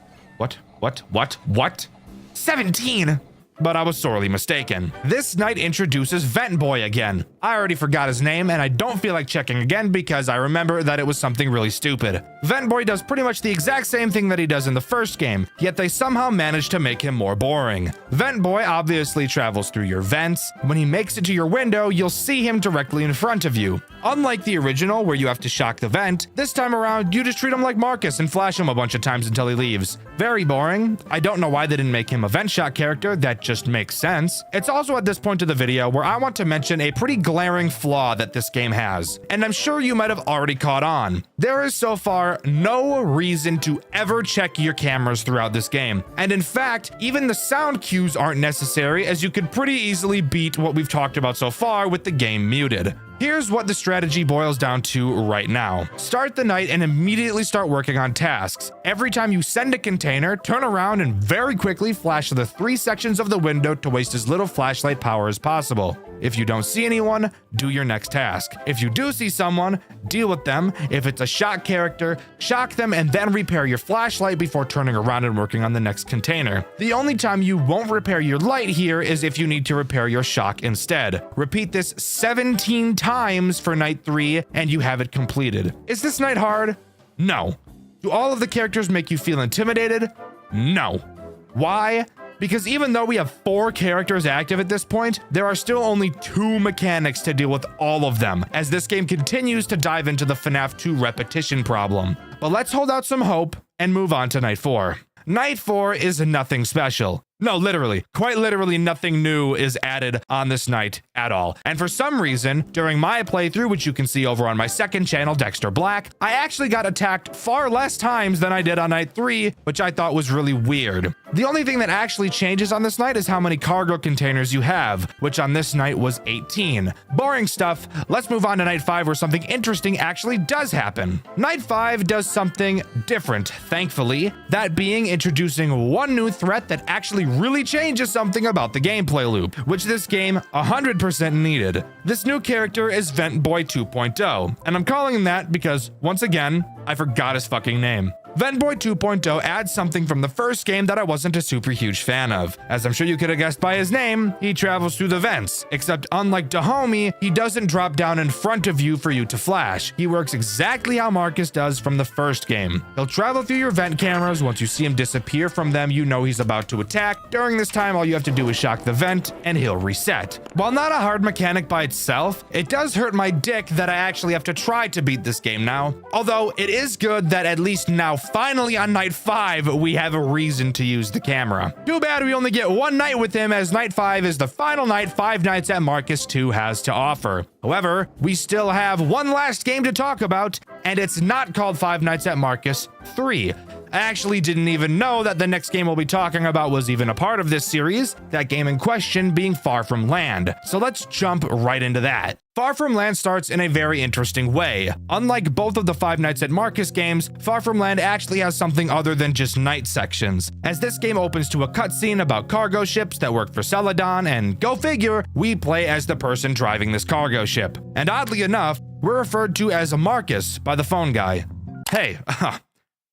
17! But I was sorely mistaken. This night introduces Vent Boy again. I already forgot his name, and I don't feel like checking again because I remember that it was something really stupid. Vent Boy does pretty much the exact same thing that he does in the first game, yet they somehow managed to make him more boring. Vent Boy obviously travels through your vents. When he makes it to your window, you'll see him directly in front of you. Unlike the original, where you have to shock the vent, this time around, you just treat him like Marcus and flash him a bunch of times until he leaves. Very boring. I don't know why they didn't make him a vent shot character, that just makes sense. It's also at this point of the video where I want to mention a pretty glaring flaw that this game has, and I'm sure you might have already caught on. There is so far no reason to ever check your cameras throughout this game, and in fact, even the sound cues aren't necessary, as you could pretty easily beat what we've talked about so far with the game muted. Here's what the strategy boils down to right now. Start the night and immediately start working on tasks. Every time you send a container, turn around and very quickly flash the 3 sections of the window to waste as little flashlight power as possible. If you don't see anyone, do your next task. If you do see someone, deal with them. If it's a shock character, shock them and then repair your flashlight before turning around and working on the next container. The only time you won't repair your light here is if you need to repair your shock instead. Repeat this 17 times for night 3 and you have it completed. Is this night hard? No. Do all of the characters make you feel intimidated? No. Why? Because even though we have 4 characters active at this point, there are still only 2 mechanics to deal with all of them, as this game continues to dive into the FNAF 2 repetition problem. But let's hold out some hope and move on to night 4. Night 4 is nothing special. No, literally, quite literally nothing new is added on this night at all. And for some reason, during my playthrough, which you can see over on my second channel, Dexter Black, I actually got attacked far less times than I did on night 3, which I thought was really weird. The only thing that actually changes on this night is how many cargo containers you have, which on this night was 18. Boring stuff. Let's move on to night 5 where something interesting actually does happen. Night 5 does something different, thankfully, that being introducing one new threat that actually really changes something about the gameplay loop, which this game 100% needed. This new character is Vent Boy 2.0, and I'm calling him that because, once again, I forgot his fucking name. Vent Boy 2.0 adds something from the first game that I wasn't a super huge fan of. As I'm sure you could have guessed by his name, he travels through the vents, except unlike Dahomey, he doesn't drop down in front of you for you to flash. He works exactly how Marcus does from the first game. He'll travel through your vent cameras. Once you see him disappear from them, you know he's about to attack. During this time, all you have to do is shock the vent, and he'll reset. While not a hard mechanic by itself, it does hurt my dick that I actually have to try to beat this game now. Although, it is good that at least now, finally on night 5, we have a reason to use the camera. Too bad we only get one night with him, as night 5 is the final night Five Nights at Marcus 2 has to offer. However, we still have one last game to talk about, and it's not called Five Nights at Marcus 3. I actually didn't even know that the next game we'll be talking about was even a part of this series, that game in question being Far From Land. So let's jump right into that. Far From Land starts in a very interesting way. Unlike both of the Five Nights at Marcus games, Far From Land actually has something other than just night sections, as this game opens to a cutscene about cargo ships that work for Celadon, and go figure, we play as the person driving this cargo ship. And oddly enough, we're referred to as Marcus by the phone guy. Hey,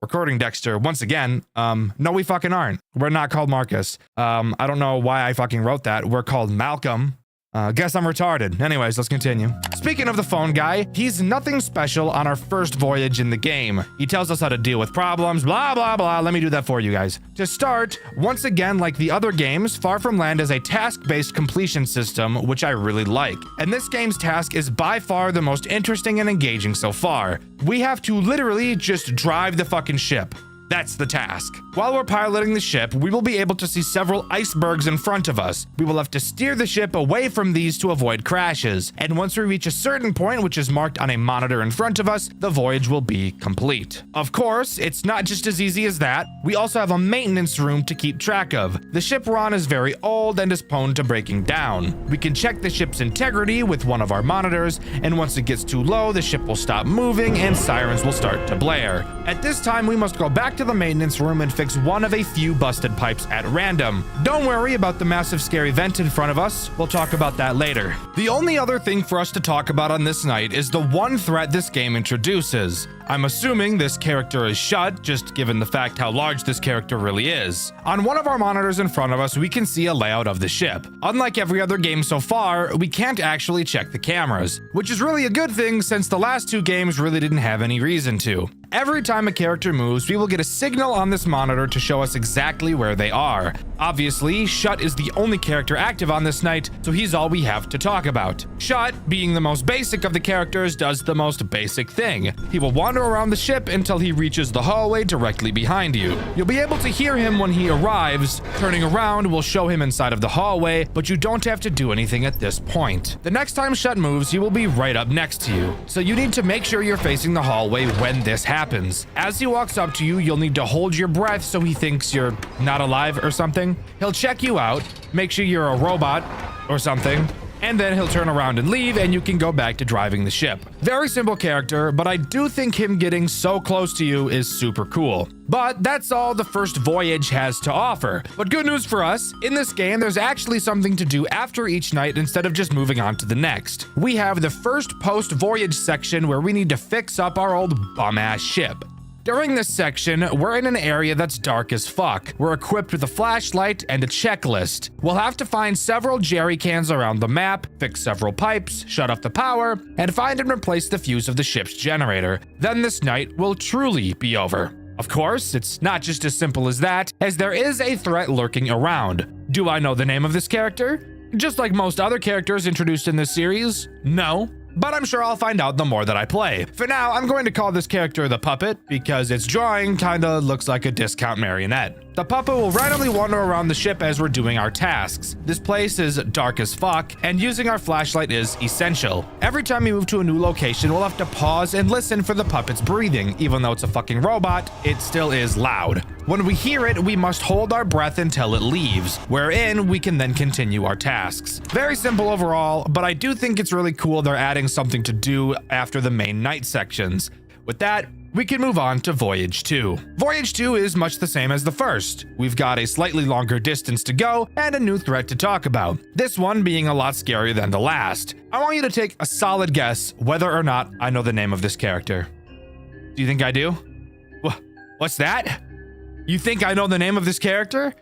recording Dexter, once again, no we fucking aren't. We're not called Marcus. I don't know why I fucking wrote that. We're called Malcolm. Guess I'm retarded. Anyways, let's continue. Speaking of the phone guy, he's nothing special on our first voyage in the game. He tells us how to deal with problems, blah, blah, blah. Let me do that for you guys. To start, once again, like the other games, Far From Land is a task-based completion system, which I really like. And this game's task is by far the most interesting and engaging so far. We have to literally just drive the fucking ship. That's the task. While we're piloting the ship, we will be able to see several icebergs in front of us. We will have to steer the ship away from these to avoid crashes. And once we reach a certain point, which is marked on a monitor in front of us, the voyage will be complete. Of course, it's not just as easy as that. We also have a maintenance room to keep track of. The ship we're on is very old and is prone to breaking down. We can check the ship's integrity with one of our monitors, and once it gets too low, the ship will stop moving and sirens will start to blare. At this time, we must go back to the maintenance room and fix one of a few busted pipes at random. Don't worry about the massive scary vent in front of us. We'll talk about that later. The only other thing for us to talk about on this night is the one threat this game introduces. I'm assuming this character is Shut, just given the fact how large this character really is. On one of our monitors in front of us, we can see a layout of the ship. Unlike every other game so far, we can't actually check the cameras, which is really a good thing since the last two games really didn't have any reason to. Every time a character moves, we will get a signal on this monitor to show us exactly where they are. Obviously, Shut is the only character active on this night, so he's all we have to talk about. Shut, being the most basic of the characters, does the most basic thing. He will wander around the ship until he reaches the hallway directly behind you. You'll be able to hear him when he arrives. Turning around will show him inside of the hallway, but you don't have to do anything at this point. The next time Shut moves, he will be right up next to you, so you need to make sure you're facing the hallway when this happens. As he walks up to you, you'll need to hold your breath so he thinks you're not alive or something. He'll check you out, make sure you're a robot or something, and then he'll turn around and leave, and you can go back to driving the ship. Very simple character, but I do think him getting so close to you is super cool. But that's all the first voyage has to offer. But good news for us, in this game, there's actually something to do after each night instead of just moving on to the next. We have the first post-voyage section where we need to fix up our old bum-ass ship. During this section, we're in an area that's dark as fuck. We're equipped with a flashlight and a checklist. We'll have to find several jerry cans around the map, fix several pipes, shut off the power, and find and replace the fuse of the ship's generator. Then this night will truly be over. Of course, it's not just as simple as that, as there is a threat lurking around. Do I know the name of this character? Just like most other characters introduced in this series, no. But I'm sure I'll find out the more that I play. For now, I'm going to call this character the Puppet because its drawing kinda looks like a discount marionette. The puppet will randomly wander around the ship as we're doing our tasks. This place is dark as fuck, and using our flashlight is essential. Every time we move to a new location, we'll have to pause and listen for the puppet's breathing. Even though it's a fucking robot, it still is loud. When we hear it, we must hold our breath until it leaves, wherein we can then continue our tasks. Very simple overall, but I do think it's really cool they're adding something to do after the main night sections. With that, we can move on to Voyage 2. Voyage 2 is much the same as the first. We've got a slightly longer distance to go and a new threat to talk about. This one being a lot scarier than the last. I want you to take a solid guess whether or not I know the name of this character. Do you think I do? What's that? You think I know the name of this character?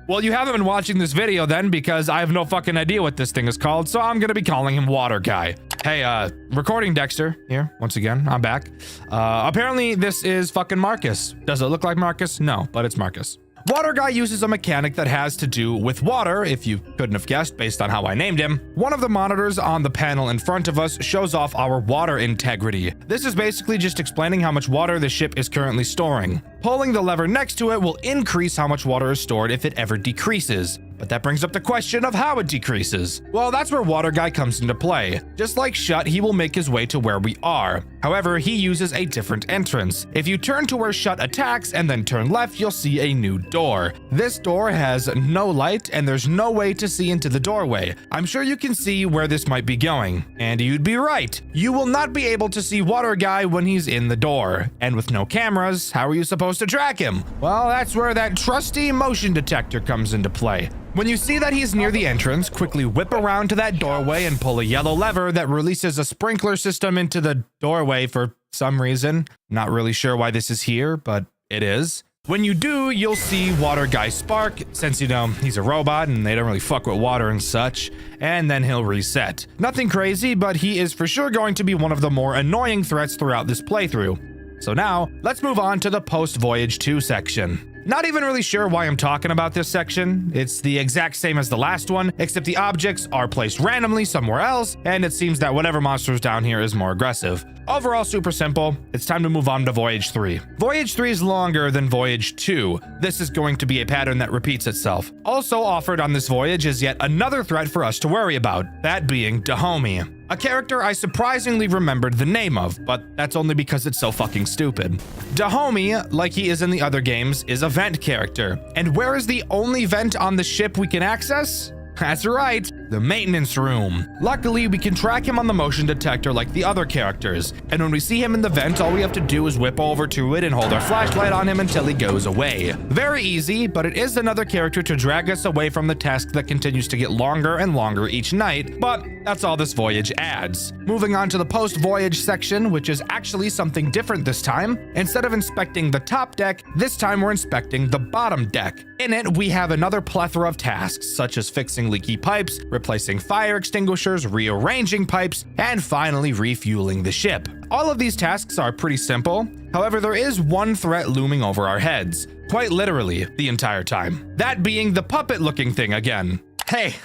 Well, you haven't been watching this video then because I have no fucking idea what this thing is called, so I'm gonna be calling him Water Guy. Hey, recording Dexter here, once again, I'm back. Apparently this is fucking Marcus. Does it look like Marcus? No, but it's Marcus. Water Guy uses a mechanic that has to do with water, if you couldn't have guessed based on how I named him. One of the monitors on the panel in front of us shows off our water integrity. This is basically just explaining how much water the ship is currently storing. Pulling the lever next to it will increase how much water is stored if it ever decreases. But that brings up the question of how it decreases. Well, that's where Water Guy comes into play. Just like Shut, he will make his way to where we are. However, he uses a different entrance. If you turn to where Shut attacks and then turn left, you'll see a new door. This door has no light and there's no way to see into the doorway. I'm sure you can see where this might be going. And you'd be right. You will not be able to see Water Guy when he's in the door. And with no cameras, how are you supposed to track him? Well, that's where that trusty motion detector comes into play. When you see that he's near the entrance, quickly whip around to that doorway and pull a yellow lever that releases a sprinkler system into the doorway for some reason. Not really sure why this is here, but it is. When you do, you'll see Water Guy spark, since, you know, he's a robot and they don't really fuck with water and such, and then he'll reset. Nothing crazy, but he is for sure going to be one of the more annoying threats throughout this playthrough. So now, let's move on to the post-Voyage 2 section. Not even really sure why I'm talking about this section. It's the exact same as the last one, except the objects are placed randomly somewhere else, and it seems that whatever monster is down here is more aggressive. Overall, super simple. It's time to move on to Voyage 3. Voyage 3 is longer than Voyage 2. This is going to be a pattern that repeats itself. Also offered on this voyage is yet another threat for us to worry about, that being Dahomey. A character I surprisingly remembered the name of, but that's only because it's so fucking stupid. Dahomey, like he is in the other games, is a vent character. And where is the only vent on the ship we can access? That's right, the maintenance room. Luckily, we can track him on the motion detector like the other characters, and when we see him in the vent, all we have to do is whip over to it and hold our flashlight on him until he goes away. Very easy, but it is another character to drag us away from the task that continues to get longer and longer each night, but that's all this voyage adds. Moving on to the post-voyage section, which is actually something different this time. Instead of inspecting the top deck, this time we're inspecting the bottom deck. In it, we have another plethora of tasks, such as fixing leaky pipes, replacing fire extinguishers, rearranging pipes, and finally refueling the ship. All of these tasks are pretty simple. However, there is one threat looming over our heads, quite literally the entire time. That being the puppet-looking thing again. Hey,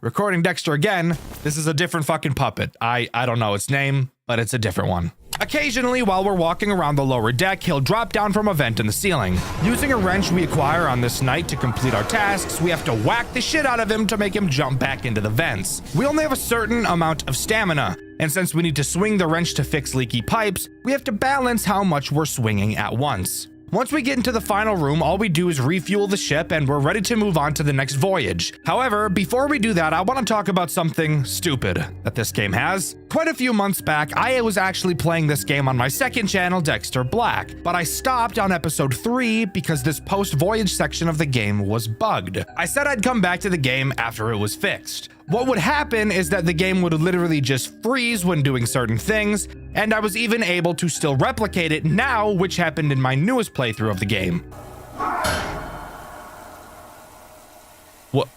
recording Dexter again. This is a different fucking puppet. I don't know its name, but it's a different one. Occasionally, while we're walking around the lower deck, he'll drop down from a vent in the ceiling. Using a wrench we acquire on this night to complete our tasks, we have to whack the shit out of him to make him jump back into the vents. We only have a certain amount of stamina, and since we need to swing the wrench to fix leaky pipes, we have to balance how much we're swinging at once. Once we get into the final room, all we do is refuel the ship and we're ready to move on to the next voyage. However, before we do that, I want to talk about something stupid that this game has. Quite a few months back, I was actually playing this game on my second channel, Dexter Black, but I stopped on episode 3 because this post-voyage section of the game was bugged. I said I'd come back to the game after it was fixed. What would happen is that the game would literally just freeze when doing certain things, and I was even able to still replicate it now, which happened in my newest playthrough of the game. What?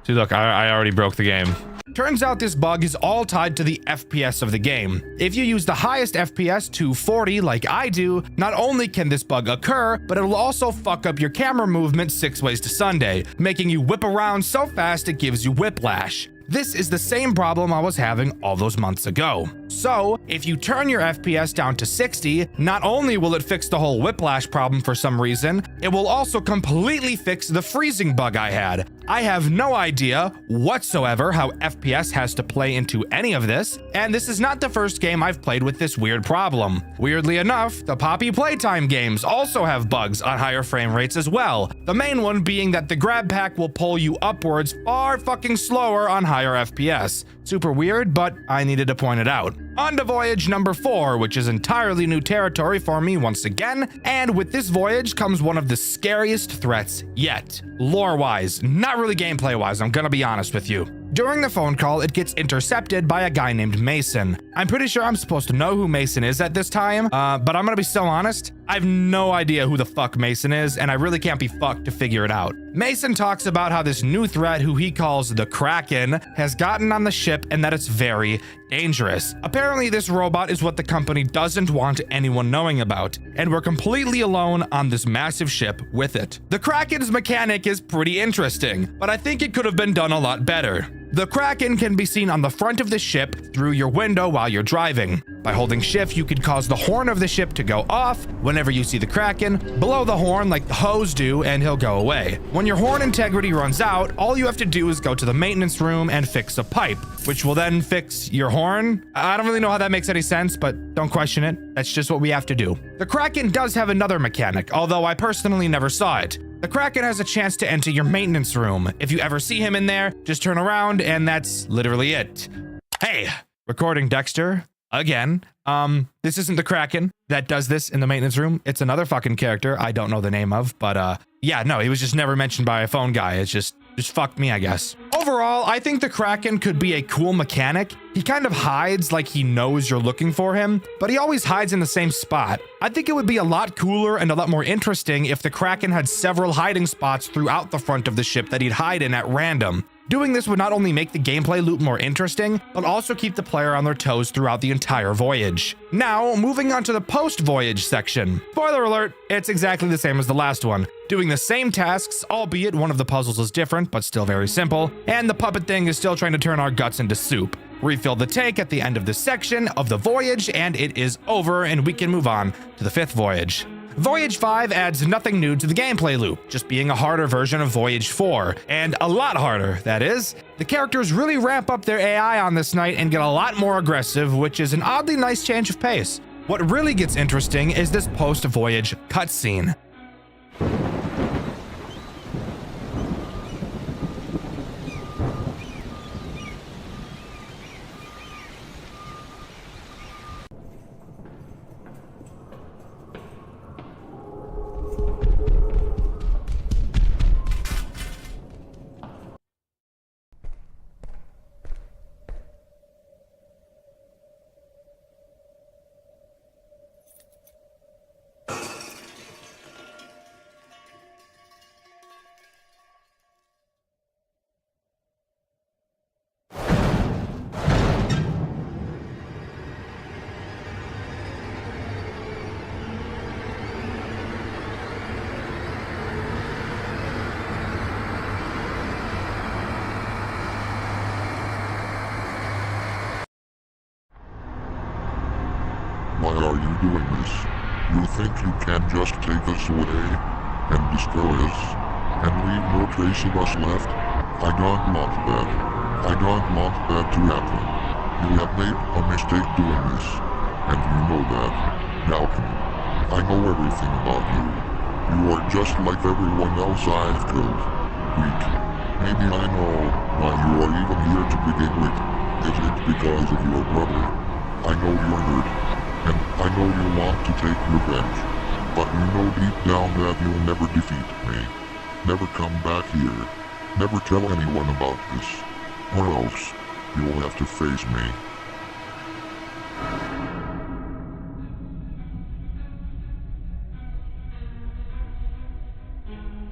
See, look, I already broke the game. Turns out this bug is all tied to the FPS of the game. If you use the highest FPS to 40 like I do, not only can this bug occur, but it will also fuck up your camera movement 6 ways to Sunday, making you whip around so fast it gives you whiplash. This is the same problem I was having all those months ago. So, if you turn your FPS down to 60, not only will it fix the whole whiplash problem for some reason, it will also completely fix the freezing bug I had. I have no idea whatsoever how FPS has to play into any of this, and this is not the first game I've played with this weird problem. Weirdly enough, the Poppy Playtime games also have bugs on higher frame rates as well, the main one being that the grab pack will pull you upwards far fucking slower on higher FPS. Super weird, but I needed to point it out. On to voyage number 4, which is entirely new territory for me once again, and with this voyage comes one of the scariest threats yet. Lore-wise, not really gameplay-wise, I'm gonna be honest with you. During the phone call, it gets intercepted by a guy named Mason. I'm pretty sure I'm supposed to know who Mason is at this time, but I'm gonna be so honest, I have no idea who the fuck Mason is, and I really can't be fucked to figure it out. Mason talks about how this new threat, who he calls the Kraken, has gotten on the ship and that it's very dangerous. Apparently, this robot is what the company doesn't want anyone knowing about, and we're completely alone on this massive ship with it. The Kraken's mechanic is pretty interesting, but I think it could have been done a lot better. The Kraken can be seen on the front of the ship through your window while you're driving. By holding shift, you could cause the horn of the ship to go off whenever you see the Kraken, blow the horn like the hose do, and he'll go away. When your horn integrity runs out, all you have to do is go to the maintenance room and fix a pipe, which will then fix your horn. I don't really know how that makes any sense, but don't question it. That's just what we have to do. The Kraken does have another mechanic, although I personally never saw it. The Kraken has a chance to enter your maintenance room. If you ever see him in there, just turn around and that's literally it. Hey, recording Dexter again. This isn't the Kraken that does this in the maintenance room. It's another fucking character I don't know the name of, but yeah, no, he was just never mentioned by a phone guy. It's just fucked me, I guess. Overall, I think the Kraken could be a cool mechanic. He kind of hides like he knows you're looking for him, but he always hides in the same spot. I think it would be a lot cooler and a lot more interesting if the Kraken had several hiding spots throughout the front of the ship that he'd hide in at random. Doing this would not only make the gameplay loop more interesting, but also keep the player on their toes throughout the entire voyage. Now, moving on to the post-voyage section. Spoiler alert, it's exactly the same as the last one. Doing the same tasks, albeit one of the puzzles is different, but still very simple, and the puppet thing is still trying to turn our guts into soup. Refill the tank at the end of this section of the voyage, and it is over, and we can move on to the 5th voyage. Voyage 5 adds nothing new to the gameplay loop, just being a harder version of Voyage 4, and a lot harder, that is. The characters really ramp up their AI on this night and get a lot more aggressive, which is an oddly nice change of pace. What really gets interesting is this post-voyage cutscene. Why are you doing this? You think you can just take us away and destroy us and leave no trace of us left? I don't want that. I don't want that to happen. You have made a mistake doing this, and you know that. Malcolm, I know everything about you. You are just like everyone else I've killed. Weak. Maybe I know why you are even here to begin with. Is it because of your brother? I know you're hurt. And I know you want to take revenge, but you know deep down that you'll never defeat me. Never come back here. Never tell anyone about this, or else you'll have to face me.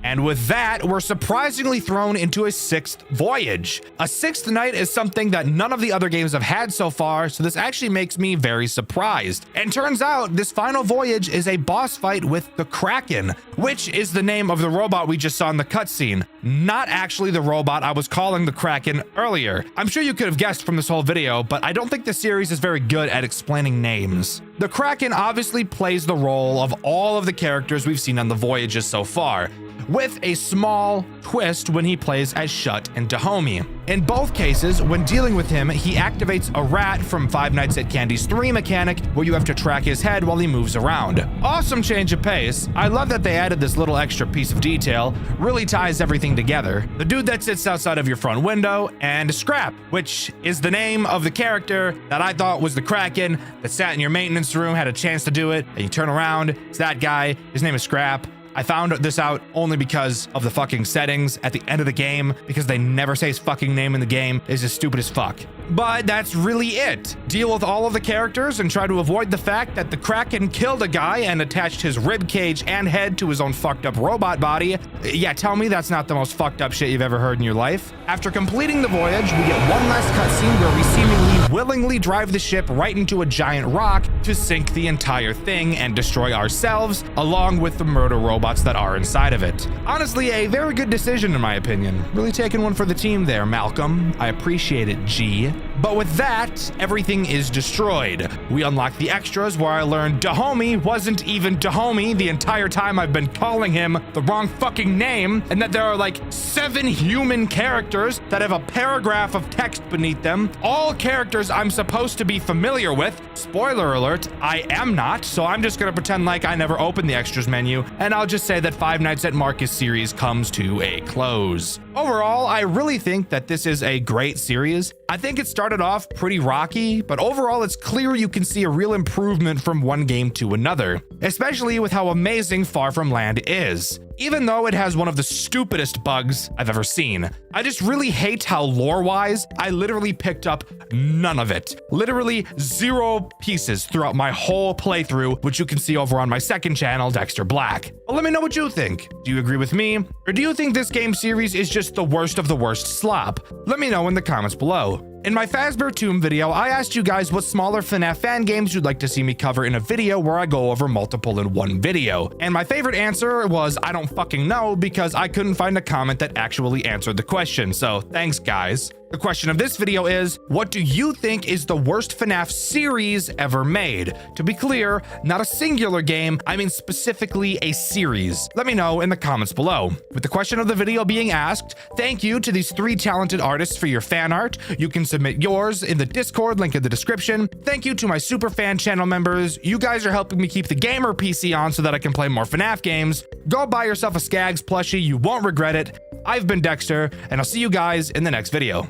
And with that, we're surprisingly thrown into a 6th voyage. A 6th night is something that none of the other games have had so far, so this actually makes me very surprised. And turns out this final voyage is a boss fight with the Kraken, which is the name of the robot we just saw in the cutscene, not actually the robot I was calling the Kraken earlier. I'm sure you could have guessed from this whole video, but I don't think the series is very good at explaining names. The Kraken obviously plays the role of all of the characters we've seen on the voyages so far, with a small twist when he plays as Shut and Dahomey. In both cases, when dealing with him, he activates a rat from Five Nights at Candy's 3 mechanic, where you have to track his head while he moves around. Awesome change of pace. I love that they added this little extra piece of detail, really ties everything together. The dude that sits outside of your front window, and Scrap, which is the name of the character that I thought was the Kraken that sat in your maintenance room, had a chance to do it, and you turn around, it's that guy, his name is Scrap. I found this out only because of the fucking settings at the end of the game, because they never say his fucking name in the game. It's just stupid as fuck. But that's really it. Deal with all of the characters and try to avoid the fact that the Kraken killed a guy and attached his rib cage and head to his own fucked up robot body. Yeah, tell me that's not the most fucked up shit you've ever heard in your life. After completing the voyage, we get one last cutscene where we seemingly willingly drive the ship right into a giant rock to sink the entire thing and destroy ourselves, along with the murder robots that are inside of it. Honestly, a very good decision in my opinion. Really taking one for the team there, Malcolm. I appreciate it, G. But with that, everything is destroyed. We unlock the extras where I learned Dahomey wasn't even Dahomey the entire time I've been calling him the wrong fucking name, and that there are like 7 human characters that have a paragraph of text beneath them, all characters I'm supposed to be familiar with. Spoiler alert, I am not, so I'm just gonna pretend like I never opened the extras menu, and I'll just say that Five Nights at Marcus series comes to a close. Overall, I really think that this is a great series. I think it started off pretty rocky, but overall it's clear you can see a real improvement from one game to another, especially with how amazing Far From Land is. Even though it has one of the stupidest bugs I've ever seen. I just really hate how lore-wise, I literally picked up none of it. Literally 0 pieces throughout my whole playthrough, which you can see over on my second channel, Dexter Black. Well, let me know what you think. Do you agree with me? Or do you think this game series is just the worst of the worst slop? Let me know in the comments below. In my Fazbear Tomb video, I asked you guys what smaller FNAF fan games you'd like to see me cover in a video where I go over multiple in one video. And my favorite answer was, I don't fucking know, because I couldn't find a comment that actually answered the question. So thanks, guys. The question of this video is, what do you think is the worst FNAF series ever made? To be clear, not a singular game, I mean specifically a series. Let me know in the comments below. With the question of the video being asked, thank you to these 3 talented artists for your fan art. You can submit yours in the Discord, link in the description. Thank you to my super fan channel members. You guys are helping me keep the gamer PC on so that I can play more FNAF games. Go buy yourself a Skags plushie, you won't regret it. I've been Dexter, and I'll see you guys in the next video.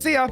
See ya!